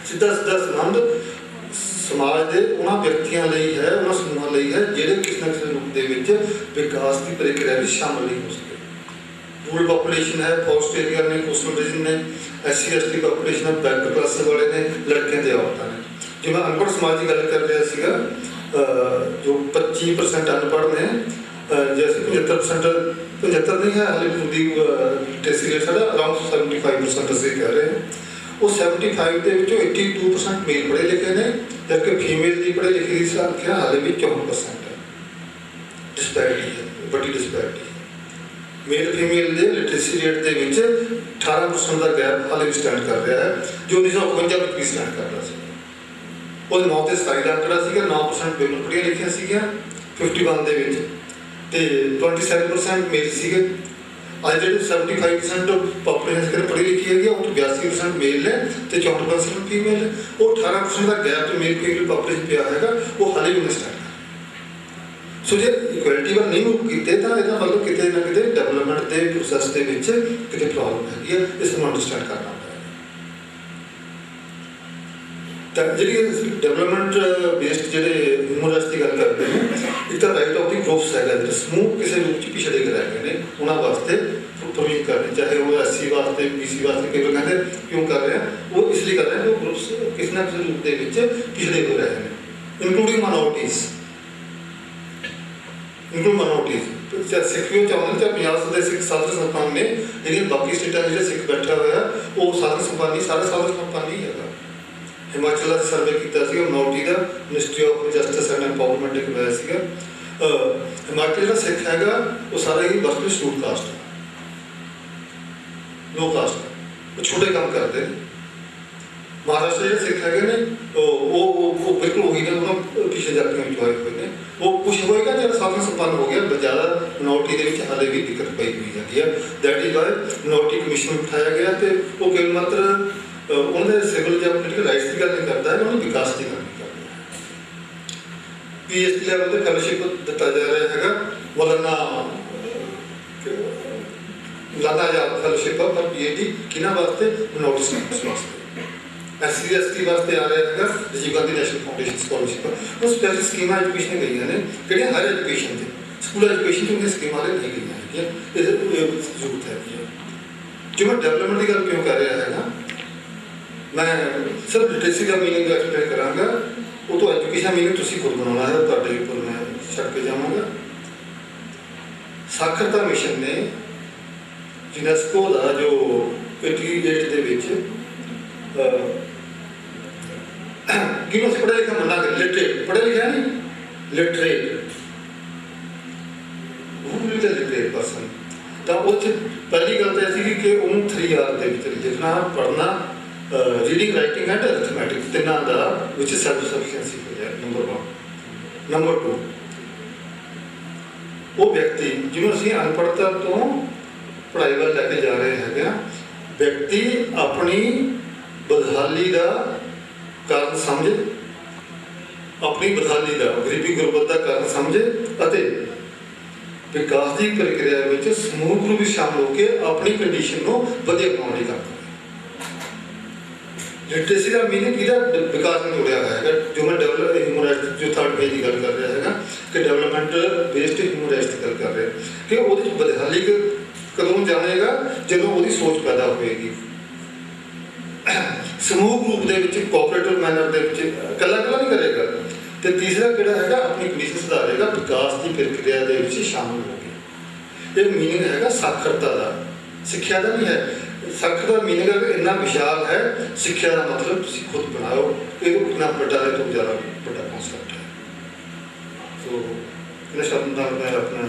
सीधा संबंध समाज के उन्होंने व्यक्तियों लिए है, उन्होंने समूहों लिए है ਜਿਹੜੇ किसी न किसी रूप के विकास की प्रक्रिया में शामिल नहीं हो सके। रूरल पॉपूलेशन है, फॉरेस्ट एरिया ने, कोस्टल रीजन ने, SC/ST पॉपूलेशन है, बैक क्लास वाले ने, लड़कियां ते औरतां ने। जो मैं अनपढ़ समाज की गल कर रहा सीगा, जो 25% अनपढ़ ने, जैसे 75% 75 नहीं है हाले पूरी लिटरेसी रेट साडा अराउंड 75% ਅਸੀਂ कह रहे हैं। वो 75 के 82% मेल पढ़े लिखे ने, जबकि फीमेल की पढ़े लिखे की संख्या हाले भी 4% है। डिस्पैरिटी है, बड़ी डिस्पैरिटी है। मेल फीमेल के लिटरेसी रेट के 18% का गैप हाले भी स्टैंड कर रहा है, जो 1952 में भी स्टैंड कर रहा है। वो 9 से 27 का आंकड़ा सीगा, 9% विमन पढ़िया लिखिया सीगियां 51 के विच, ते 27% मेल सीगे। आज जो 75% पॉपूलेशन पढ़ी लिखी है, 82% मेल है तो 64% फीमेल है। वो 18% का गैप जो मेल फीमेल पॉपूलेशन पे है, वो हाले भी स्टार्ट कर। सो जो इक्वैलिटी वाल नहीं मूव किए तो यह मतलब कितने ना कितने डेवलपमेंट के प्रोसैस के कितने प्रॉब्लम हैगी है, इसको अंडरस्टैंड करना पड़ेगा। जी डेवलपमेंट बेस्ड जो ह्यूमन राइट्स की गल करते हैं, एक तो राइट ऑफ द ग्रुप्स है, समूह किसी रूप में पिछड़े रह गए हैं, उन्होंने वास्ते प्रोविजन करनी, चाहे वो SC वास्ते, BC वास्ते, कई लोग कहते क्यों कर रहे हैं, वो इसलिए कर रहे हैं कि ग्रुप्स किसी न किसी रूप के पिछड़े हो रहे हैं, इंक्लूडिंग माइनॉरिटीज़। सिख भी चाहते चाहे पंजाब के सिख साधन संपन्न ने, लेकिन बाकी स्टेटा जो सिख बैठा हुआ वो साधन संपन्न नहीं, सारे साधन संपन्न नहीं है। हिमाचल का सर्वे किया मिनोरिटी का, ministry of justice and empowerment एक होया। हिमाचल जो सिख है वो सारा ही बस में शूट कास्ट है, लो कास्ट है, वो छोटे काम करते हैं। महाराष्ट्र जो सिख है वो बिल्कुल वही ने, उन्होंने पिछले जातियों में आए हुए हैं। वो कुछ होएगा जब साधन संपन्न हो गया, ज़्यादा मिनोरिटी के हाले भी दिक्कत पाई हुई जाती है। That is why minority commission उठाया गया, तो वो केवल मात्र उन्होंने सिविल या पोलिटिकल राइट्स की गल नहीं करता है, उन्होंने विकास की गल नहीं करता। PhD लेवल पर फेलोशिप दिता जा रहा है, मौलाना आजाद फेलोशिप पर PhD किना वास्ते, मिनोरिटी वास्ते, SC/ST वास्ते आ रहा है Rajiv Gandhi national foundation scholarship पर। वो स्पेशल स्कीम एजुकेशन गई ने, कि हायर एजुकेशन से स्कूल एजुकेशन उन्हें स्कीम नहीं गई है, जरूरत है। जो मैं डेवलपमेंट की गल क्यों कर रहा है, मैं सिर्फ लिटरेसी का मीनिंग एक्सप्लेन कराँगा, वो तो एजुकेशन मीनिंग तुम खुद बनाना है, ਤੁਹਾਡੇ ਉੱਪਰ मैं छड़ के जावांगा। साक्षरता मिशन ने यूनेस्को का जो 88 ਦੇ ਵਿੱਚ किन्हों से पढ़ा लिखा मना कर, लिटरेट पढ़ा लिखा नहीं, लिटरेट लिटरेट पर्सन, तो उस पहली गल तो ऐसी कि उन्होंने 3R के लिखना, पढ़ना, रीडिंग, राइटिंग एंड अरिथमैटिक तिना का विच सेल्फ सफिशिएंसी हो जाए। नंबर 1। नंबर 2, वो व्यक्ति जिन्होंने असीं अनपढ़ता तो पढ़ाई वाल लैके जा रहे हैं, व्यक्ति अपनी बदहाली का कारण समझे, अपनी बदहाली का गरीबी गुरबत का कारण समझे, ਵਿਕਾਸ ਦੀ ਪ੍ਰਕਿਰਿਆ ਵਿੱਚ ਸਮੂਹ ਰੂਪ ਵਿੱਚ ਸ਼ਾਮਲ ਹੋ ਕੇ ਆਪਣੀ ਕੰਡੀਸ਼ਨ ਨੂੰ ਵਧੀਆ ਬਣਾਉਣ ਲਈ ਕੰਮ ਕਰਦੇ। ਲਿਟਰੇਸੀ ਦਾ ਮੀਨਿੰਗ ਇਹਦਾ ਵਿਕਾਸ ਨਾਲ ਜੁੜਿਆ ਹੋਇਆ ਹੈਗਾ। ਜੋ ਮੈਂ ਡਿਵੈਲਪ ਹਿਊਮਨ ਰਾਈਟਸ ਜੋ ਥਰਡ ਪੇਜ ਦੀ ਗੱਲ ਕਰ ਰਿਹਾ ਹੈਗਾ ਕਿ ਡਿਵੈਲਪਮੈਂਟ ਬੇਸਡ ਹਿਊਮਨ ਰਾਈਟਸ ਦੀ ਗੱਲ ਕਰ ਰਿਹਾ ਕਿ ਉਹਦੇ ਵਿੱਚ ਬਦਹਾਲੀ ਕਦੋਂ ਜਾਣੇਗਾ ਜਦੋਂ ਉਹਦੀ ਸੋਚ ਪੈਦਾ ਹੋਏਗੀ ਸਮੂਹ ਰੂਪ ਦੇ ਵਿੱਚ ਕੋਆਪਰੇਟਿਵ ਮੈਨਰ ਦੇ ਵਿੱਚ ਇਕੱਲਾ ਨਹੀਂ ਕਰੇਗਾ। ਤੇ ਤੀਸਰਾ ਕਿਹੜਾ ਹੈਗਾ ਆਪਣੀ ਕੰਡੀਸ਼ਨ ਸੁਧਾਰੇਗਾ ਵਿਕਾਸ ਦੀ ਪ੍ਰਕਿਰਿਆ ਦੇ ਵਿੱਚ ਸ਼ਾਮਲ ਹੋ ਕੇ। ਇਹ ਮੀਨਿੰਗ ਹੈਗਾ ਸਾਖਰਤਾ ਦਾ, ਸਿੱਖਿਆ ਦਾ ਨਹੀਂ ਹੈ। ਸਾਖਰਤਾ ਦਾ ਮੀਨਿੰਗ ਇੰਨਾ ਵਿਸ਼ਾਲ ਹੈ, ਸਿੱਖਿਆ ਦਾ ਮਤਲਬ ਤੁਸੀਂ ਖੁਦ ਬਣਾਓ। ਇਹ ਕਿੰਨਾ ਵੱਡਾ ਹੈ ਤੋਂ ਜ਼ਿਆਦਾ ਵੱਡਾ ਕਨਸੈਪਟ ਹੈ। ਸੋ ਇਹਨਾਂ ਸ਼ਬਦਾਂ ਨਾਲ ਮੈਂ ਆਪਣਾ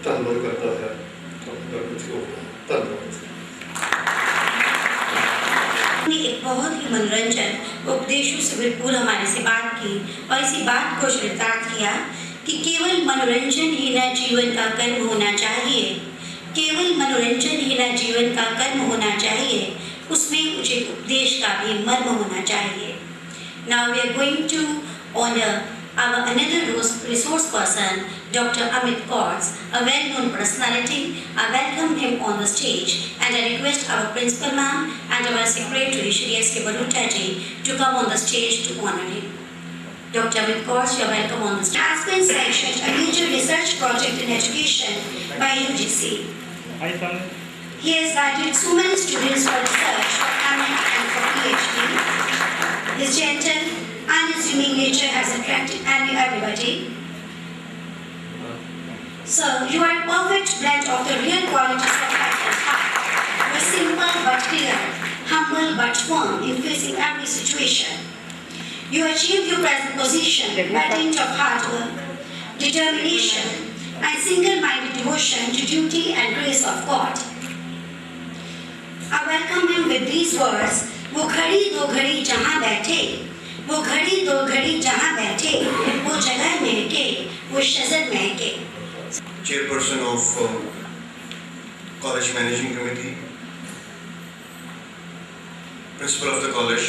ਧੰਨਵਾਦ ਕਰਦਾ ਹਾਂ। ਧੰਨਵਾਦ।
ने एक बहुत ही मनोरंजन उपदेशों से भरपूर हमारे से बात की और इसी बात को चरितार्थ किया कि केवल मनोरंजन ही न जीवन का कर्म होना चाहिए, केवल मनोरंजन ही न जीवन का कर्म होना चाहिए, उसमें उचित उपदेश का भी मर्म होना चाहिए। Now we are going to honor our another resource person, Dr. Amit Kaurs, a well-known personality. I welcome him on the stage and I request our principal ma'am and our secretary, Shri S.K. Baruta ji, to come on the stage to honor him. Dr. Amit Kaurs, you are welcome on the stage. Has been sanctioned a major research project in education by UGC.
Hi, sir.
He has guided so many students for research, for MA and for PhD. His gentle, unassuming nature has attracted everybody. So, you are a perfect blend of the real qualities of life and heart. You are simple but clear, humble but firm in facing every situation. You achieved your present position by dint of hard work, determination, and single-minded devotion to duty and grace of God. I welcome him with these words, वो घड़ी दो घड़ी जहाँ बैठे, वो घड़ी दो घड़ी जहाँ बैठे, वो जगह महके, वो शजर महके।
Chairperson of College Managing Committee, Principal of the College,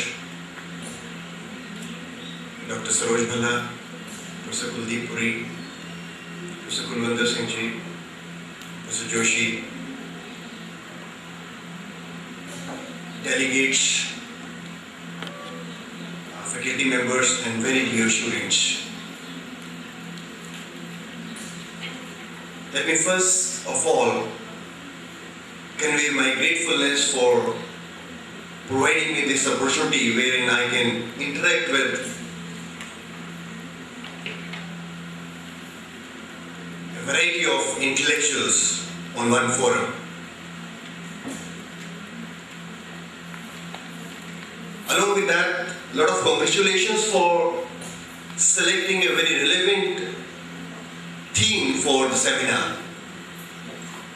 Dr. Saroj Bhalla, Professor Kuldeep Puri, Professor Kulwinder Singh Ji, Professor Joshi, delegates, faculty members and very dear students. Let me first of all convey my gratefulness for providing me this opportunity wherein I can interact with a variety of intellectuals on one forum. Along with that, a lot of congratulations for selecting a very relevant theme for the seminar,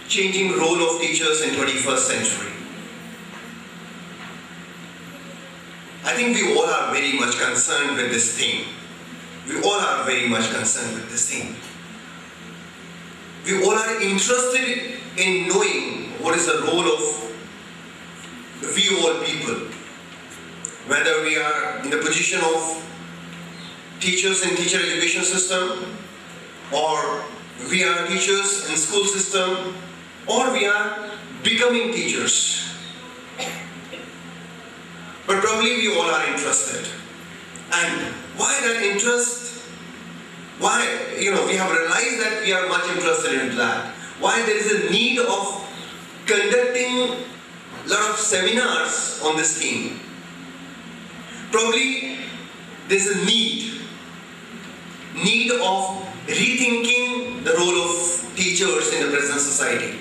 changing role of teachers in 21st century. I think we all are very much concerned with this theme. We all are very much concerned with this theme. We all are interested in knowing what is the role of we all people. Whether we are in the position of teachers in teacher education system, or we are teachers in school system, or we are becoming teachers. But probably we all are interested. And why that interest? Why, we have realized that we are much interested in that. Why there is a need of conducting a lot of seminars on this theme. Probably there is a need of rethinking the role of teachers in the present society.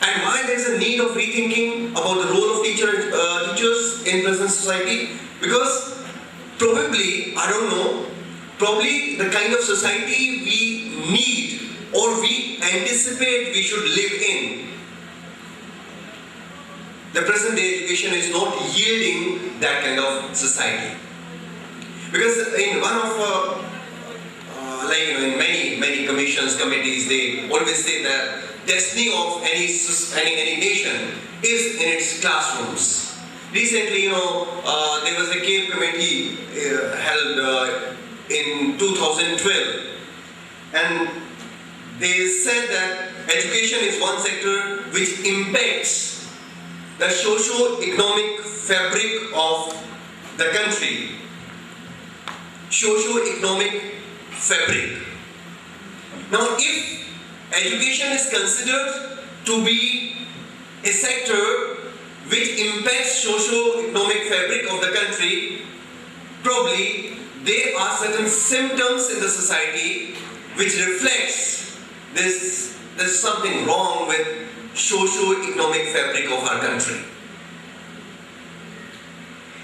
And why there is a need of rethinking about the role of teachers in present society? Because probably, I don't know, probably the kind of society we need or we anticipate we should live in, the present day education is not yielding that kind of society. Because in one of, in many commissions, committees, they always say that destiny of any nation is in its classrooms. Recently, there was a CAPE committee held in 2012, and they said that education is one sector which impacts the socio-economic fabric of the country. Socio-economic fabric. Now, if education is considered to be a sector which impacts socio-economic fabric of the country, probably there are certain symptoms in the society which reflects there's something wrong with socio-economic fabric of our country.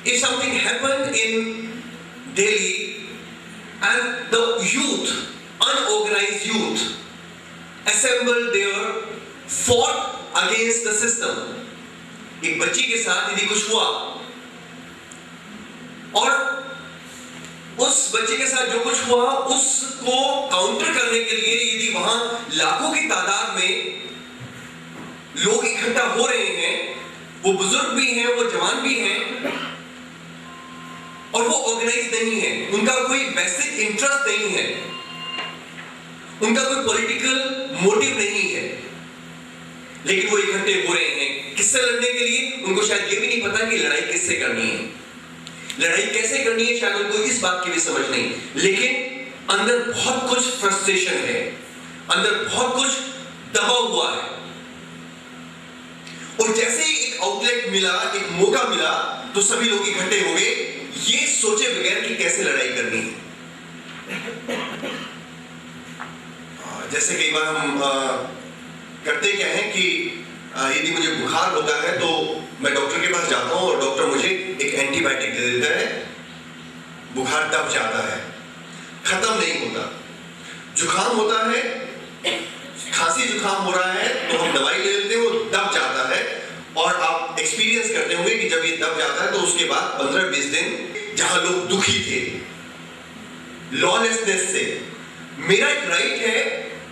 If something happened in Delhi and the youth, unorganized youth, assembled there, fought against the system, एक बच्ची के साथ यदि कुछ हुआ और उस बच्चे के साथ जो कुछ हुआ उसको काउंटर करने के लिए यदि वहां लाखों की तादाद में लोग इकट्ठा हो रहे हैं, वो बुजुर्ग भी हैं, वो जवान भी हैं, और वो ऑर्गेनाइज नहीं है, उनका कोई बेसिक इंटरेस्ट नहीं है, उनका कोई पॉलिटिकल मोटिव नहीं है, लेकिन वो इकट्ठे हो रहे हैं किससे लड़ने के लिए? उनको शायद ये भी नहीं पता कि लड़ाई किससे करनी है, लड़ाई कैसे करनी है, शायद उनको इस बात की भी समझ नहीं, लेकिन अंदर बहुत कुछ फ्रस्ट्रेशन है, अंदर बहुत कुछ दबा हुआ है, और जैसे ही एक आउटलेट मिला, एक मौका मिला, तो सभी लोग इकट्ठे हो गए ये सोचे बगैर कि कैसे लड़ाई करनी है। जैसे कई बार हम करते क्या है कि यदि मुझे बुखार होता है तो मैं डॉक्टर के पास जाता हूं और डॉक्टर मुझे एक एंटीबायोटिक दे देता है, बुखार दब जाता है, खत्म नहीं होता। जुकाम होता है, खांसी जुकाम हो रहा है तो हम दवाई ले लेते हैं, वो दब जाता है, और आप एक्सपीरियंस करते होंगे कि जब ये दब जाता है तो उसके बाद 15-20 दिन जहां लोग दुखी थे लॉलेसनेस से, मेरा एक राइट है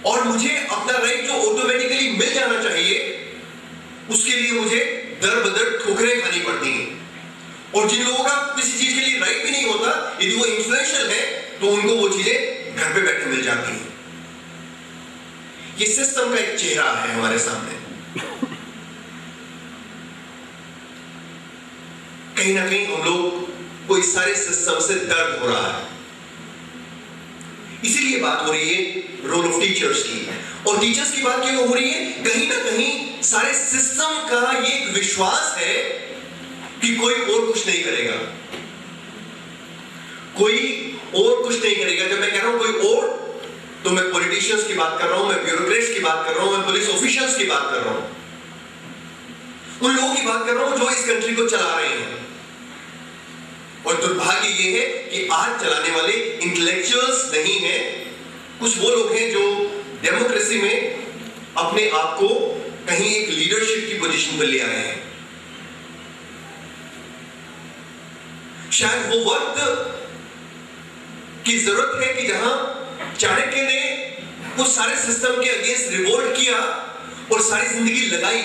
और मुझे अपना राइट जो ऑटोमेटिकली मिल जाना चाहिए उसके लिए मुझे दर बदर ठोकरें खानी पड़ती हैं, और जिन लोगों का किसी चीज के लिए राइट भी नहीं होता, यदि वो इन्फ्लुएंशियल है तो उनको वो चीजें घर पे बैठे मिल जाती हैं। ये सिस्टम का एक चेहरा है हमारे सामने। कहीं ना कहीं हम लोग को इस सारे सिस्टम से दर्द हो रहा है, इसीलिए बात हो रही है रोल ऑफ टीचर्स की। और टीचर्स की बात क्यों हो रही है? कहीं ना कहीं सारे सिस्टम का ये एक विश्वास है कि कोई और कुछ नहीं करेगा, कोई और कुछ नहीं करेगा। जब मैं कह रहा हूं कोई और, तो मैं पॉलिटिशियंस की बात कर रहा हूं, मैं ब्यूरोक्रेट्स की बात कर रहा हूं, मैं पुलिस ऑफिशियल्स की बात कर रहा हूं, उन लोगों की बात कर रहा हूं जो इस कंट्री को चला रहे हैं। और दुर्भाग्य ये है कि आज चलाने वाले इंटेलेक्चुअल्स नहीं हैं, कुछ वो लोग हैं जो डेमोक्रेसी में अपने आप को कहीं एक लीडरशिप की पोजीशन पर ले आए हैं। शायद वो वक्त की जरूरत है कि जहां चाणक्य ने उस सारे सिस्टम के अगेंस्ट रिवोल्ट किया और सारी जिंदगी लगाई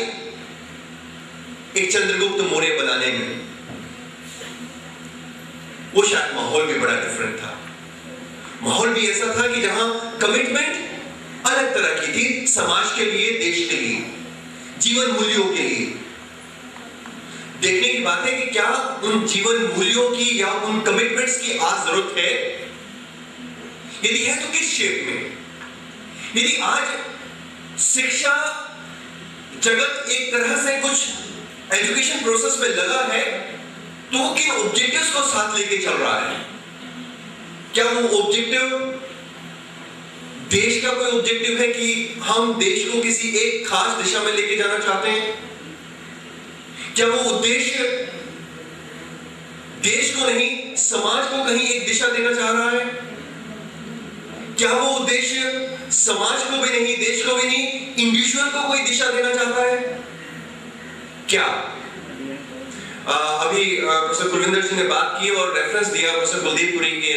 एक चंद्रगुप्त मौर्य बनाने में, वो शायद माहौल भी बड़ा डिफरेंट था। माहौल भी ऐसा था कि जहां कमिटमेंट अलग तरह की थी, समाज के लिए, देश के लिए, जीवन मूल्यों के लिए। देखने की बात है कि क्या उन जीवन मूल्यों की या उन कमिटमेंट्स की आज जरूरत है, यदि है तो किस शेप में? यदि आज शिक्षा जगत एक तरह से कुछ एजुकेशन प्रोसेस में लगा है तो वो किन ऑब्जेक्टिव्स को साथ लेके चल रहा है? क्या वो ऑब्जेक्टिव देश का कोई ऑब्जेक्टिव है कि हम देश को किसी एक खास दिशा में लेके जाना चाहते हैं? क्या वो उद्देश्य देश को नहीं, समाज को कहीं एक दिशा देना चाह रहा है? क्या वो उद्देश्य समाज को भी नहीं, देश को भी नहीं, इंडिविजुअल को कोई दिशा देना चाहता है? क्या अभी प्रोफेसर कुलविंदर जी ने बात की और रेफरेंस दिया प्रोफेसर कुलदीपपुरी के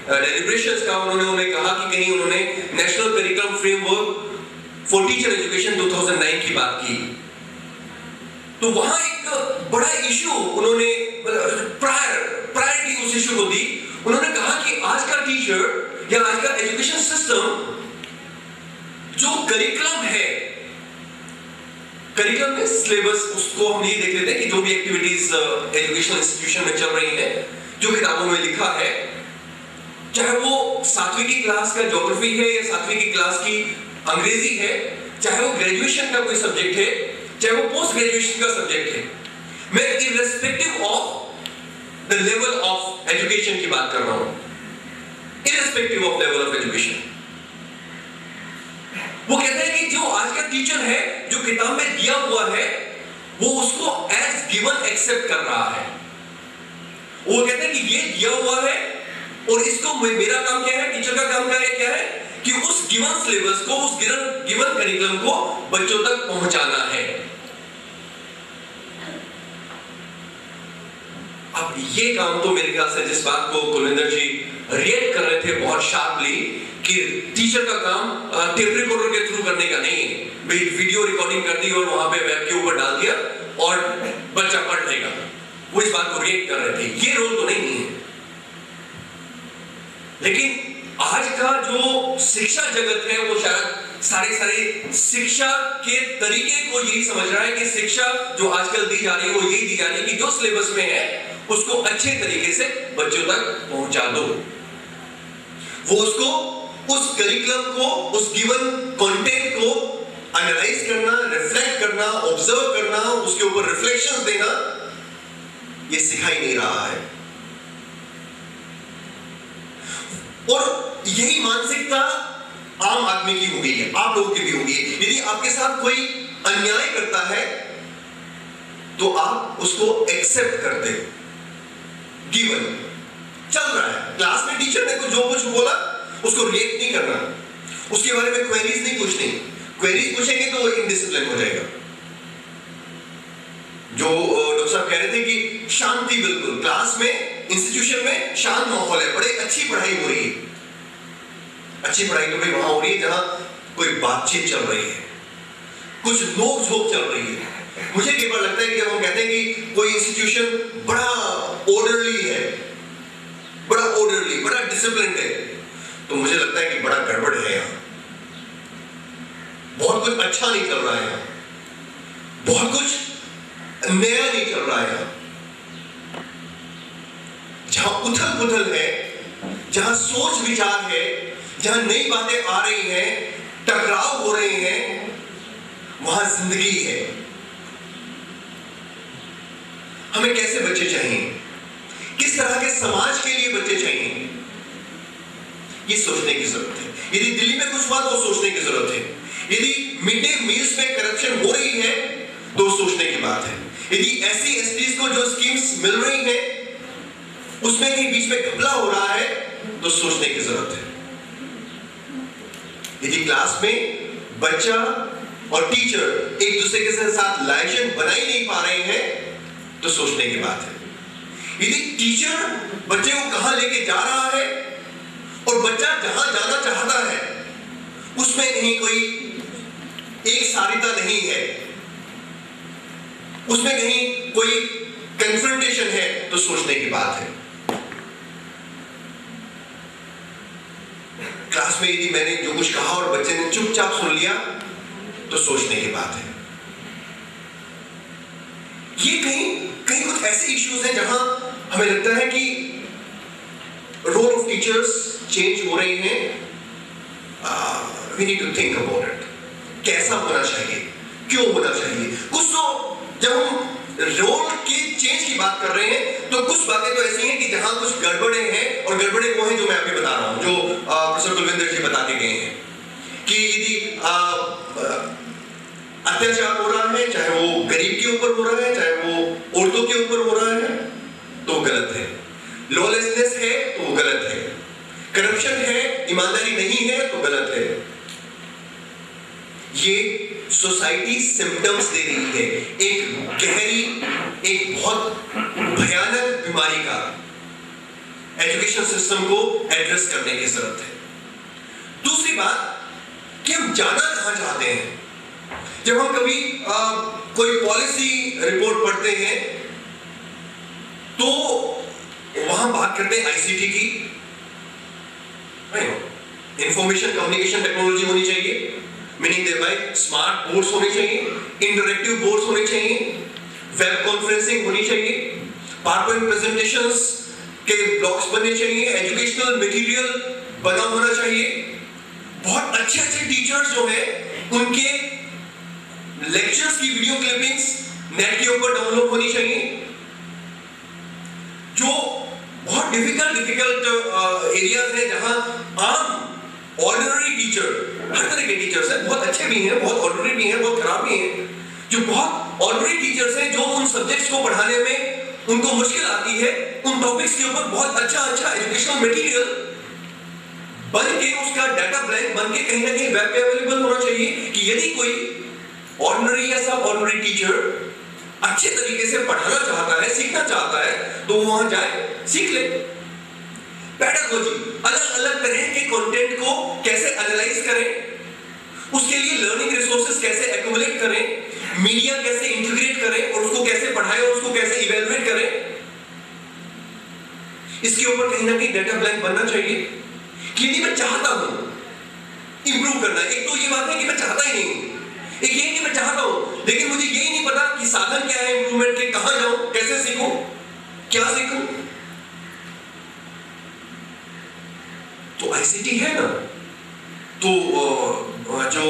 डेलिब्रेशंस का, उन्होंने कहा कि कहीं उन्होंने national curriculum framework for teacher education 2009 की बात की, तो वहां एक बड़ा इशू उन्होंने प्रायोरिटी उस इशू को दी। उन्होंने कहा कि आज का टीचर या आज का एजुकेशन सिस्टम, जो करिकुलम है, करिकुलम में सिलेबस, उसको हम ये देख लेते हैं कि जो भी एक्टिविटीज एजुकेशनल इंस्टीट्यूशन में चल रही है, जो किताबों में लिखा है, चाहे वो 7वीं की क्लास का ज्योग्राफी है या 7वीं की क्लास की अंग्रेजी है, चाहे वो ग्रेजुएशन का कोई सब्जेक्ट है, चाहे वो पोस्ट ग्रेजुएशन का सब्जेक्ट है, मैं irrespective of the level of education की बात कर रहा हूं, irrespective of level of education. वो कहते हैं कि जो आज का टीचर है, जो किताब में दिया हुआ है, वो उसको एज गिवन एक्सेप्ट कर रहा है। वो कहते हैं कि ये दिया हुआ है और इसको मेरा काम क्या है, टीचर का काम क्या है कि उस गिवन सिलेबस को, उस गिवन करिकुलम को बच्चों तक पहुंचाना है। अब ये काम तो मेरे ख्याल से, जिस बात को कुलविंदर जी रिएक्ट कर रहे थे बहुत शार्पली, कि टीचर का काम टेप रिकॉर्डर के थ्रू करने का नहीं है, भाई वीडियो रिकॉर्डिंग कर दी और वहां पे वेब के ऊपर डाल दिया और बच्चा पढ़ लेगा, वो इस बात को रिएक्ट कर रहे थे। ये रोल तो नहीं है। लेकिन आज का जो शिक्षा जगत है, वो शायद सारे शिक्षा के तरीके को यही समझ रहा है कि शिक्षा जो आजकल दी जा रही है, वो यही दी जा रही है कि जो सिलेबस में है उसको अच्छे तरीके से बच्चों तक पहुंचा दो। वो उसको, उस करिकुलम को, उस गिवन कंटेंट को एनालाइज करना, रिफ्लेक्ट करना, ऑब्जर्व करना, उसके ऊपर रिफ्लेक्शंस देना, ये सिखाई नहीं रहा है। और यही मानसिकता आम आदमी की हो गई है, आप लोगों की भी हो गई है। यदि आपके साथ कोई अन्याय करता है तो आप उसको एक्सेप्ट करते हो, गिवन चल रहा है, क्लास में टीचर ने जो कुछ बोला उसको रिएक्ट नहीं करना, उसके बारे में क्वेरीज नहीं पूछनी। क्वेरीज पूछेंगे तो वो इनडिसिप्लिन हो जाएगा। जो डॉक्टर साहब कह रहे थे कि शांति, बिल्कुल क्लास में, इंस्टीट्यूशन में शांत माहौल है, बड़े अच्छी पढ़ाई हो रही है। अच्छी पढ़ाई तो भाई वहां हो रही है जहां कोई बातचीत चल रही है, कुछ नोक झोंक चल रही है। मुझे कई बार लगता है कि जब हम कहते हैं कि कोई इंस्टीट्यूशन बड़ा ऑर्डरली है, बड़ा ऑर्डरली, बड़ा डिसिप्लिन है, तो मुझे लगता है कि बड़ा गड़बड़ है यहां, बहुत कुछ अच्छा नहीं चल रहा है यहां, बहुत कुछ नया नहीं चल रहा है यहां। जहां उथल पुथल है, जहां सोच विचार है, जहां नई बातें आ रही हैं, टकराव हो रहे हैं, वहां जिंदगी है। हमें कैसे बच्चे चाहिए, किस तरह के समाज के लिए बच्चे चाहिए, ये सोचने की जरूरत है। यदि दिल्ली में कुछ हुआ तो सोचने की जरूरत है। यदि मिड डे मील्स में करप्शन हो रही है तो सोचने की बात है। यदि एससी एसटीज को जो स्कीम्स मिल रही हैं उसमें कहीं बीच में घपला हो रहा है तो सोचने की जरूरत है। यदि क्लास में बच्चा और टीचर एक दूसरे के साथ लाइजेशन बना ही नहीं पा रहे हैं तो सोचने की बात है। यदि टीचर बच्चे को कहां लेके जा रहा है और बच्चा जहां जाना चाहता है उसमें कहीं कोई एक सारिता नहीं है, उसमें कहीं कोई कन्फ्रंटेशन है तो सोचने की बात है। क्लास में यदि मैंने जो कुछ कहा और बच्चे ने चुपचाप सुन लिया तो सोचने की बात है। ये कहीं कुछ ऐसे इश्यूज हैं जहां हमें लगता है कि रोल ऑफ टीचर्स चेंज हो रही हैं। We need to think about it, कैसा होना चाहिए, क्यों होना चाहिए। कुछ तो जब हम रोल के चेंज की बात कर रहे हैं तो कुछ बातें तो ऐसी हैं कि जहां कुछ गड़बड़े हैं, और गड़बड़े वो हैं जो मैं अभी बता रहा हूं, जो प्रोफेसर कुलविंदर जी बता के गए हैं कि यदि अत्याचार हो रहा है, चाहे वो गरीब के ऊपर हो रहा है, चाहे वो औरतों के ऊपर हो रहा है, तो गलत है। लॉलेसनेस है तो वो गलत है। करप्शन है, ईमानदारी नहीं है तो गलत है। ये सोसाइटी सिम्टम्स दे रही है एक गहरी, एक बहुत भयानक बीमारी का। एजुकेशन सिस्टम को एड्रेस करने की जरूरत है। दूसरी बात कि हम जाना कहां चाहते हैं। जब हम कभी कोई पॉलिसी रिपोर्ट पढ़ते हैं तो वहां बात करते हैं आईसीटी की, इंफॉर्मेशन कम्युनिकेशन टेक्नोलॉजी होनी चाहिए, meaning thereby smart boards होने चाहिए, इंटरैक्टिव बोर्ड्स होने चाहिए, वेब कॉन्फ्रेंसिंग होनी चाहिए, पावरपॉइंट प्रेजेंटेशंस के ब्लॉग्स बनने चाहिए, एजुकेशनल मटेरियल बना होना चाहिए, बहुत अच्छे अच्छे टीचर्स जो हैं उनके लेक्चर्स की वीडियो क्लिपिंग्स नेट के ऊपर डाउनलोड होनी चाहिए। जो बहुत डिफिकल्ट एरियाज हैं जहां आम ऑर्डिनरी टीचर, हर तरह के टीचर्स हैं, बहुत अच्छे भी हैं, बहुत ऑर्डिनरी भी हैं, बहुत खराब भी हैं, जो बहुत ऑर्डिनरी टीचर्स हैं जो उन सब्जेक्ट्स को पढ़ाने में उनको मुश्किल आती है, उन टॉपिक्स के ऊपर बहुत अच्छा एजुकेशनल मटेरियल बन के, उसका डाटा बैंक बन के कहीं ना कहीं वेब पे अवेलेबल होना चाहिए कि यदि कोई ऑर्डिनरी या सब ऑर्डिनरी टीचर अच्छे तरीके से पढ़ाना चाहता है, सीखना चाहता है, तो वो वहां जाए, सीख ले। पेडागोजी, अलग अलग तरह के कंटेंट को कैसे एनालाइज करें, उसके लिए लर्निंग रिसोर्सेज कैसे एक्युमुलेट करें, मीडिया कैसे इंटीग्रेट करें और उसको कैसे पढ़ाएं और उसको कैसे इवैल्यूएट करें, इसके ऊपर कहीं ना कहीं डाटा ब्लैंक बनना चाहिए। कि यदि मैं चाहता हूं इंप्रूव करना, एक तो ये बात है कि मैं चाहता ही नहीं हूं, एक ये कि मैं चाहता हूं लेकिन मुझे यही नहीं पता कि साधन क्या है इंप्रूवमेंट के, कहां जाऊं, कैसे सीखूं, क्या सीखूं। तो आईसीटी है ना, तो जो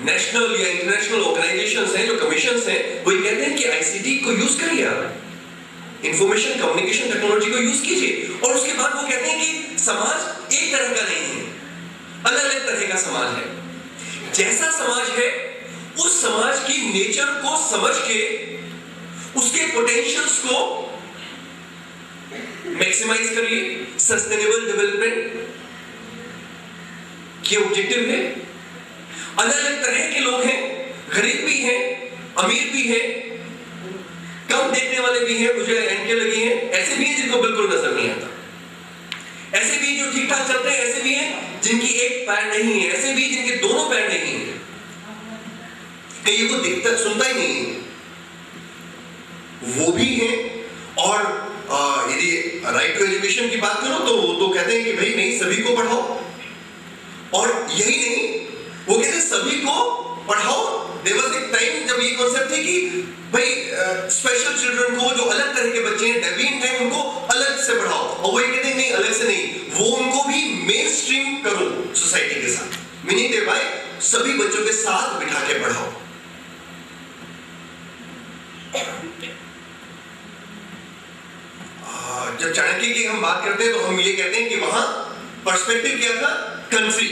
नेशनल या इंटरनेशनल ऑर्गेनाइजेशंस हैं, जो कमीशंस हैं, वो ये कहते हैं कि आईसीटी को यूज करिए, इंफॉर्मेशन कम्युनिकेशन टेक्नोलॉजी को यूज कीजिए। और उसके बाद वो कहते हैं कि समाज एक तरह का नहीं है, अलग अलग तरह का समाज है। जैसा समाज है उस समाज की नेचर को समझ के उसके पोटेंशियल्स को मैक्सिमाइज करिए। सस्टेनेबल डेवलपमेंट के ऑब्जेक्टिव है। अलग अलग तरह के लोग हैं, गरीब भी हैं, अमीर भी हैं, कम देखने वाले भी हैं, मुझे एनके लगी हैं, ऐसे भी हैं जिनको बिल्कुल नजर नहीं आता, ऐसे भी जो ठीक ठाक चलते हैं, ऐसे भी हैं जिनकी एक पैर नहीं है, ऐसे भी जिनके दोनों पैर नहीं है, कहीं को दिखता सुनता ही नहीं है, वो भी हैं। और यदि राइट टू एजुकेशन की बात करो तो कहते हैं कि भाई नहीं, सभी को पढ़ाओ। और यही नहीं, वो कहते हैं सभी को पढ़ाओ। देयर वाज एक टाइम जब ये कॉन्सेप्ट थी कि भाई स्पेशल चिल्ड्रन को, जो अलग तरह के बच्चे हैं, डेविएंट हैं, उनको अलग से पढ़ाओ। और वो ये कहते हैं नहीं, अलग से नहीं, वो उनको भी मेन स्ट्रीम करो सोसाइटी के साथ, मीनिंग दे भाई सभी बच्चों के साथ बिठा के पढ़ाओ। जब चाणक्य की हम बात करते हैं तो हम ये कहते हैं कि वहां पर्सपेक्टिव क्या था, कंट्री।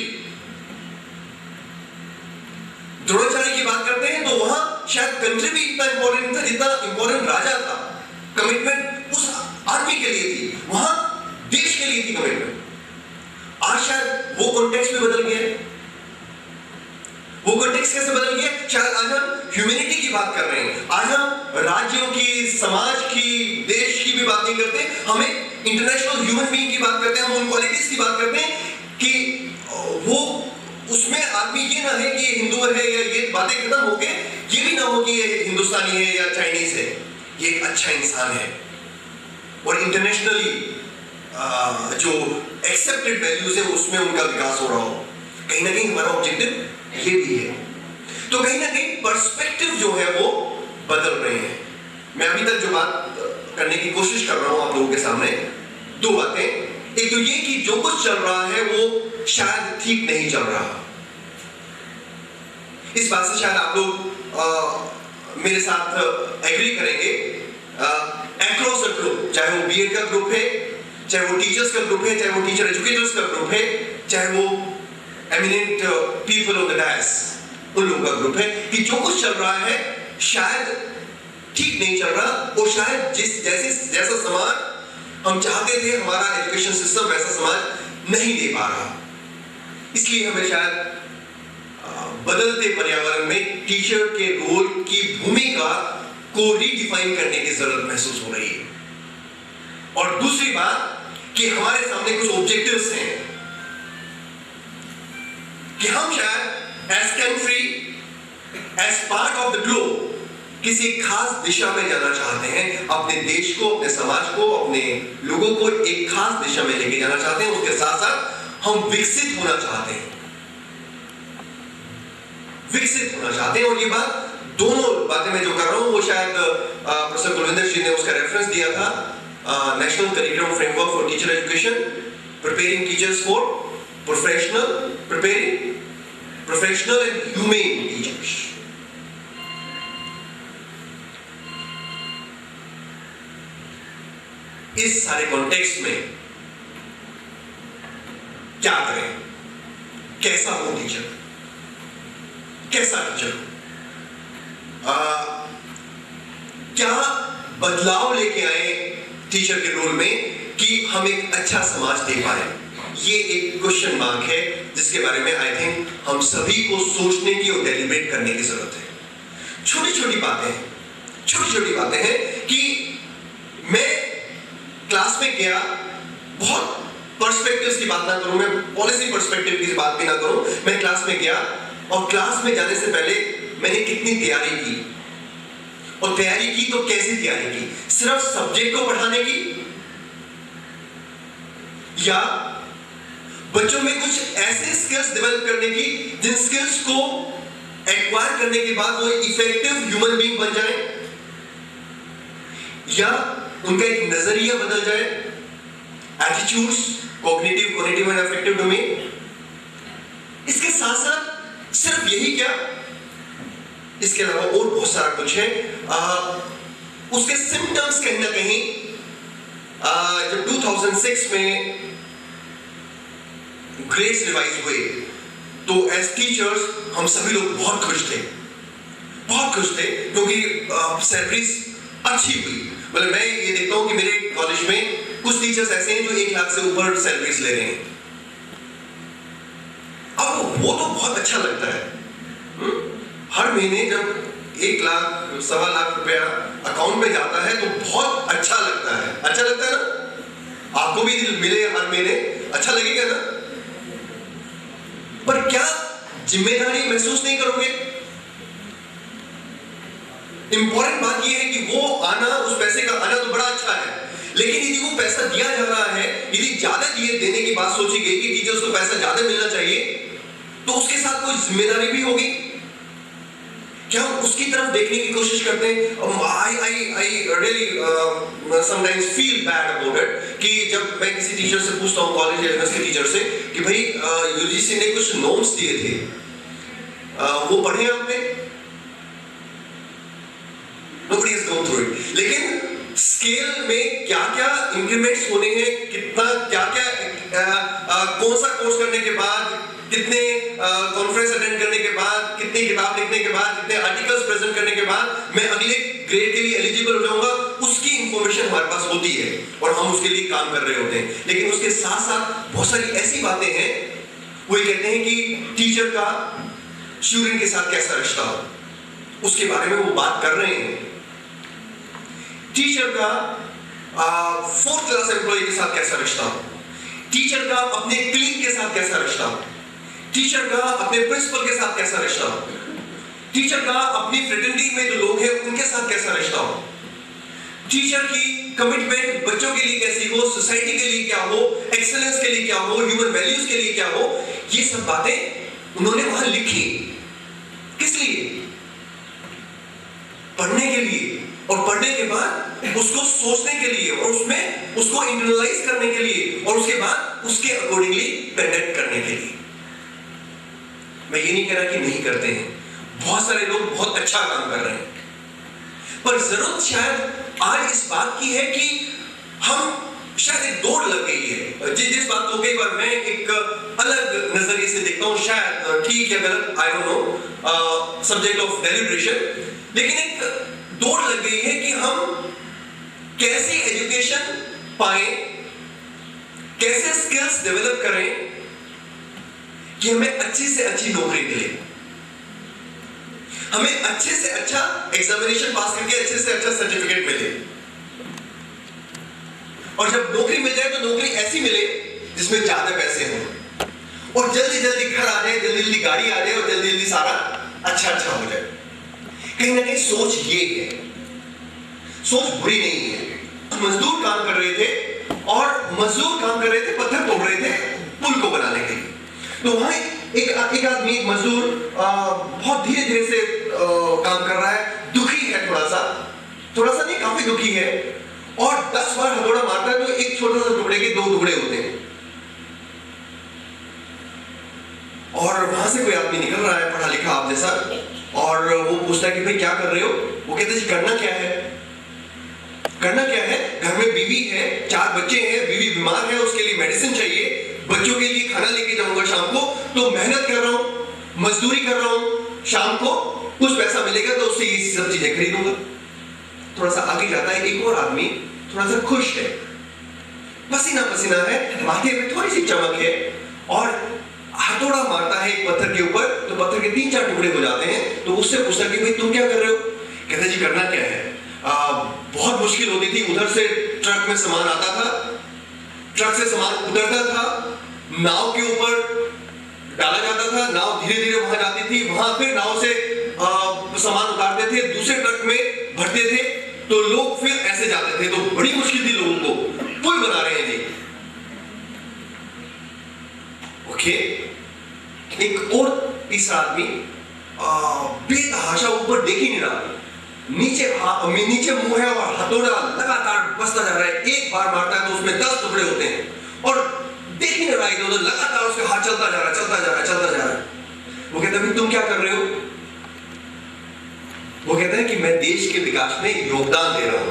द्रोणाचार्य की बात करते हैं तो वहां शायद कंट्री भी इतना इंपॉर्टेंट था जितना इंपॉर्टेंट राजा था। कमिटमेंट उस आर्मी के लिए थी, वहां देश के लिए थी कमिटमेंट। आज शायद वो कॉन्टेक्स्ट भी बदल गया है। वो कॉन्टेक्स्ट कैसे बदल गया? शायद आज हम ह्यूमैनिटी की बात कर रहे हैं, आज हम राज्यों की, समाज की, देश की भी बात नहीं करते, हमें इंटरनेशनल ह्यूमन बीइंग की बात करते हैं, हम उन क्वालिटीज की बात करते हैं कि वो उसमें आदमी ये ना है कि ये हिंदू है या ये बातें खत्म हो गए, ये भी ना हो कि ये हिंदुस्तानी है या चाइनीज है, ये एक अच्छा इंसान है। और इंटरनेशनली जो एक्सेप्टेड वैल्यूज है उसमें उनका विकास हो रहा हो। कहीं ना कहीं हमारा ऑब्जेक्टिव ये भी है। तो कहीं ना कहीं पर्सपेक्टिव जो है वो बदल रहे हैं। मैं अभी तक जो बात करने की कोशिश कर रहा हूं आप लोगों के सामने, दो बातें। एक तो ये कि जो कुछ चल रहा है वो शायद ठीक नहीं चल रहा। इस बात से शायद आप लोग मेरे साथ एग्री करेंगे। अक्रॉस द ग्रुप, चाहे वो बीएड का ग्रुप है, चाहे वो टीचर्स का ग्रुप है, चाहे वो टीचर एजुकेटर्स का ग्रुप है, चाहे वो eminent people on the dais, उन लोगों का ग्रुप है, कि जो कुछ चल रहा है शायद ठीक नहीं चल रहा। और शायद जैसा समाज हम चाहते थे, हमारा एजुकेशन सिस्टम वैसा समाज नहीं दे पा रहा। इसलिए हमें शायद बदलते पर्यावरण में टीचर के रोल की भूमिका को रीडिफाइन करने की जरूरत महसूस हो रही है। और दूसरी बात कि हमारे सामने कुछ ऑब्जेक्टिव्स हैं कि हम शायद as country, as part of the globe किसी खास दिशा में जाना चाहते हैं, अपने देश को, अपने समाज को, अपने लोगों को एक खास दिशा में लेके जाना चाहते हैं। उसके साथ साथ हम विकसित होना चाहते हैं, विकसित होना चाहते हैं। और ये बात, दोनों बातें मैं जो कर रहा हूं वो शायद प्रोफेसर कुलविंदर जी ने उसका रेफरेंस दिया था, national curriculum framework for teacher education, preparing teachers for professional, preparing professional and humane teachers. इस सारे कॉन्टेक्स्ट में क्या करें, कैसा हो टीचर, कैसा टीचर हो, क्या बदलाव लेके आए टीचर के रोल में कि हम एक अच्छा समाज दे पाए। ये एक क्वेश्चन मार्क है जिसके बारे में आई थिंक हम सभी को सोचने की और डेलिब्रेट करने की जरूरत है। छोटी छोटी बातें हैं कि मैं क्लास में गया, बहुत पर्सपेक्टिव्स की बात ना करूं, मैं पॉलिसी पर्सपेक्टिव की बात भी ना करूं, मैं क्लास में गया और क्लास में जाने से पहले मैंने कितनी तैयारी की, और तैयारी की तो कैसी तैयारी की, सिर्फ सब्जेक्ट को पढ़ाने की या बच्चों में कुछ ऐसे स्किल्स डेवलप करने की जिन स्किल्स को एक्वायर करने के बाद वो इफेक्टिव ह्यूमन बीइंग बन जाए, या उनका एक नजरिया बदल जाए, attitudes, cognitive and affective domain. इसके साथ साथ सिर्फ यही क्या, इसके अलावा और बहुत सारा कुछ है। उसके सिम्टम्स कहीं ना कहीं जब 2006 में ग्रेड्स रिवाइज हुए तो एज टीचर्स हम सभी लोग बहुत खुश थे क्योंकि सैलरीज अच्छी हुई। मतलब मैं ये देखता हूं कि मेरे कॉलेज में कुछ टीचर्स ऐसे हैं जो 1 लाख से ऊपर सैलरीज ले रहे हैं। अब वो तो बहुत अच्छा लगता है। हर महीने जब 1 लाख, 1.25 लाख रुपया अकाउंट में जाता है तो बहुत अच्छा लगता है। अच्छा लगता है ना? आपको भी मिले हर महीने, अच्छा लगेगा ना? पर क्या जिम्मेदारी महसूस नहीं करोगे? इंपॉर्टेंट बात यह है कि वो आना, उस पैसे का आना तो बड़ा अच्छा है, लेकिन यदि वो पैसा दिया जा रहा है, यदि ज्यादा देने की बात सोची गई कि टीचर्स को पैसा ज्यादा मिलना चाहिए, तो उसके साथ कोई जिम्मेदारी भी होगी। क्या हम उसकी तरफ देखने की कोशिश करते हैं? I really sometimes feel bad about it कि जब मैं किसी टीचर से पूछता हूँ, कॉलेज या यूनिवर्सिटी टीचर से, कि भाई यूजीसी ने कुछ नॉर्म्स दिए थे, वो पढ़े आपने? Nobody has gone through it। लेकिन स्केल में क्या क्या इंक्रीमेंट्स होने हैं, कितना क्या क्या कौन सा कोर्स करने के बाद, कितने कॉन्फ्रेंस अटेंड करने के बाद, कितनी किताब लिखने के बाद, कितने आर्टिकल्स प्रेजेंट करने के बाद मैं अगले ग्रेड के लिए एलिजिबल हो जाऊंगा, उसकी इंफॉर्मेशन हमारे पास होती है और हम उसके लिए काम कर रहे होते हैं। लेकिन उसके साथ साथ बहुत सारी ऐसी बातें हैं, वो ये कहते हैं कि टीचर का स्टूडेंट के साथ कैसा रिश्ता हो, उसके बारे में वो बात कर रहे हैं। टीचर का 4th क्लास एम्प्लॉय के साथ कैसा रिश्ता हो, टीचर का अपने क्लीन के साथ कैसा रिश्ता हो, टीचर का अपने प्रिंसिपल के साथ कैसा रिश्ता हो, टीचर का अपनी फ्रेटर्निटी में जो लोग हैं उनके साथ कैसा रिश्ता हो, टीचर की कमिटमेंट बच्चों के लिए कैसी हो, सोसाइटी के लिए क्या हो, एक्सेलेंस के लिए क्या हो, ह्यूमन वैल्यूज के लिए क्या हो। ये सब बातें उन्होंने वहां लिखी। किस लिए? पढ़ने के लिए, और पढ़ने के बाद उसको सोचने के लिए, और उसमें उसको इंटरनलाइज करने के लिए, और उसके बाद उसके अकॉर्डिंगली कंडक्ट करने के लिए। मैं ये नहीं कह रहा कि नहीं करते हैं, बहुत सारे लोग बहुत अच्छा काम कर रहे हैं, पर जरूरत शायद आज इस बात की है कि हम शायद एक दौड़ लग गई है जिस बात को कई बार मैं एक अलग नजरिए से देखता हूं, शायद ठीक या गलत, I don't know, subject of deliberation, लेकिन एक दौड़ लग गई है कि हम कैसे एजुकेशन पाए, कैसे स्किल्स डेवलप करें कि हमें अच्छी से अच्छी नौकरी मिले, हमें अच्छे से अच्छा एग्जामिनेशन पास करके अच्छे से अच्छा सर्टिफिकेट मिले, और जब नौकरी मिल जाए तो नौकरी ऐसी मिले जिसमें ज्यादा पैसे हों, और जल्दी जल्दी घर आ जाए, जल्दी जल्दी गाड़ी आ जाए, और जल्दी जल्दी सारा अच्छा हो जाए। कहीं ना कहीं सोच ये है, सोच बुरी नहीं है। मजदूर काम कर रहे थे, और मजदूर काम कर रहे थे, पत्थर तोड़ रहे थे, पुल को बनाने के लिए। तो वहां एक आदमी, एक मजदूर बहुत धीरे धीरे से काम कर रहा है, दुखी है, थोड़ा सा नहीं, काफी दुखी है, और 10 बार हथौड़ा मारता है तो एक छोटा सा टुकड़े के 2 टुकड़े होते हैं। और वहां से कोई आदमी निकल रहा है, पढ़ा लिखा आप जैसा, और वो पूछता है कि भाई क्या कर रहे हो? वो कहते जी करना क्या है? करना क्या है? घर में बीवी है, 4 बच्चे हैं, बीवी बीमार है, उसके लिए मेडिसिन चाहिए, बच्चों के लिए खाना लेके जाऊंगा शाम को, तो मेहनत कर रहा हूं, मजदूरी कर रहा हूं, शाम को कुछ पैसा मिलेगा तो उससे ये सब चीजें खरीदूंगा। थोड़ा सा आगे जाता है, एक और आदमी थोड़ा सा खुश है, पसीना पसीना है, माथे में थोड़ी सी चमक है, और हथौड़ा मारता है एक पत्थर के ऊपर, तो पत्थर के 3-4 टुकड़े हो जाते हैं। तो उससे पूछता कि भाई तुम क्या कर रहे हो? कहते जी करना क्या है, बहुत मुश्किल होती थी, उधर से ट्रक में सामान आता था, ट्रक से सामान उतरता था, नाव के ऊपर डाला जाता था, नाव धीरे धीरे वहां जाती थी, वहां फिर नाव से सामान उतारते थे, दूसरे ट्रक में भरते थे, तो लोग फिर ऐसे जाते थे, तो बड़ी मुश्किल थी लोगों को, पुल बना रहे हैं जी। ओके, एक और तीसरा आदमी बेतहाशा ऊपर देख ही नहीं रहा, नीचे मुंह है और हथौड़ा लगातार बसता जा रहा है, एक बार मारता है तो उसमें 10 टुकड़े होते हैं, और देख ही नहीं रहा इधर उधर, लगातार उसका हाथ चलता जा रहा है। वो कहता है तुम क्या कर रहे हो? वो कहता है कि मैं देश के विकास में योगदान दे रहा हूं।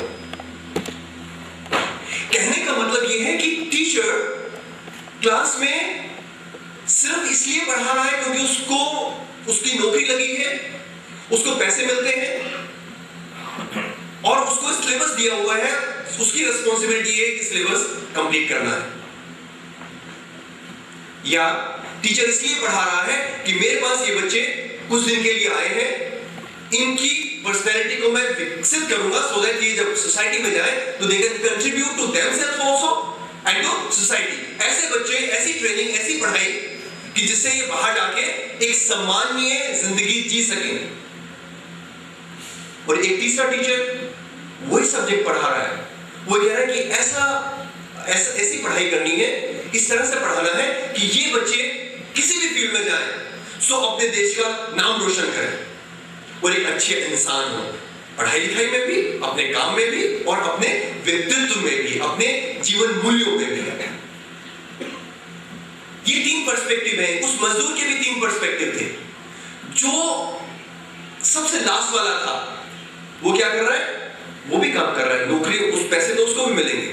कहने का मतलब यह है कि टीचर क्लास में सिर्फ इसलिए पढ़ा रहा है क्योंकि उसको उसकी नौकरी लगी है, उसको पैसे मिलते हैं, और उसको सिलेबस दिया हुआ है, उसकी रिस्पॉन्सिबिलिटी है कि सिलेबस कंप्लीट करना है। या टीचर इसलिए पढ़ा रहा है कि मेरे पास ये बच्चे कुछ दिन के लिए आए हैं, इनकी पर्सनैलिटी को मैं विकसित करूंगा, सो दैट ये जब सोसाइटी में जाए तो they can contribute to themselves also and to society. ऐसे बच्चे, ऐसी ट्रेनिंग, ऐसी पढ़ाई कि जिससे ये बाहर जाके एक सम्मानीय जिंदगी जी सकें। और एक तीसरा टीचर वही सब्जेक्ट पढ़ा रहा है, वो कह रहा है कि ऐसी पढ़ाई करनी है, इस तरह से पढ़ाना है कि ये बच्चे किसी भी फील्ड में जाएं, सो अपने देश का नाम रोशन करें और एक अच्छे इंसान हो, पढ़ाई लिखाई में भी, अपने काम में भी, और अपने व्यक्तित्व में भी, अपने जीवन मूल्यों में भी। ये 3 पर्सपेक्टिव हैं। उस मजदूर के भी 3 पर्सपेक्टिव थे। जो सबसे लास्ट वाला था, वो क्या कर रहा है? वो भी काम कर रहा है, नौकरी, उस पैसे तो उसको भी मिलेंगे,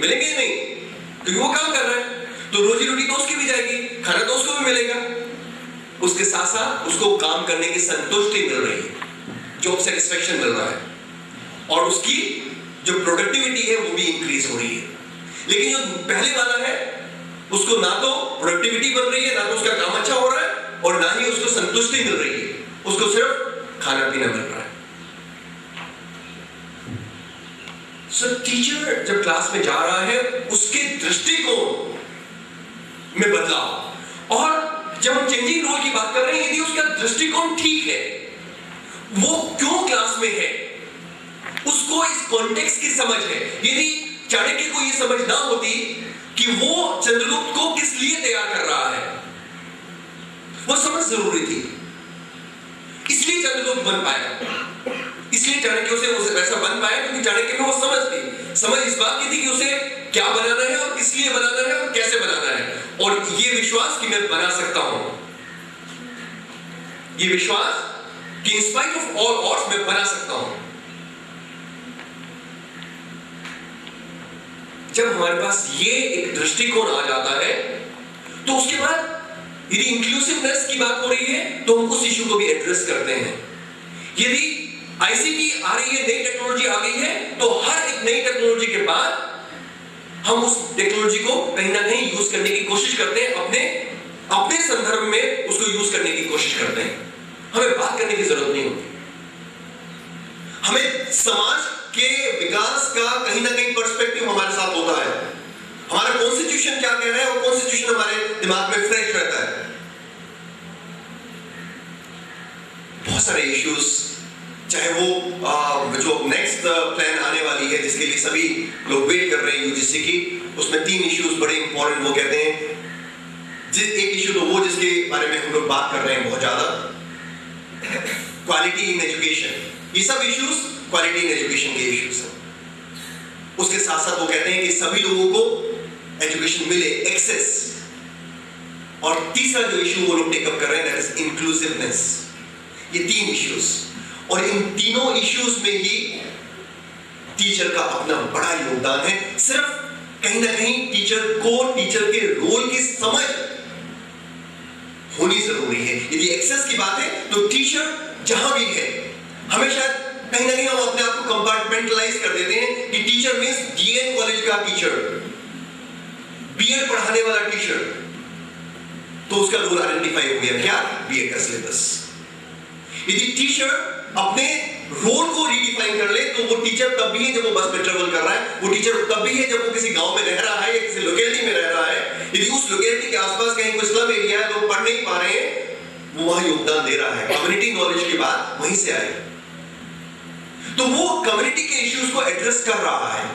मिलेंगे ही नहीं, क्योंकि वो काम कर रहा है, तो रोजी रोटी तो उसकी भी जाएगी, खाना तो उसको भी मिलेगा, उसके साथ साथ उसको काम करने की संतुष्टि मिल रही है, जॉब सेटिस्फेक्शन मिल रहा है, और उसकी जो प्रोडक्टिविटी है वो भी इंक्रीज हो रही है। लेकिन जो पहले वाला है, उसको ना तो प्रोडक्टिविटी बन रही है, ना तो उसका काम अच्छा हो रहा है, और ना ही उसको संतुष्टि मिल रही है, उसको सिर्फ खाना पीना मिल रहा है। सो टीचर जब क्लास में जा रहा है, उसके दृष्टिकोण में बदलाव, और जब हम चेंजिंग रोल की बात कर रहे हैं, यदि उसका दृष्टिकोण ठीक है, वो क्यों क्लास में है, उसको इस कॉन्टेक्स्ट की समझ है। यदि चाणक्य को यह समझ ना होती कि वो चंद्रगुप्त को किस लिए तैयार कर रहा है, वो समझ जरूरी थी, इसलिए चंद्रगुप्त बन पाया, इसलिए चाणक्य से वैसा बन पाया, क्योंकि चाणक्य में वो समझ थी। समझ इस बात की थी कि उसे क्या बनाना है और किस लिए बनाना है और कैसे बनाना है, और ये विश्वास कि मैं बना सकता हूं, ये विश्वास कि in spite of all odds मैं बना सकता हूं। जब हमारे पास ये एक दृष्टिकोण आ जाता है, तो उसके बाद यदि इंक्लूसिवनेस की बात हो रही है, तो हम उस इशू को भी एड्रेस करते हैं। यदि आईसीटी आ रही है, नई टेक्नोलॉजी आ गई है, तो हर एक नई टेक्नोलॉजी के बाद हम उस टेक्नोलॉजी को कहीं ना कहीं यूज करने की कोशिश करते हैं, अपने संदर्भ में उसको यूज करने की कोशिश करते हैं। हमें बात करने की जरूरत नहीं होती। हमें समाज के विकास का कहीं ना कहीं पर्सपेक्टिव हमारे साथ होता है। हमारा कॉन्स्टिट्यूशन क्या कह रहा है, और कॉन्स्टिट्यूशन हमारे दिमाग में फ्रेश रहता है। बहुत सारे इश्यूज चाहे वो जो नेक्स्ट प्लान आने वाली है जिसके लिए सभी लोग वेट कर रहे हैं यूजीसी की, उसमें 3 इश्यूज बड़े इंपॉर्टेंट वो कहते हैं। एक इशू तो वो जिसके बारे में हम लोग बात कर रहे हैं बहुत ज्यादा, क्वालिटी इन एजुकेशन। ये सब इश्यूज क्वालिटी इन एजुकेशन के इश्यूज हैं। उसके साथ साथ वो कहते हैं कि सभी लोगों को एजुकेशन मिले, एक्सेस। और तीसरा जो इशू वो लोग टेकअप कर रहे हैं दैट इज इंक्लूसिवनेस। ये 3 इश्यूज, और इन तीनों इश्यूज में ही टीचर का अपना बड़ा योगदान है। सिर्फ कहीं ना कहीं टीचर को टीचर के रोल की समझ होनी जरूरी है। यदि एक्सेस की बात है तो टीचर जहां भी है, हमेशा कहीं ना कहीं हम अपने आप को कंपार्टमेंटलाइज कर देते हैं कि टीचर मींस डीएन कॉलेज का टीचर, बीएड पढ़ाने वाला टीचर, तो उसका रोल आइडेंटिफाई हो गया, क्या? बीएड का सिलेबस। यदि टीचर अपने रोल को रीडिफाइन कर ले तो वो टीचर तब भी है जब वो बस में ट्रेवल कर रहा है, वो टीचर तब भी है जब वो किसी गांव में रह रहा है या किसी लोकेलिटी में रह रहा है। यदि उस लोकेलिटी के आसपास कहीं कोई स्लम एरिया है, लोग पढ़ नहीं पा रहे हैं, वो वहां योगदान दे रहा है। कम्युनिटी नॉलेज की बात वहीं से आई, तो वो कम्युनिटी के इश्यूज को एड्रेस कर रहा है।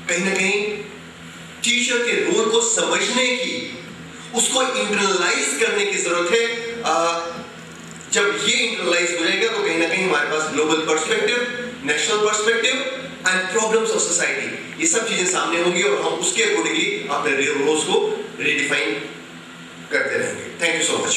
कहीं ना कहीं टीचर के रोल को समझने की, उसको इंटरनलाइज करने की जरूरत है। जब ये इंटरनलाइज हो जाएगा तो कहीं ना कहीं हमारे पास global perspective, national perspective and problems of society, ये सब चीजें सामने होंगी और हम उसके अकॉर्डिंगली अपने रोल्स को रिडिफाइन करते रहेंगे। Thank you so much.